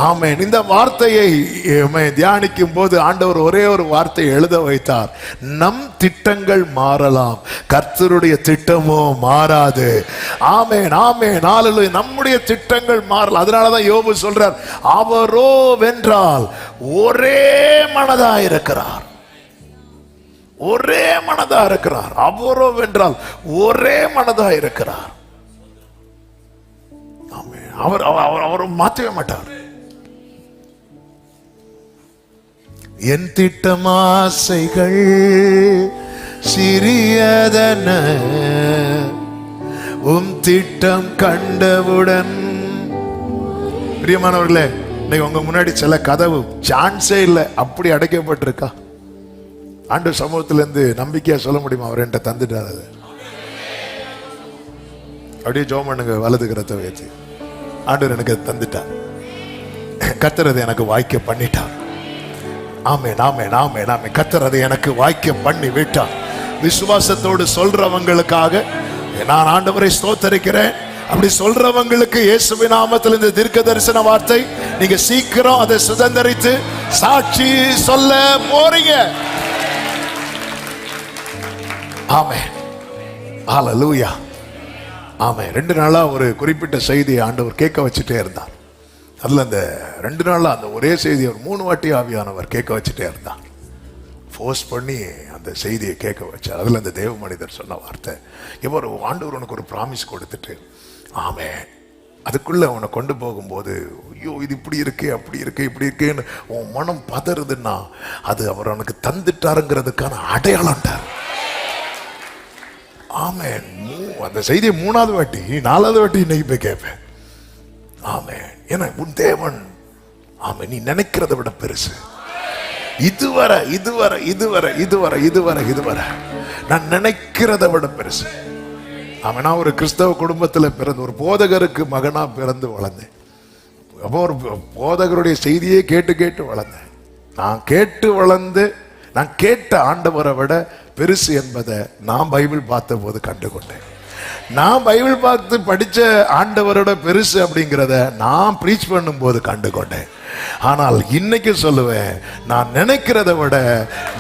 ஆமென். இந்த வார்த்தையை தியானிக்கும் போது ஆண்டவர் ஒரே ஒரு வார்த்தையை எழுத வைத்தார். நம் திட்டங்கள் மாறலாம், கர்த்தருடைய திட்டமோ மாறாது. ஆமென் ஆமென் ஹல்லேலூயா. நம்முடைய திட்டங்கள் மாறலாம். அதனாலதான் யோபு சொல்றார், அவரோ வென்றால் ஒரே மனதா இருக்கிறார். ஒரே மனதா இருக்கிறார். அவரோ வென்றால் ஒரே மனதா இருக்கிறார். ஆமென். அவர் மாற்றவே மாட்டார். என் திட்டமாசைகள் சிறியதன திட்டம் கண்டவுடன். பிரியமானவர்களே, இன்னைக்கு உங்க முன்னாடி சில கதவு சான்ஸே இல்லை, அப்படி அடைக்கப்பட்டிருக்கா? ஆண்டு சமூகத்துல இருந்து நம்பிக்கையா சொல்ல முடியுமா? அவர் என்கிட்ட தந்துட்டாரு. அப்படியே ஜெபம் பண்ணுங்க, வலது கரத்தை வைத்து. ஆண்டவர் எனக்கு தந்துட்டார், கர்த்தர் அதை எனக்கு வாய்க்க பண்ணிட்டார். ஆமென் ஆமென் ஆமென் ஆமென். கர்த்தர் அதை எனக்கு வாய்க்க பண்ணி விட்டார். விசுவாசத்தோடு சொல்றவங்களுக்காக நான் ஆண்டவரை ஸ்தோத்தரிக்கிறேன். அப்படி சொல்றவங்களுக்கு இயேசுவின் நாமத்தில் இந்த தீர்க்க தரிசன வார்த்தை நீங்க சீக்கிரம் அதை சுதந்தரித்து சாட்சி சொல்ல போறீங்க. ஆமென் ஹல்லேலூயா. ஆமென். 2 நாளா ஒரு குறிப்பிட்ட செய்தியை ஆண்டவர் கேட்க வச்சுட்டே இருந்தார். அதுல அந்த 2 நாளா அந்த ஒரே செய்தி ஒரு 3 வாட்டி ஆவியானவர் கேட்க வச்சுட்டே இருந்தார். ஃபோர்ஸ் பண்ணி அந்த செய்தியை கேட்க வச்சார். அதுல அந்த தேவ மனிதர் சொன்ன வார்த்தை, இவர் ஆண்டவர் உனக்கு ஒரு ப்ராமிஸ் கொடுத்துட்டு ஆமென் அதுக்குள்ள உன்னை கொண்டு போகும்போது, ஐயோ இது இப்படி இருக்கு அப்படி இருக்கு இப்படி இருக்குன்னு உன் மனம் பதறுதுன்னா அது அவர் உனக்கு தந்துட்டாருங்கிறதுக்கான அடையாளம்ட்டார். ஆமென். அந்த செய்தியை 3வது வாட்டி 4வது வாட்டி இன்னைக்கு போய் கேட்பேன். ஆமென். ஏன்னா உன் தேவன் ஆமென் நீ நினைக்கிறத விட பெருசு. இதுவரை இதுவரை இதுவரை இதுவரை இதுவரை இதுவரை நான் நினைக்கிறத விட பெருசு. ஆமென். நான் ஒரு கிறிஸ்தவ குடும்பத்தில் பிறந்து ஒரு போதகருக்கு மகனா பிறந்து வளர்ந்தேன். அப்போ ஒரு போதகருடைய செய்தியே கேட்டு கேட்டு வளர்ந்தேன். நான் கேட்டு வளர்ந்து நான் கேட்ட ஆண்டவரை விட பெருசு என்பதை நான் பைபிள் பார்த்த போது கண்டுகொண்டேன். நான் பைபிள் பார்த்து படிச்ச ஆண்டவரோட பெருசு அப்படிங்கிறத நான் ப்ரீச் பண்ணும்போது கண்டு கொண்டேன். ஆனால் இன்னைக்கு சொல்லுவேன், நான் நினைக்கிறத விட,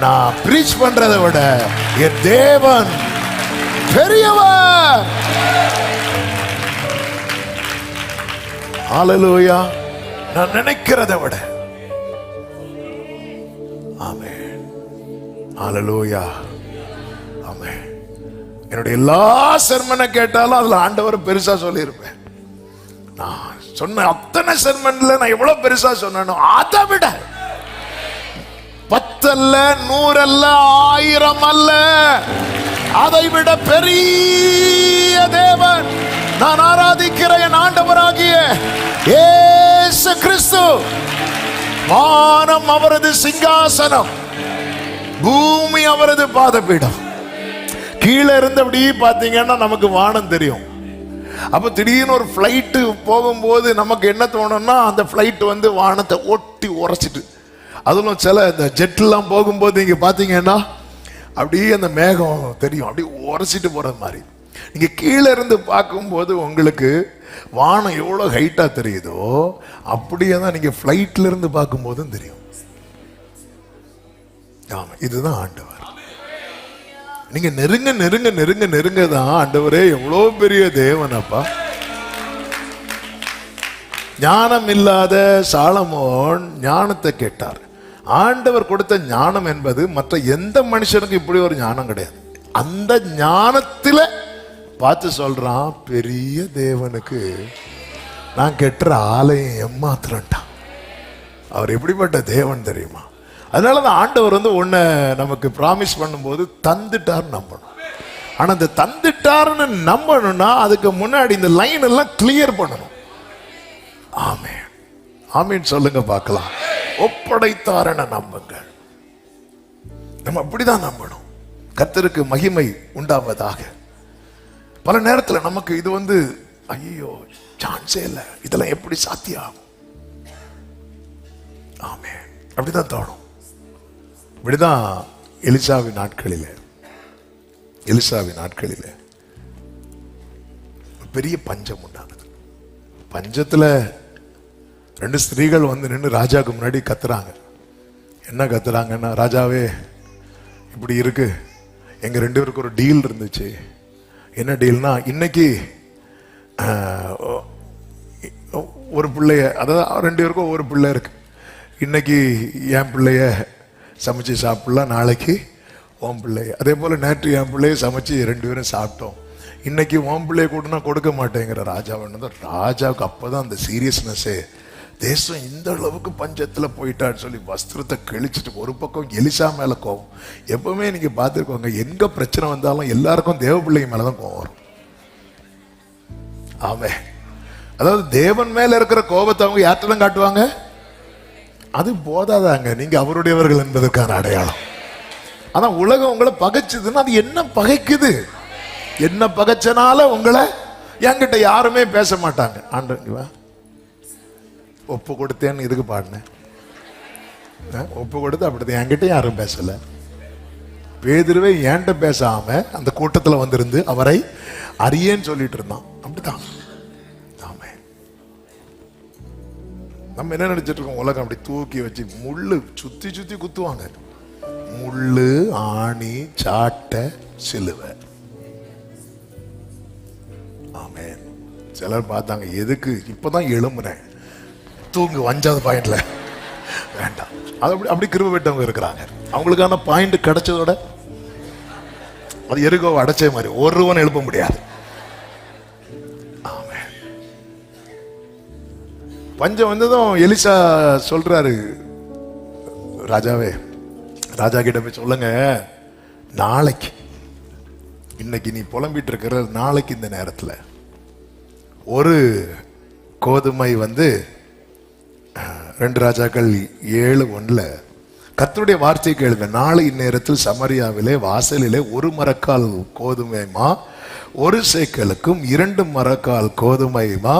நான் ப்ரீச் பண்றதை விட என் தேவன் பெரியவர். ஹல்லேலூயா. நான் நினைக்கிறத விட. ஆமென். ஹல்லேலூயா. ஆமென். என்னுடைய எல்லா செர்மனை கேட்டாலும் அதுல ஆண்டவர் பெருசா சொல்லியிருப்பேன். நான் சொன்ன அத்தனை செர்மன்ல நான் எவ்வளவு பெருசா சொன்னேனோ அதை விட 10 அல்ல, 100 அல்ல, 1000 அல்ல, அதை விட பெரிய தேவன் நான் ஆராதிக்கிற என் ஆண்டவராகிய இயேசு கிறிஸ்து. வானம் அவரது சிங்காசனம், பூமி அவரது பாதபீடம். கீழே இருந்து அப்படி பாத்தீங்கன்னா நமக்கு வானம் தெரியும். அப்ப திடீர்னு ஒரு பிளைட்டு போகும்போது நமக்கு என்ன தோணும்னா, அந்த பிளைட் வந்து வானத்தை ஒட்டி உரைச்சிட்டு, அதுவும் சில இந்த ஜெட்லாம் போகும்போது நீங்க பாத்தீங்கன்னா அப்படியே அந்த மேகம் தெரியும், அப்படியே உரைச்சிட்டு போறது மாதிரி. நீங்க கீழே இருந்து பார்க்கும்போது உங்களுக்கு வானம் எவ்வளவு ஹைட்டா தெரியுதோ அப்படியே தான் நீங்க பிளைட்ல இருந்து பார்க்கும்போதும் தெரியும். ஆமா, இதுதான் ஆண்டவர். நீங்க நெருங்க நெருங்க நெருங்க நெருங்க தான் ஆண்டவரே எவ்வளவு பெரிய தேவனப்பா. ஞானம் இல்லாத சாலமோன் ஞானத்தை கேட்டார். ஆண்டவர் கொடுத்த ஞானம் என்பது மற்ற எந்த மனுஷனுக்கும் இப்படி ஒரு ஞானம் கிடையாது. அந்த ஞானத்துல பார்த்து சொல்றான், பெரிய தேவனுக்கு நான் கெட்டுற ஆலயம் ஏமாத்திரன்ட்டான். அவர் எப்படிப்பட்ட தேவன் தெரியுமா? அதனாலதான் ஆண்டவர் வந்து ஒன்ன நமக்கு ப்ராமிஸ் பண்ணும்போது தந்துட்டார் நம்பணும். ஆனா இந்த தந்துட்டாருன்னு நம்பணும்னா அதுக்கு முன்னாடி இந்த லைன் எல்லாம் கிளியர் பண்ணணும். ஆமென், ஆமென் சொல்லுங்க பார்க்கலாம். ஒப்படைத்தாரன நம்புங்க. நம்ம அப்படிதான் நம்பணும். கர்த்தருக்கு மகிமை உண்டாவதாக. பல நேரத்தில் நமக்கு இது வந்து ஐயோ சான்ஸே இல்லை, இதெல்லாம் எப்படி சாத்தியாகும்? ஆமென், அப்படிதான் தோணும். இப்படிதான் எலிசாவின் நாட்களில் பெரிய பஞ்சம் உண்டானது. பஞ்சத்துல 2 ஸ்திரீகள் வந்து நின்று ராஜாவுக்கு முன்னாடி கத்துறாங்க. என்ன கத்துறாங்கன்னா, ராஜாவே இப்படி இருக்கு, எங்க 2 பேருக்கு ஒரு டீல் இருந்துச்சு. என்ன டீல்னா, இன்னைக்கு ஒரு பிள்ளைய, அதாவது 2 பேருக்கும் ஒரு பிள்ளை இருக்கு. இன்னைக்கு என் பிள்ளைய சமைச்சு சாப்பிடலாம், நாளைக்கு உன் பிள்ளைய. அதே போல நேற்று என் பிள்ளைய சமைச்சு 2 பேரும் சாப்பிட்டோம். இன்னைக்கு உன் பிள்ளைய கூட நான் கொடுக்க மாட்டேங்கிற ராஜாவுன்னு. ராஜாவுக்கு அப்பதான் அந்த சீரியஸ்னஸே, தேசம் இந்த அளவுக்கு பஞ்சத்துல போயிட்டான்னு சொல்லி வஸ்திரத்தை கிழிச்சிட்டு ஒரு பக்கம் எலிசா மேல கோவம். எப்பவுமே நீங்க பார்த்துருக்கோங்க, எங்க பிரச்சனை வந்தாலும் எல்லாருக்கும் தேவ பிள்ளைங்க மேலதான் கோவம் வரும். ஆமே, அதாவது தேவன் மேல இருக்கிற கோபத்தை அவங்க யார்கிட்ட தான் காட்டுவாங்க? அது போதாதாங்க, நீங்க அவருடையவர்கள் என்பதற்கான அடையாளம். ஆனா உலகம் உங்களை பகைச்சதுன்னா அது என்ன பகைக்குது? என்ன பகைச்சனால உங்களை என்கிட்ட யாருமே பேச மாட்டாங்க. ஆண்டவா ஒப்பு கொடுத்தேன்னு இதுக்கு பாடினேன், ஒப்பு கொடுத்து அப்படித்தான் என்கிட்ட யாரும் பேசல. பேதுருவே ஏன்ட்ட பேசாம அந்த கூட்டத்துல வந்திருந்து அவரை அறியேன்னு சொல்லிட்டு இருந்தான். அப்படிதான் நம்ம என்ன நினைச்சிட்டு இருக்கோம்? உலகம் அப்படி தூக்கி வச்சு முள்ளு சுத்தி சுத்தி குத்துவாங்க. முள்ளு, ஆணி, சாட்டை, சிலுவை. ஆமென். சிலர் பார்த்தாங்க, எதுக்கு இப்பதான் எழும்புறேன், தூங்கு 5வது பாயிண்ட்ல வேண்டாம். அது அப்படி அப்படி கிருபை பெற்றவங்க இருக்கிறாங்க. அவங்களுக்கான பாயிண்ட் கிடைச்சதோட அது எருகோவை அடைச்ச மாதிரி ஒருவன் எழுப்ப முடியாது. பஞ்சம் வந்ததும் எலிசா சொல்றாரு, ராஜாவே, ராஜா கிட்ட போய் சொல்லுங்க, நாளைக்கு, இன்னைக்கு நீ புலம்பிட்டு இருக்கிற நாளைக்கு இந்த நேரத்தில் ஒரு கோதுமை வந்து 2 ராஜாக்கள் 7:1 கர்த்தருடைய வார்த்தை கேளுங்க, நாளை இந்நேரத்தில் சமரியாவிலே வாசலிலே 1 மரக்கால் கோதுமைமா 1 சேக்கலுக்கும் 2 மரக்கால் கோதுமைமா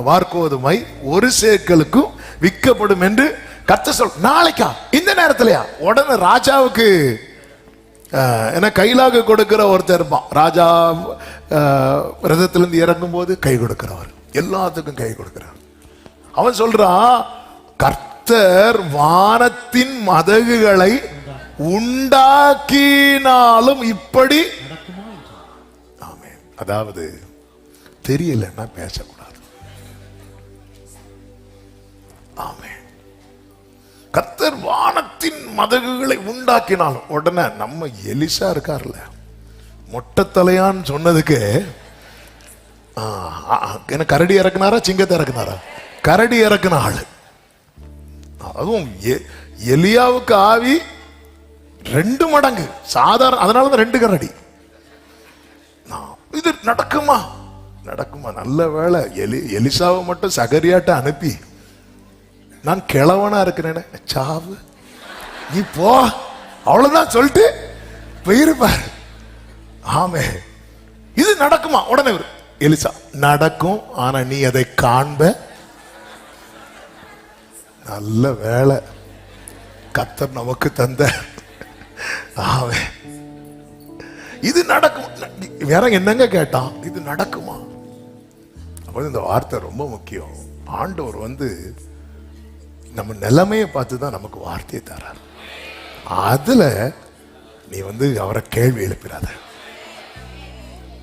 வார்கோதுமை 1 சேக்கலுக்கும் விற்கப்படும் என்று கர்த்தர் சொல். நாளைக்கா? இந்த நேரத்திலயா? உடனே ராஜாவுக்கு ஏன்னா கைலாக கொடுக்கிற ஒருத்தர் இருப்பான். ராஜா ரதத்திலிருந்து இறங்கும் போது கை கொடுக்கிறவர், எல்லாத்துக்கும் கை கொடுக்கிறார். அவன் சொல்றான், கர்த்தர் வானத்தின் மதகுகளை உண்டாக்கினாலும் இப்படி. ஆமென். அதாவது தெரியலன்னா பேசக்கூடாது. ஆமென். கர்த்தர் வானத்தின் மதகுகளை உண்டாக்கினாலும், உடனே நம்ம எலிசா இருக்கார்ல, மொட்டை தலையான்னு சொன்னதுக்கு என்ன கரடி இறக்குனாரா சிங்கத்தை இறக்குனாரா? கரடி இறக்குன ஆளு. அதுவும் எலியாவுக்கு ஆவி 2 மடங்கு சாதாரண, அதனாலதான் 2 கரடி. இது நடக்குமா? நடக்குமா? நல்ல வேளை எலிசாவை மட்டும் சகரியாட்ட அனுப்பி, நான் கிழவனா இருக்கிறேன், சாவு நீ போ அவ்வளவுதான் சொல்லிட்டு போயிருப்பாரு. ஆமே. இது நடக்குமா? உடனே எலிசா, நடக்கும், ஆனா நீ அதை காண்ப. நல்ல வேளை கர்த்தர் நமக்கு தந்த. ஆமே. இது நடக்கும். வேற என்னங்க கேட்டான், இது நடக்குமா? அப்ப இந்த வார்த்தை ரொம்ப முக்கியம். ஆண்டவர் நம்ம நிலைமையை பார்த்து தான் நமக்கு வார்த்தையை தரார். அதுல நீ அவரை கேள்வி எழுப்பிடாத.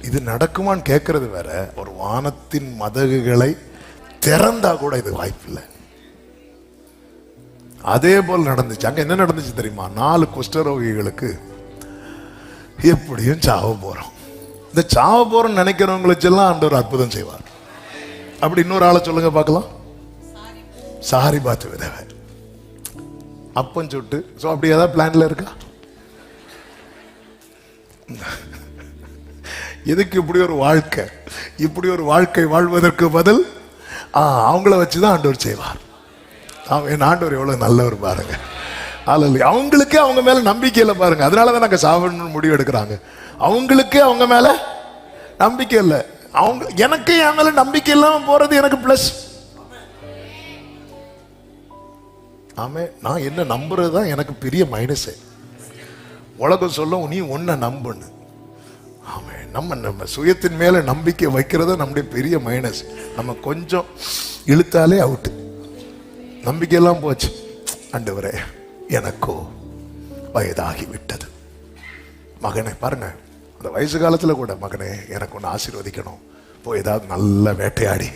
இது நடக்குமான்னு கேட்கறது வேற, ஒரு வானத்தின் மதகுகளை திறந்தா கூட இது வாய்ப்பில்லை. அதே போல் நடந்துச்சு. அங்க என்ன நடந்துச்சு தெரியுமா? 4 குஷ்டரோகிகளுக்கு எப்படியும் சாவ போறோம். இந்த சாவ போறோம் நினைக்கிறவங்களுக்கு எல்லாம் ஆண்டவர் அற்புதம் செய்வார். அப்படி இன்னொரு ஆளை சொல்லுங்க பார்க்கலாம். சாரி பார்த்து விதவை அப்பம் சுட்டு. அப்படி ஏதாவது பிளான்ல இருக்கா? எதுக்கு இப்படி ஒரு வாழ்க்கை? இப்படி ஒரு வாழ்க்கை வாழ்வதற்கு பதில் அவங்கள வச்சுதான் ஆண்டவர் செய்வார். என் ஆண்டவர் எவ்வளவு நல்லவர் பாருங்க. அவங்களுக்கே அவங்க மேல நம்பிக்கை இல்லை பாருங்க. அதனாலதான் நாங்க சாவணும்னு முடிவு எடுக்கிறாங்க. அவங்களுக்கே அவங்க மேல நம்பிக்கை இல்லை. எனக்கு என் மேல நம்பிக்கை இல்லாம போறது எனக்கு பிளஸ். ஆமே. நான் என்ன நம்புறதுதான் எனக்கு பெரிய மைனஸ். உலகம் சொல்லும் நீ ஒன்ன நம்புன்னு. ஆமே. நம்ம சுயத்தின் மேல நம்பிக்கை வைக்கிறத நம்முடைய பெரிய மைனஸ். நம்ம கொஞ்சம் இழுத்தாலே அவுட்டு. நம்பிக்கையெல்லாம் போச்சு. ஆண்டவரே, எனக்கோ வயதாகி விட்டது. மகனே பாருங்க, அந்த வயசு காலத்துல கூட, மகனே எனக்கு ஒன்று ஆசீர்வதிக்கணும், போய் ஏதாவது நல்ல வேட்டையாடி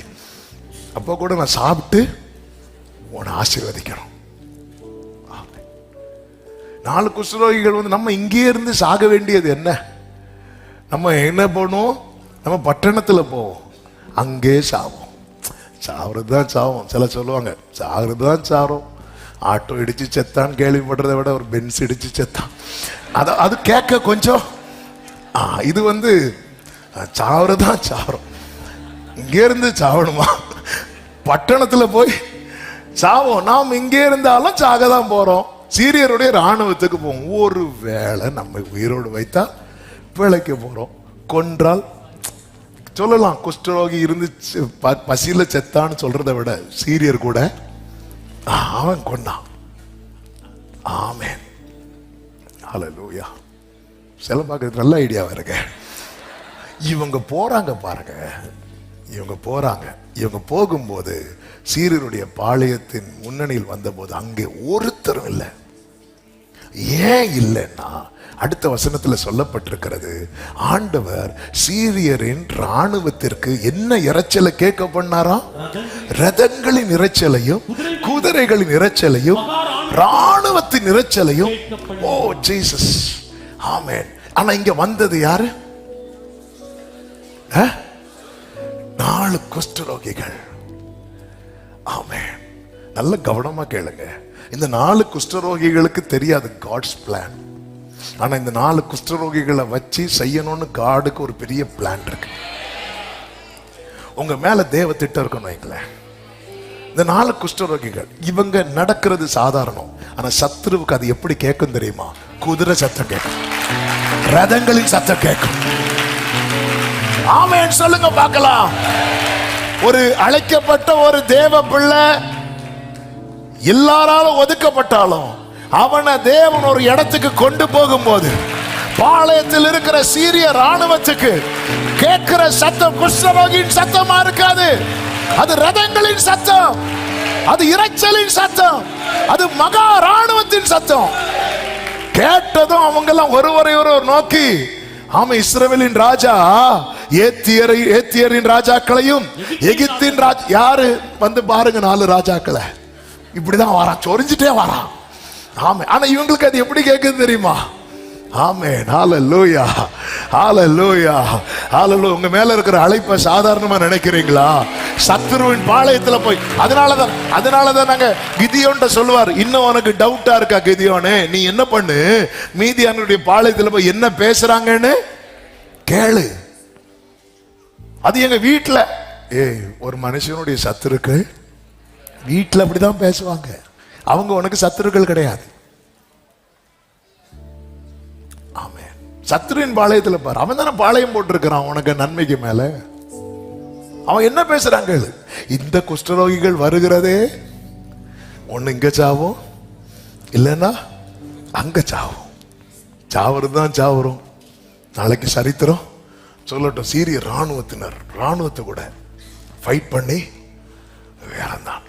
அப்போ கூட நான் சாப்பிட்டு உன்னை ஆசீர்வதிக்கணும். 4 குஷ்டரோகிகள் நம்ம இங்கே இருந்து சாக வேண்டியது என்ன? நம்ம என்ன பண்ணுவோம்? நம்ம பட்டணத்துல போவோம், அங்கே சாவோம். சாவுறது தான் சாவோம். சில சொல்லுவாங்க சாகுறது தான் சாரோம். ஆட்டோ இடிச்சு செத்தான் கேள்விப்படுறதை விட ஒரு பென்ஸ் இடிச்சு செத்தான், அது கேட்க கொஞ்சம். இது சாவுறதுதான் சாரோம். இங்கே இருந்து சாவணுமா? பட்டணத்துல போய் சாவோம். நாம் இங்கே இருந்தாலும் சாக தான் போறோம். சீரியருடைய ராணுவத்துக்கு போவோம். ஒரு வேளை நம்ம உயிரோடு வைத்தா பிழைக்க போறோம். கொன்றால் சொல்லலாம் குஷ்டரோகி இருந்து பசியில செத்தான்னு சொல்றதை விட சீரியர் கூட அவன் கொண்டான். ஆமென். ஹல்லேலூயா. சில பார்க்கறது நல்ல ஐடியாவா இருக்கு. இவங்க போறாங்க பாருங்க, இவங்க போறாங்க. இவங்க போகும்போது சீரியருடைய பாளையத்தின் முன்னணியில் வந்தபோது அங்கே ஒருத்தரும் இல்லை. ஏன் இல்லைன்னா அடுத்த வசனத்துல சொல்லப்பட்டிருக்கிறது, ஆண்டவர் சீரியரின் ராணுவத்திற்கு என்ன இரைச்சலை கேட்க பண்ணாரா? ரதங்களின் இரைச்சலையும் குதிரைகளின் இரைச்சலையும் ராணுவத்தின் இரைச்சலையும். ஓ ஜீசஸ். ஆமென். ஆனா இங்க வந்தது யாரு? 4 குஷ்டரோகிகள். ஆமென். நல்ல கவனமா கேளுங்க. இந்த 4 குஷ்டரோகிகளுக்கு தெரியாது காட்ஸ் பிளான். ஆனா இந்த 4 குஷ்டரோகிகளை வச்சு செய்யணும்னு காடுக்கு ஒரு பெரிய பிளான் இருக்கு. உங்க மேல தேவ திட்டம் இருக்குன்னு வைங்களேன். இந்த 4 குஷ்டரோகிகள் இவங்க நடக்கிறது சாதாரணம். ஆனா சத்துருவுக்கு அது எப்படி கேட்கும் தெரியுமா? குதிரை சத்தம் கேட்கும், ரதங்களின் சத்தம் கேட்கும். ஆமென் சொல்லுங்க பார்க்கலாம். ஒரு அழைக்கப்பட்ட ஒரு தேவ பிள்ளை எல்லாராலும் ஒதுக்கப்பட்டாலும் அவனை தேவன் ஒரு இடத்துக்கு கொண்டு போகும்போது பாளையத்தில் இருக்கிற சீரிய ராணுவத்துக்கு கேட்கிற சத்தம் குஷ்டரோகியின் சத்தமா இருக்காது. அது ரதங்களின் சத்தம், அது இரைச்சலின் சத்தம், அது மகா ராணுவத்தின் சத்தம். கேட்டதும் அவங்க எல்லாம் ஒருவரை ஒருவர் நோக்கி, ஆமா இஸ்ரவேலின் ராஜா ஏத்தியரின் ராஜாக்களையும் எகிப்தின் ராஜா யாரு வந்து பாருங்க, 4 ராஜாக்களை இப்படிதான் வரான், சொரிஞ்சிட்டே வரான். ஆமே. ஆனா இவங்களுக்கு அது எப்படி கேட்குது தெரியுமா? ஆமென். ஹல்லேலூயா, ஹல்லேலூயா, ஹல்லேலூயா. உங்க மேல இருக்கிற அழைப்பை சாதாரணமா நினைக்கிறீங்களா? சத்துருவின் பாளையத்துல போய், அதனாலதான் நாங்க கிதியோன்ட்ட சொல்லுவார், இன்னும் உனக்கு டவுட்டா இருக்கா கிதியோனே, நீ என்ன பண்ணு, மீதியானுடைய பாளையத்துல போய் என்ன பேசுறாங்கன்னு கேளு. அது எங்க வீட்டுல ஒரு மனுஷனுடைய சத்துருக்கள் வீட்டுல அப்படிதான் பேசுவாங்க. அவங்க உனக்கு சத்துருக்கள் கிடையாது. ஆமென். சத்துருவின் பாளையத்துல பாரு, அவன் தானே பாளையம் போட்டிருக்கிறான் உனக்கு நன்மைக்கு மேல. அவன் என்ன பேசுறாங்க, இந்த குஷ்டரோகிகள் வருகிறதே ஒண்ணு இங்க சாவும், இல்லைன்னா அங்க சாவும். சாவருதான் சாவரும். நாளைக்கு சரித்திரம் சொல்லட்டும், சீரிய ராணுவத்தை கூட ஃபைட் பண்ணி வேறந்தான்.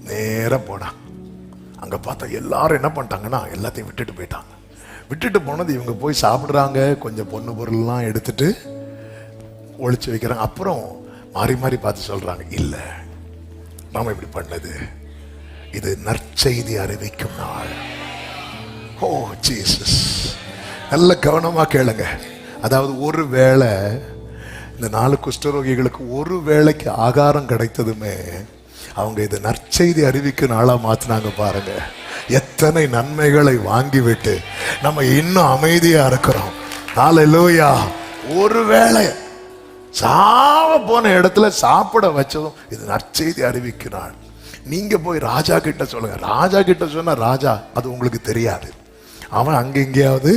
நேரம் போனா அங்க பார்த்தா எல்லாரும் என்ன பண்ணிட்டாங்கன்னா எல்லாத்தையும் விட்டுட்டு போயிட்டாங்க. விட்டுட்டு போனது இவங்க போய் சாப்பிடுறாங்க, கொஞ்சம் பொண்ணு பொருள்லாம் எடுத்துட்டு ஒளிச்சு வைக்கிறாங்க. அப்புறம் மாறி மாறி பார்த்து சொல்றாங்க, இல்ல நாம இப்படி பண்ணது இது நற்செய்தி அறிவிக்கும் நாள். ஓ ஜீசஸ், நல்ல கவனமா கேளுங்க. அதாவது ஒரு வேளை இந்த 4 குஷ்டரோகிகளுக்கு ஒரு வேளைக்கு ஆகாரம் கிடைத்ததுமே அவங்க இது நற்செய்தி அறிவிக்கும் நாளா மாத்தினாங்க. பாருங்க, எத்தனை நன்மைகளை வாங்கிவிட்டு நம்ம இன்னும் அமைதியா இருக்கிறோம். ஹல்லேலூயா. ஒருவேளை சாவ போன இடத்துல சாப்பிட வச்சதும் இது நற்செய்தி அறிவிக்கும் நாள். நீங்க போய் ராஜா கிட்ட சொல்லுங்க. ராஜா கிட்ட சொன்னா ராஜா அது உங்களுக்கு தெரியாது, அவன் அங்க எங்கேயாவது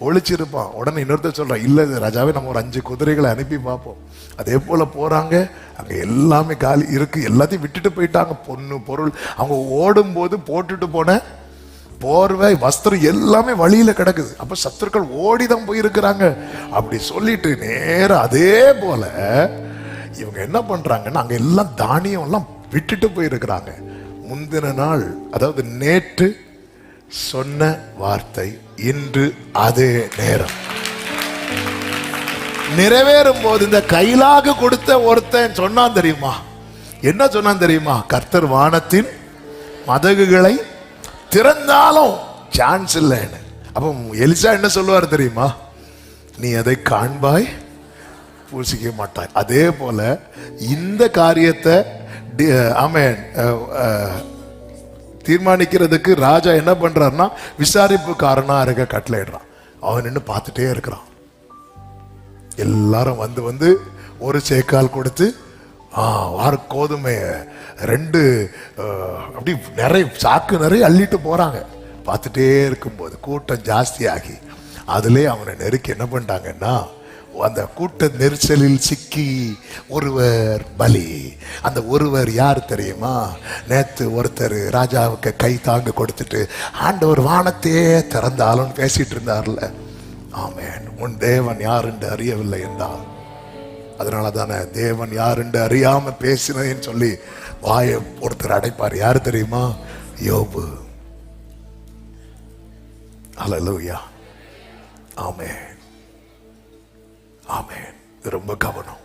ஒளிச்சிருப்பான். உடனே இன்னொருத்தர் சொல்றான், இல்ல ராஜாவே நம்ம ஒரு 5 குதிரைகளை அனுப்பி பார்ப்போம். அதே போல போறாங்க, அங்க எல்லாமே காலி இருக்கு, எல்லாத்தையும் விட்டுட்டு போயிட்டாங்க. பொண்ணு பொருள், அவங்க ஓடும் போது போட்டுட்டு போன போர்வை வஸ்திரம் எல்லாமே வழியில கிடக்குது. அப்ப சத்துருக்கள் ஓடிதான் போயிருக்கிறாங்க. அப்படி சொல்லிட்டு நேரம் அதே போல இவங்க என்ன பண்றாங்கன்னா அங்க எல்லாம் தானியம் எல்லாம் விட்டுட்டு போயிருக்கிறாங்க. முந்தின நாள், அதாவது நேற்று சொன்ன வார்த்தை இன்று அதே நேரம் நிறைவேறும் போது இந்த கையிலாக கொடுத்த ஒருத்தன் சொன்னான் தெரியுமா? என்ன சொன்னான் தெரியுமா? கர்த்தர் வானத்தின் மதகுகளை திறந்தாலும் சான்ஸ் இல்லைன்னு. அப்ப எலிசா என்ன சொல்லுவார் தெரியுமா? நீ அதை காண்பாய், பூசிக்க மாட்டாய். அதே போல இந்த காரியத்தை ஆமென் தீர்மானிக்கிறதுக்கு ராஜா என்ன பண்றாருன்னா விசாரிப்புக்காரனா இருக்க கட்டளையிடுறான். அவன் நின்று பார்த்துட்டே இருக்கிறான். எல்லாரும் வந்து வந்து ஒரு சேக்கால் கொடுத்து வார கோதுமை 2 அப்படி நிறைய சாக்கு நிறைய அள்ளிட்டு போறாங்க. பார்த்துட்டே இருக்கும்போது கூட்டம் ஜாஸ்தியாகி அதுல அவனை நெருக்கி என்ன பண்ணிட்டாங்கன்னா, அந்த கூட்ட நெரிசலில் சிக்கி ஒருவர் பலி. அந்த ஒருவர் யார் தெரியுமா? நேத்து ஒருத்தர் ராஜாவுக்கு கை தாங்க கொடுத்துட்டு ஆண்டவர் வானத்தையே திறந்தாலும் பேசிட்டு இருந்தார்ல. ஆமென். உன் தேவன் யார் என்று அறியவில்லை என்றால், அதனால தானே தேவன் யார் என்று அறியாம பேசினேன்னு சொல்லி வாயை ஒருத்தர் அடைப்பார். யார் தெரியுமா? யோபு. ஹல்லேலூயா. ஆமென், ஆமென். இது ரொம்ப கவனம்.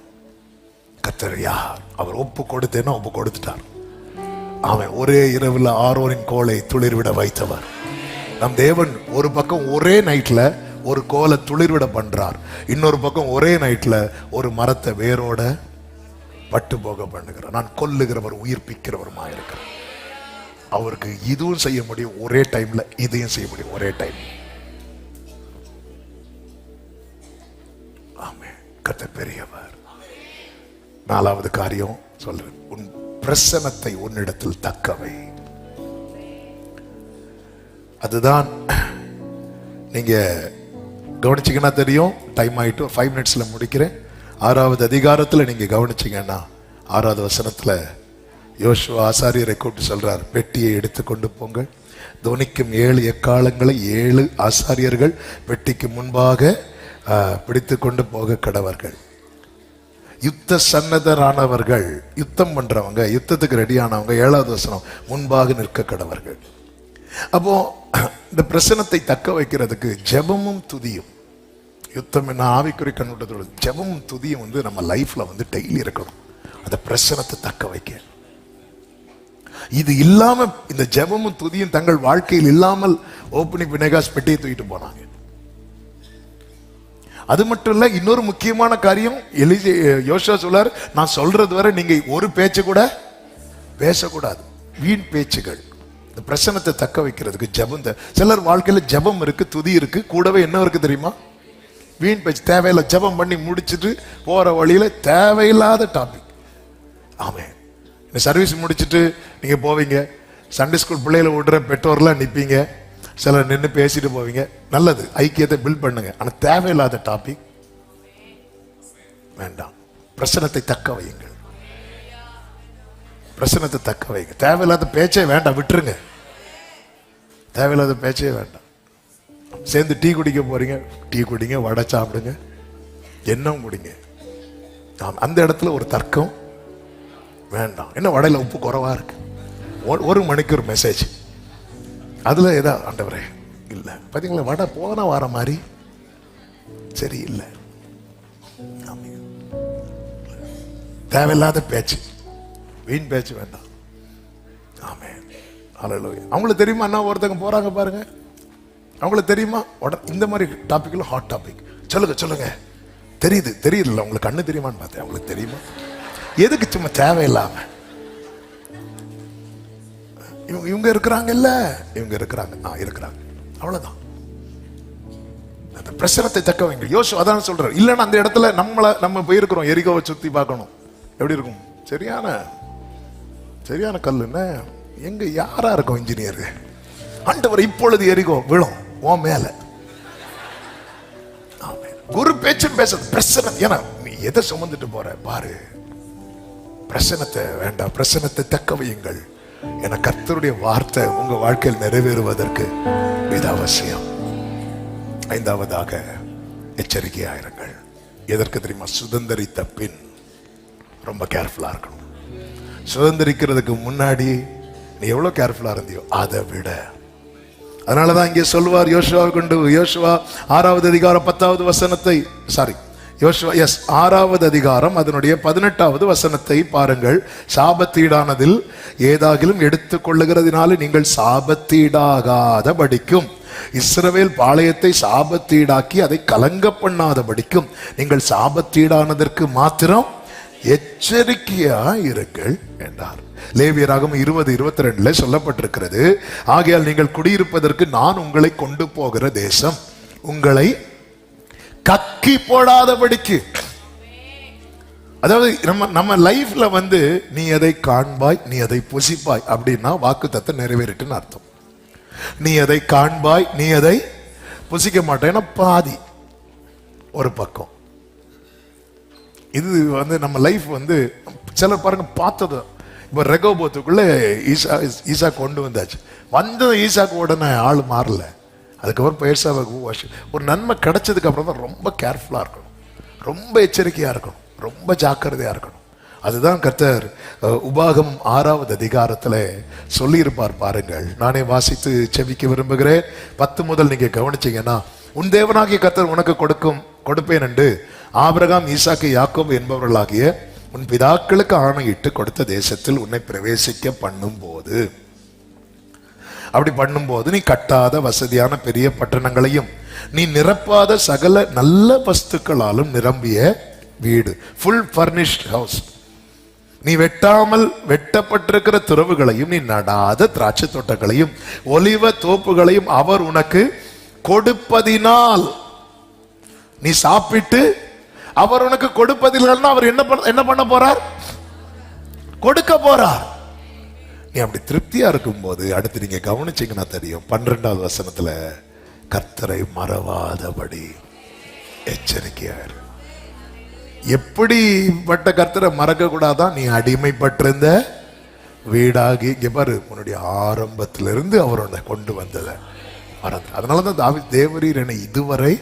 கர்த்தர் யார்? அவர் ஒப்பு கொடுத்தேன்னா ஒப்பு கொடுத்துட்டார். அவன் ஒரே இரவுல ஆரோனின் கோலை துளிர்விட வைத்தவர். நம் தேவன் ஒரு பக்கம் ஒரே நைட்ல ஒரு கோலை துளிர்விட பண்றார், இன்னொரு பக்கம் ஒரே நைட்ல ஒரு மரத்தை வேரோட பட்டு போக பண்ணுகிறார். நான் கொல்லுகிறவர் உயிர்ப்பிக்கிறவருமா இருக்கிறார். அவருக்கு இதுவும் செய்ய முடியும் ஒரே டைம்ல, இதையும் செய்ய முடியும் ஒரே டைம். ஆமென். கர்த்தர் பெரியவர். 4வது காரியம் சொல்றேன், உன் பிரசன்னத்தை உன்னிடத்தில் தக்கவை. அதுதான் நீங்க கவனிச்சீங்கன்னா தெரியும். டைம் ஆயிட்டு 5 மினிட்ஸ்ல முடிக்கிறேன். 6வது அதிகாரத்துல நீங்க கவனிச்சீங்கன்னா 6வது வசனத்துல யோசுவா ஆசாரியரை கூப்பிட்டு சொல்றார், பெட்டியை எடுத்து கொண்டு போங்கள், தொனிக்கும் 7 எக்காலங்களை 7 ஆசாரியர்கள் பெட்டிக்கு முன்பாக பிடித்து கொண்டு போக கடவர்கள். யுத்த சன்னதரானவர்கள், யுத்தம் பண்றவங்க, யுத்தத்துக்கு ரெடியானவங்க 7வது வசனம் முன்பாக நிற்க கடவர்கள். அப்போ இந்த பிரசனத்தை தக்க வைக்கிறதுக்கு ஜெபமும் துதியும், யுத்தம் என்ன ஆவிக்குறி கண்ணோட்டத்தோடு ஜெபமும் துதியும் நம்ம லைஃப்ல டெய்லி இருக்கணும். அந்த பிரசனத்தை தக்க வைக்க இது இல்லாம, இந்த ஜெபமும் துதியும் தங்கள் வாழ்க்கையில் இல்லாமல் ஓப்பனிங் பினேகாஸ் பெட்டியை தூக்கிட்டு போனாங்க. அது மட்டும் இல்ல, இன்னொரு முக்கியமான காரியம் யோசுவா சொல்றார், நான் சொல்றது வரை நீங்க ஒரு பேச்சு கூட பேசக்கூடாது, வீண் பேச்சுகள். இந்த பிரசனத்தை தக்க வைக்கிறதுக்கு ஜெபம். சிலர் வாழ்க்கையில ஜெபம் இருக்கு, துதி இருக்கு, கூடவே என்ன இருக்கு தெரியுமா? வீண் பேச்சு. தேவையில்லை, ஜெபம் பண்ணி முடிச்சுட்டு போற வழியில தேவையில்லாத டாபிக். ஆமே, இந்த சர்வீஸ் முடிச்சுட்டு நீங்க போவீங்க, சண்டே ஸ்கூல் பிள்ளைகளை விடுற பெற்றோர்லாம் நிற்பீங்க, சிலர் நின்று பேசிட்டு போவீங்க. நல்லது, ஐக்கியத்தை பில்ட் பண்ணுங்க. ஆனா தேவையில்லாத டாபிக் வேண்டாம். பிரசனத்தை தக்க வையுங்கள், பிரசனத்தை தக்க வைங்க. தேவையில்லாத பேச்சே வேண்டாம், விட்டுருங்க. தேவையில்லாத பேச்சே வேண்டாம். சேர்ந்து டீ குடிக்க போறீங்க, டீ குடிங்க, வடை சாப்பிடுங்க, எண்ணம் குடிங்க. அந்த இடத்துல ஒரு தர்க்கம் வேண்டாம். என்ன வடையில உப்பு குறைவா இருக்கு, 1 மணிக்கு ஒரு மெசேஜ், அதுல ஏதா ஆண்டவரே இல்ல பாத்தீங்களா, வடை போன வார மாதிரி சரி இல்லை. தேவையில்லாத பேச்சு, வீண் பேச்சு வேண்டாம். ஆமென், ஹல்லேலூயா. அவங்களுக்கு தெரியுமா என்ன ஒருத்தங்க போறாங்க பாருங்க, அவங்களுக்கு தெரியுமா இந்த மாதிரி டாபிக்ல ஹாட் டாபிக் சொல்லுங்க சொல்லுங்க, தெரியுது உங்களுக்கு கண்ணு தெரியுமான்னு பார்த்தேன். அவங்களுக்கு தெரியுமா? எதுக்கு சும்மா தேவையில்லாம இவங்க இருக்கிறாங்க, இல்ல இவங்க இருக்கிறாங்க, இருக்கிறாங்க, அவ்வளவுதான். அந்த பிரசனத்தை தக்க வைங்க. யோசு அதான் சொல்றாரு, இல்லன்னா அந்த இடத்துல நம்ம போயிருக்கிறோம், எரிகோவை சுத்தி பார்க்கணும், எப்படி இருக்கும்? சரியான கல்லுன்னு எங்க யாரா இருக்கும் இன்ஜினியர்? ஆண்டவர் இப்பொழுது எரிகோ விழும் உன் மேல. ஒரு பேச்சும் பேச பிரசனம். ஏன்னா நீ எதை சுமந்துட்டு போற பாரு. பிரசனத்தை வேண்டாம், பிரசனத்தை தக்க வையுங்கள். என கர்த்தருடைய வார்த்தை உங்க வாழ்க்கையில் நிறைவேறுவதற்கு இது அவசியம். 5வதாக எச்சரிக்கையாயிருங்கள். எதற்கு தெரியுமா? சுதந்திரித்த பின் ரொம்ப கேர்ஃபுல்லா இருக்கணும். சுதந்திரிக்கிறதுக்கு முன்னாடி நீ எவ்வளவு கேர்ஃபுல்லா இருந்தியோ அதை விட. அதனாலதான் இங்கே சொல்லுவார் யோசுவா கொண்டு, யோசுவா 6வது அதிகாரம் 10வது வசனத்தை, யோசுவா 6வது அதிகாரம் அதனுடைய 18வது வசனத்தை பாருங்கள். சாபத்தீடானதில் ஏதாகிலும் எடுத்துக் கொள்ளுகிறதுனால நீங்கள் சாபத்தீடாகாத படிக்கும், இஸ்ரவேல் பாளையத்தை சாபத்தீடாக்கி அதை கலங்க பண்ணாத படிக்கும் நீங்கள் சாபத்தீடானதற்கு மாத்திரம் எச்சரிக்கையா இருங்கள் என்றார். லேவியராகமம் 20:22 சொல்லப்பட்டிருக்கிறது, ஆகையால் நீங்கள் குடியிருப்பதற்கு நான் உங்களை கொண்டு போகிற தேசம் உங்களை கக்கி போடாதபடிக்கு. அதாவது நம்ம லைஃப்ல நீ எதை காண்பாய், நீ எதை புசிப்பாய் அப்படின்னா வாக்குத்தத்தம் நிறைவேறிட்டுன்னு அர்த்தம். நீ எதை காண்பாய், நீ எதை புசிக்க மாட்டேன்னா பாதி ஒரு பக்கம். இது நம்ம லைஃப் சிலர் பாருங்க பார்த்தது. இப்ப ரெகோபோத்துக்குள்ள ஈசா கொண்டு வந்தாச்சு, ஈசாக்கு உடனே ஆள் மாறல. அதுக்கப்புறம் பெயர்சாவுக்கு ஒரு நன்மை கிடைச்சதுக்கு அப்புறம் தான் ரொம்ப கேர்ஃபுல்லா இருக்கணும், ரொம்ப எச்சரிக்கையா இருக்கணும், ரொம்ப ஜாக்கிரதையா இருக்கணும். அதுதான் கர்த்தர் உபாகமம் 6வது அதிகாரத்துல சொல்லி இருப்பார் பாருங்கள். நானே வாசித்து செவிக்க விரும்புகிறேன். 10 முதல் நீங்க கவனிச்சீங்கன்னா, உன் தேவனாகிய கர்த்தர் உனக்கு கொடுப்பேன் என்று ஆபிரகாம், ஈசாக்கு, யாக்கோபு என்பவர்களாகிய உன் பிதாக்களுக்கு ஆணையிட்டு கொடுத்த தேசத்தில் உன்னை பிரவேசிக்க பண்ணும்போது, அப்படி பண்ணும்போது நீ கட்டாத வசதியான பெரிய பட்டணங்களையும் நீ நிரப்பாத சகல நல்ல வஸ்துக்களாலும் நிரம்பிய வீடு, ஃபுல் ஃபர்னிஷ்ட் ஹவுஸ், நீ வெட்டாமல் வெட்டப்பட்டிருக்கிற துறவுகளையும் நீ நடாத திராட்சை தோட்டங்களையும் ஒலிவ தோப்புகளையும் அவர் உனக்கு கொடுப்பதினால் நீ சாப்பிட்டு, அவர் உனக்கு கொடுப்பதில்லைன்னா அவர் என்ன பண்ண போறார்? கொடுக்க போறார். நீ அப்படி திருப்தியா இருக்கும் போது அடுத்து நீங்க கவனிச்சீங்கன்னா தெரியும் 12வது வசனத்துல, கர்த்தரை மறவாதபடி எச்சரிக்கையாரு. எப்படிப்பட்ட கர்த்தரை மறக்க கூடாதான்? நீ அடிமைப்பட்டிருந்த வீடாகி இங்க பாரு, உன்னுடைய ஆரம்பத்திலிருந்து அவர் உன்னை கொண்டு வந்ததை மறந்து. அதனாலதான் தாவீது, தேவரீர் என்னை இதுவரை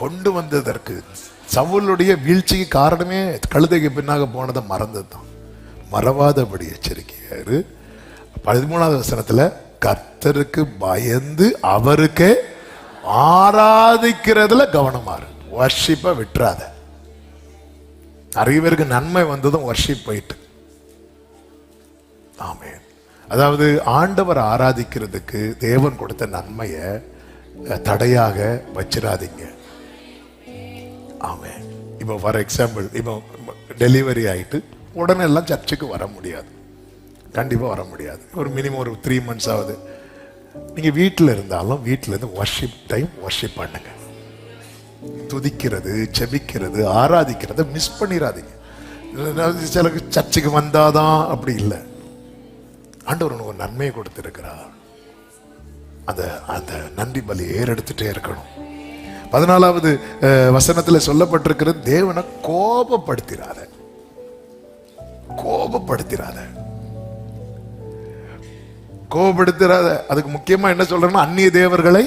கொண்டு வந்ததற்கு, சவுலுடைய வீழ்ச்சிக்கு காரணமே கழுதைக்கு பின்னாக போனதை மறந்தது தான். மறவாதபடி எச்சரிக்கையாரு. 13வது வசனத்துல கர்த்தருக்கு பயந்து அவருக்கே ஆராதிக்கிறதுல கவனமாறு. வர்ஷிப்பை விட்டுறாத. நிறைய பேருக்கு நன்மை வந்ததும் வர்ஷிப் போயிட்டு. ஆமென். அதாவது ஆண்டவர் ஆராதிக்கிறதுக்கு தேவன் கொடுத்த நன்மையை தடையாக வச்சிடாதீங்க. ஆமென். இப்போ ஃபார் எக்ஸாம்பிள், இப்போ டெலிவரி ஆயிட்டு உடனே எல்லாம் சர்ச்சுக்கு வர முடியாது, கண்டிப்பா வர முடியாது. ஒரு மினிமம் ஒரு 3 months ஆகுது. நீங்க வீட்டில் இருந்தாலும் வீட்டில இருந்து வர்ஷிப் டைம் வர்ஷிப் பண்ணுங்க. துதிக்கிறது, செபிக்கிறது, ஆராதிக்கிறத மிஸ் பண்ணிடாதீங்க. சில சர்ச்சுக்கு வந்தாதான் அப்படி இல்லை. ஆண்டவர் உனக்கு ஒரு நன்மையை கொடுத்திருக்கிறார். அந்த நன்றி பலி ஏறெடுத்துட்டே இருக்கணும். 14வது வசனத்துல சொல்லப்பட்டிருக்கிறது, தேவனை கோபப்படுத்திராத. கோபப்படுத்திராத. கோபப்படுத்திராத. அதுக்கு முக்கியமா என்ன சொல்றேன்னா, அந்நிய தேவர்களை,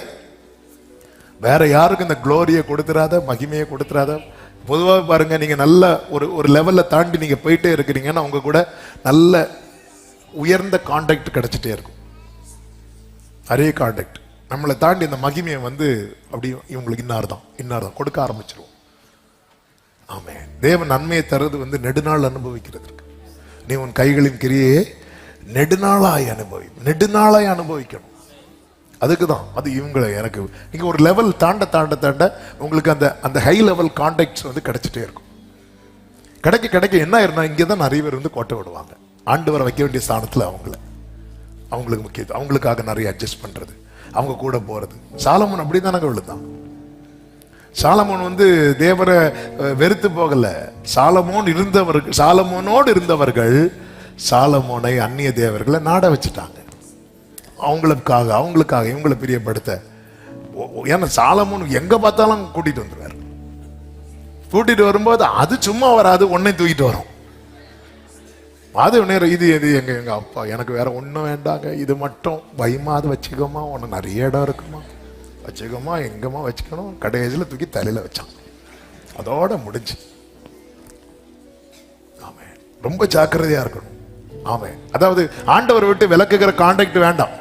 வேற யாருக்கும் இந்த குளோரியை கொடுத்துறாத, மகிமையை கொடுத்துறாத. பொதுவாக பாருங்க, நீங்க நல்ல ஒரு லெவல்ல தாண்டி நீங்க போயிட்டே இருக்கிறீங்கன்னா உங்க கூட நல்ல உயர்ந்த கான்டாக்ட் கிடைச்சிட்டே இருக்கும். நிறைய கான்டாக்ட். நம்மளை தாண்டி இந்த மகிமையை அப்படி இவங்களுக்கு இன்னார்தான் கொடுக்க ஆரம்பிச்சிருவோம். ஆமே. தேவன் நன்மையை தருவது நெடுநாள் அனுபவிக்கிறதுக்கு. நீ உன் கைகளின் கிரியை நெடுநாளாய் அனுபவிக்கணும். அதுக்குதான் அது இவங்களை எனக்கு நீங்க ஒரு லெவல் தாண்ட உங்களுக்கு அந்த ஹை லெவல் கான்டாக்ட்ஸ் கிடைச்சிட்டே இருக்கும். கிடைக்க என்ன ஆயிருந்தா, இங்கதான் நிறைய பேர் கோட்டை விடுவாங்க. ஆண்டவரை வைக்க வேண்டிய ஸ்தானத்துல அவங்களுக்கு முக்கியம். அவங்களுக்காக நிறைய அட்ஜஸ்ட் பண்றது, அவங்க கூட போறது. சாலமோன் அப்படித்தானங்க விழுந்தான். சாலமோன் தேவரை வெறுத்து போகல. சாலமோனோடு இருந்தவர்கள் சாலமோனை அந்நிய தேவர்களை நாட வச்சுட்டாங்க. அவங்களுக்காக இவங்களை பிரியப்படுத்த. ஏன்னா சாலமோன் எங்க பார்த்தாலும் கூட்டிட்டு வந்துருவார். கூட்டிட்டு வரும்போது அது சும்மா வராது, உன்னை தூக்கிட்டு வரும். அது இது எங்க அப்பா, எனக்கு வேற ஒன்றும் வேண்டாங்க, இது மட்டும் பயமாவது வச்சுக்கோமா, உன்னை நிறைய இடம் இருக்குமா, வச்சுக்கோமா, எங்கம்மா வச்சுக்கணும். கடைசியில் தூக்கி தலையில வச்சான். அதோட முடிஞ்சு. ஆமே. ரொம்ப ஜாக்கிரதையா இருக்கணும். ஆமே. அதாவது ஆண்டவர் விட்டு விலக்குகிற கான்டாக்ட் வேண்டாம்.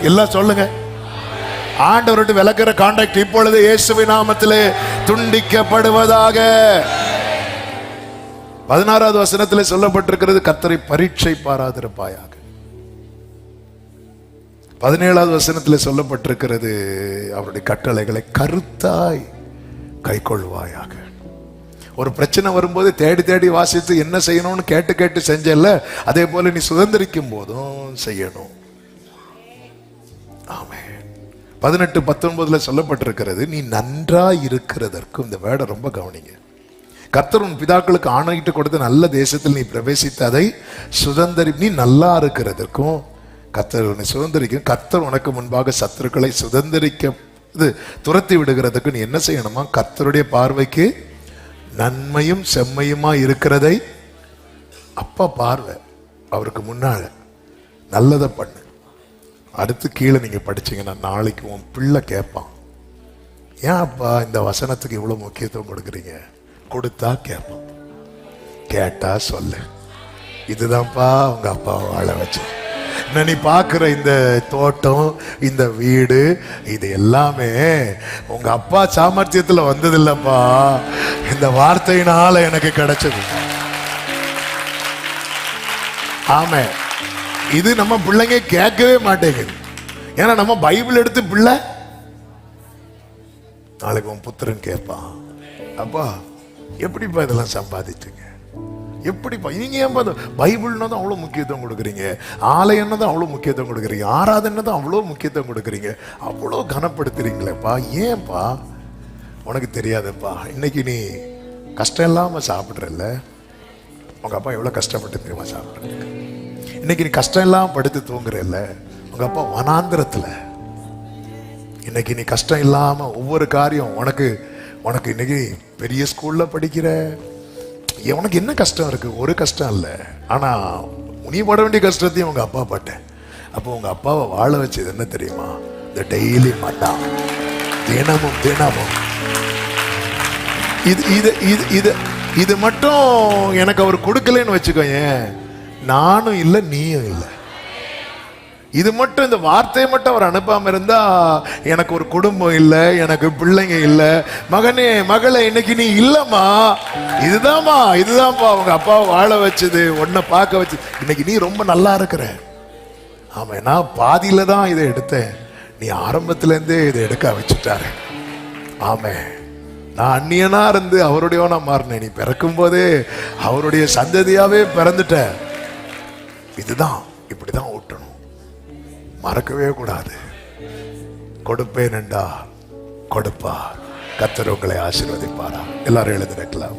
எல்லாம் சொல்லுங்க. ஆண்டவர் விட்டு விலக்குகிற கான்டாக்ட் இப்பொழுது இயேசுவின் நாமத்திலே துண்டிக்கப்படுவதாக. 16வது வசனத்திலே சொல்லப்பட்டிருக்கிறது, கர்த்தரை பரீட்சை பாராதிருப்பாயாக. 17வது வசனத்திலே சொல்லப்பட்டிருக்கிறது, அவருடைய கட்டளைகளை கருத்தாய் கைக்கொள்வாயாக. ஒரு பிரச்சனை வரும்போது தேடி வாசித்து என்ன செய்யணும்னு கேட்டு செஞ்சல, அதே போல நீ சுதந்திரிக்கும் போதும் செய்யணும். ஆமென். 18-19 சொல்லப்பட்டிருக்கிறது, நீ நன்றாய் இருக்கிறதற்கு. இந்த வேர்டை ரொம்ப கவனிங்க. கர்த்தர் உன் பிதாக்களுக்கு ஆணையிட்டு கொடுத்த நல்ல தேசத்தில் நீ பிரவேசித்து அதை நீ நல்லா இருக்கிறதற்கும், கர்த்தர் உன்னை சுதந்திரிக்கும். கர்த்தர் உனக்கு முன்பாக சத்துருக்களை துரத்தி விடுகிறதுக்கு நீ என்ன செய்யணுமா, கர்த்தருடைய பார்வைக்கு நன்மையும் செம்மையுமா இருக்கிறதை. அப்பா பார்வை அவருக்கு முன்னால நல்லதை பண்ணு. அடுத்து கீழே நீங்க படிச்சீங்கன்னா நாளைக்கு உன் பிள்ளை கேட்பான், ஏன் அப்பா இந்த வசனத்துக்கு இவ்வளவு முக்கியத்துவம் கொடுக்குறீங்க? கொடுத்தா கேட்பான், கேட்டா சொல்லு, இதுதான்ப்பா உங்க அப்பாவை வாழ வச்சு. நீ பார்க்குற இந்த தோட்டம், இந்த வீடு, இது எல்லாமே உங்க அப்பா சாமர்த்தியத்துல வந்தது இல்லப்பா, இந்த வார்த்தையினால எனக்கு கிடைச்சது. ஆமே. இது நம்ம பிள்ளைங்க கேட்கவே மாட்டேங்குது. ஏன்னா நம்ம பைபிள் எடுத்து பிள்ளை நாளைக்கு உன் புத்திரன் கேட்பான், அப்பா எப்படிப்பா இதெல்லாம் சம்பாதிச்சுங்க, எப்படிப்பா நீங்க ஏன் பைபிள்னா தான் அவ்வளவு முக்கியத்துவம் கொடுக்குறீங்க, ஆலயம்னா தான் அவ்வளவு முக்கியத்துவம் கொடுக்குறீங்க, ஆராதனை தான் அவ்வளவு முக்கியத்துவம் கொடுக்குறீங்க, அவ்வளோ கனப்படுத்துறீங்களேப்பா, ஏன்பா? உனக்கு தெரியாதப்பா, இன்னைக்கு நீ கஷ்டம் இல்லாம சாப்பிட்றல்ல, உங்க அப்பா எவ்வளவு கஷ்டப்பட்டு தெரியுமா சாப்பிட்றதுக்கு. இன்னைக்கு நீ கஷ்டம் இல்லாம படுத்து தூங்குறல்ல, உங்க அப்பா வனாந்திரத்துல. இன்னைக்கு நீ கஷ்டம் இல்லாம ஒவ்வொரு காரியம் உனக்கு இன்னைக்கு பெரிய ஸ்கூல்ல படிக்கிற, உனக்கு என்ன கஷ்டம் இருக்கு? ஒரு கஷ்டம் இல்லை, ஆனா நீ பட வேண்டிய கஷ்டத்தையும் உங்க அப்பா பட்டேன். அப்போ உங்க அப்பாவை வாழ வச்சது என்ன தெரியுமா? இந்த டெய்லி மன்னா, தினமும் தினமும். இது இது இது இது இது மட்டும் எனக்கு அவர் கொடுக்கலன்னு வச்சுக்கோங்க, நானும் இல்லை நீயும் இல்லை. இது மட்டும், இந்த வார்த்தையை மட்டும் அவர் அனுப்பாம இருந்தா எனக்கு ஒரு குடும்பம் இல்லை, எனக்கு பிள்ளைங்க இல்லை. மகனே மகளே, இன்னைக்கு நீ இல்லம்மா, இதுதான்ப்பா அவங்க அப்பாவை வாழ வச்சது, உன்னை பார்க்க வச்சு இன்னைக்கு நீ ரொம்ப நல்லா இருக்கிற. ஆமா, நான் பாதியில தான் இதை எடுத்தேன், நீ ஆரம்பத்துல இருந்தே இதை எடுக்க வச்சுட்டாரு. ஆமே, நான் அந்நியனா இருந்து அவருடையவனா மாறினேன், நீ பிறக்கும் போதே அவருடைய சந்ததியாவே பிறந்துட்ட. இதுதான், இப்படிதான் ஊட்டணும், மறக்கவே கூடாது. கொடுப்பேன் என்றா கொடுப்பார், கர்த்தர் உங்களை ஆசீர்வதிப்பாரா. எல்லாரும் எழுந்து நிற்கலாம்.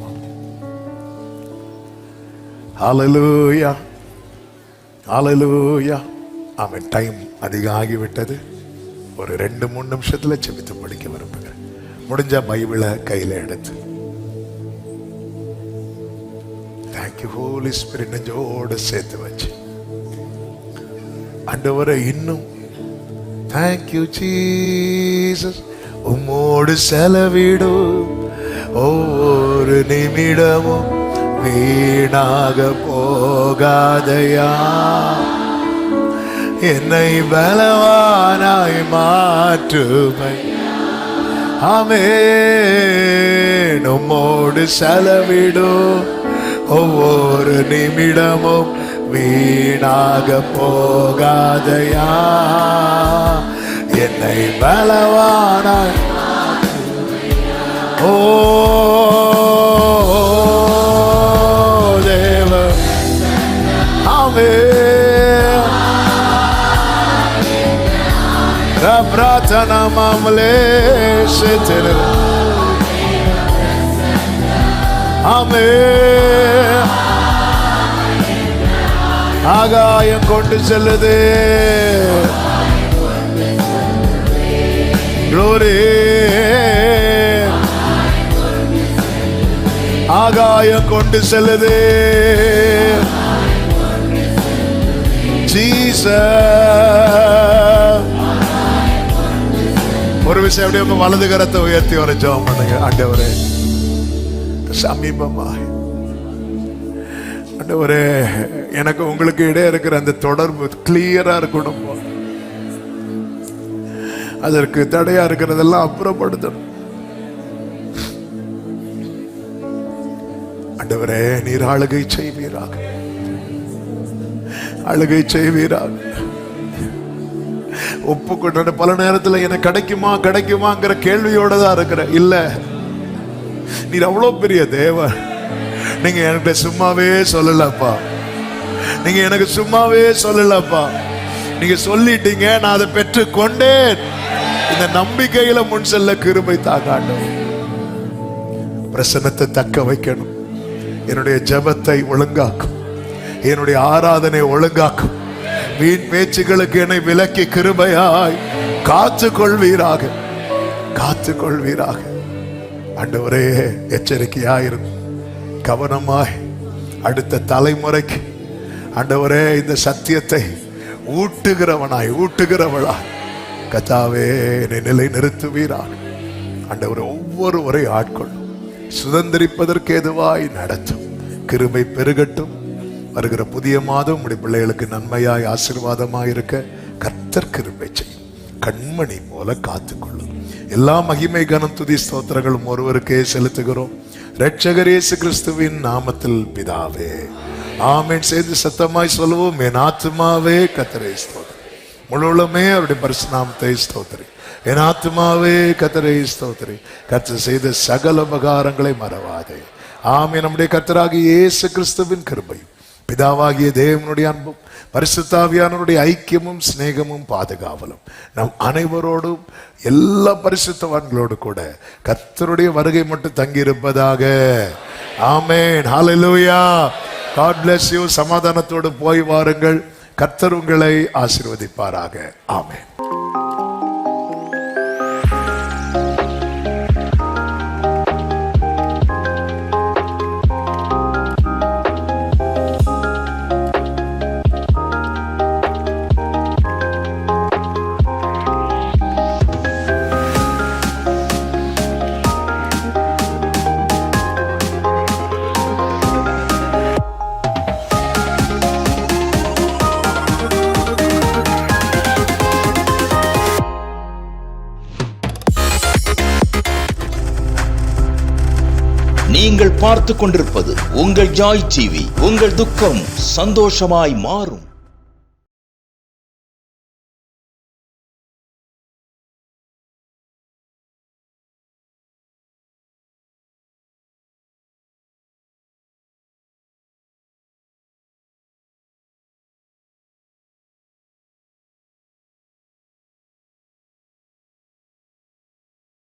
ஹல்லேலூயா, ஹல்லேலூயா. ஆமென். டைம் அதிகம் ஆகிவிட்டது. ஒரு 2-3 நிமிஷத்துல செபித்து படிக்க விரும்புகிறேன். முடிஞ்ச பைபிளை கையில எடுத்து தேங்க்யூ ஹோலி ஸ்பிரிட் நெஞ்சோடு சேர்த்து வச்சு ஆண்டவரே, இன்னும் தேங்க்யூ ஜீசஸ், உம்மோடு செலவிடும் ஒவ்வொரு நிமிடமும் வீணாக போகாதையா, என்னை பலவானாய் மாற்றுமை. ஆமென். உம்மோடு செலவிடும் ஒவ்வொரு நிமிடமும் வீணாக போகாதையா, என்னை பலவானாய். ஓ தேவ, ஆமென். பிரார்த்தனா மாமலே சேத்திர. ஆமென். ஆகாயம் கொண்டு செல்லுது. Glory. ஆகாயம் கொண்டு செல்லுது. ஜீசஸ். ஒரு விஷயம், அப்படியே உங்க வலது கரத்தை உயர்த்தி வர ஜெபம் பண்ணுங்க. ஆண்டவரே, சமீபமாய் ஆண்டவரே, எனக்கு உங்களுக்கு இடையே இருக்கிற அந்த தொடர்பு கிளியரா இருக்கணும். அதற்கு தடையா இருக்கிறதெல்லாம் அப்புறப்படுத்தணும். ஆண்டவரே, நீர் ஆளுகை செய்வீராக, ஆளுகை செய்வீராக. ஒப்புக்கொண்ட பல நேரத்தில் எனக்கு கிடைக்குமா கிடைக்குமாங்கிற கேள்வியோட தான் இருக்கிற. இல்ல, நீர் அவ்வளவு பெரிய தேவன். நீங்க என்கிட்ட சும்மாவே சொல்லலப்பா, நீங்க எனக்கு சும்மாவே சொல்லலப்பா, நீங்க சொல்லிட்டீங்க, நான் அதை பெற்று கொண்டேன். இந்த நம்பிக்கையில முன் செல்ல கிருபை தாங்க. பிரசன்னத்தை தக்க வைக்கணும். என்னுடைய ஜெபத்தை ஒழுங்காக்கும், என்னுடைய ஆராதனை ஒழுங்காக்கும். வீண் பேச்சுகளுக்கு என்னை விலக்கி கிருபையாய் காத்து கொள்வீராக, காத்து கொள்வீராக. ஆண்டவரே, எச்சரிக்கையாயிரும், கவனமாய் அடுத்த தலைமுறைக்கு ஆண்டவரே இந்த சத்தியத்தை ஊட்டுகிறவனாய் ஊட்டுகிறவளாய் கர்த்தாவே என்னை நிலை நிறுத்துவீராக. ஆண்டவரே, ஒவ்வொருவரை ஆட்கொள்ளும், சுதந்திரிப்பதற்கு எதுவாய் நடத்தும். கிருபை பெருகட்டும். வருகிற புதிய மாதம் உம்முடைய பிள்ளைகளுக்கு நன்மையாய் ஆசீர்வாதமாய் இருக்க கர்த்தர் கிருபை செய்யும். கண்மணி போல காத்துக்கொள்ளும். எல்லா மகிமை கனம் துதி ஸ்தோத்திரங்களும் ஒருவருக்கே செலுத்துகிறோம், இரட்சகர் இயேசு கிறிஸ்துவின் நாமத்தில் பிதாவே, ஆமென். செய்து சத்தமாய் சொல்லுவோம், என் ஆத்துமாவே கர்த்தரை ஸ்தோத்திரி, முழுவதுமே அவருடைய பரிசுத்த நாமத்தை ஸ்தோத்திரி. என் ஆத்துமாவே கர்த்தரை ஸ்தோத்திரி, கர்த்தர் செய்த சகல உபகாரங்களை மறவாதே. ஆமென். நம்முடைய கர்த்தராகிய இயேசு கிறிஸ்துவின் கிருபையும் பிதாவாகிய தேவனுடைய அன்பும் பரிசுத்த ஆவியானவருடைய ஐக்கியமும் சிநேகமும் பாதுகாவலும் நம் அனைவரோடும் எல்லா பரிசுத்தவான்களோடு கூட கர்த்தருடைய வருகை மட்டும் தங்கி இருப்பதாக. ஆமென். ஹல்லேலூயா. God bless you. சமாதானத்தோடு போய் வாருங்கள். கர்த்தர் உங்களை ஆசீர்வதிப்பாராக. ஆமென். நீங்கள் பார்த்து கொண்டிருப்பது உங்கள் ஜாய் டிவி. உங்கள் துக்கம் சந்தோஷமாய் மாறும்.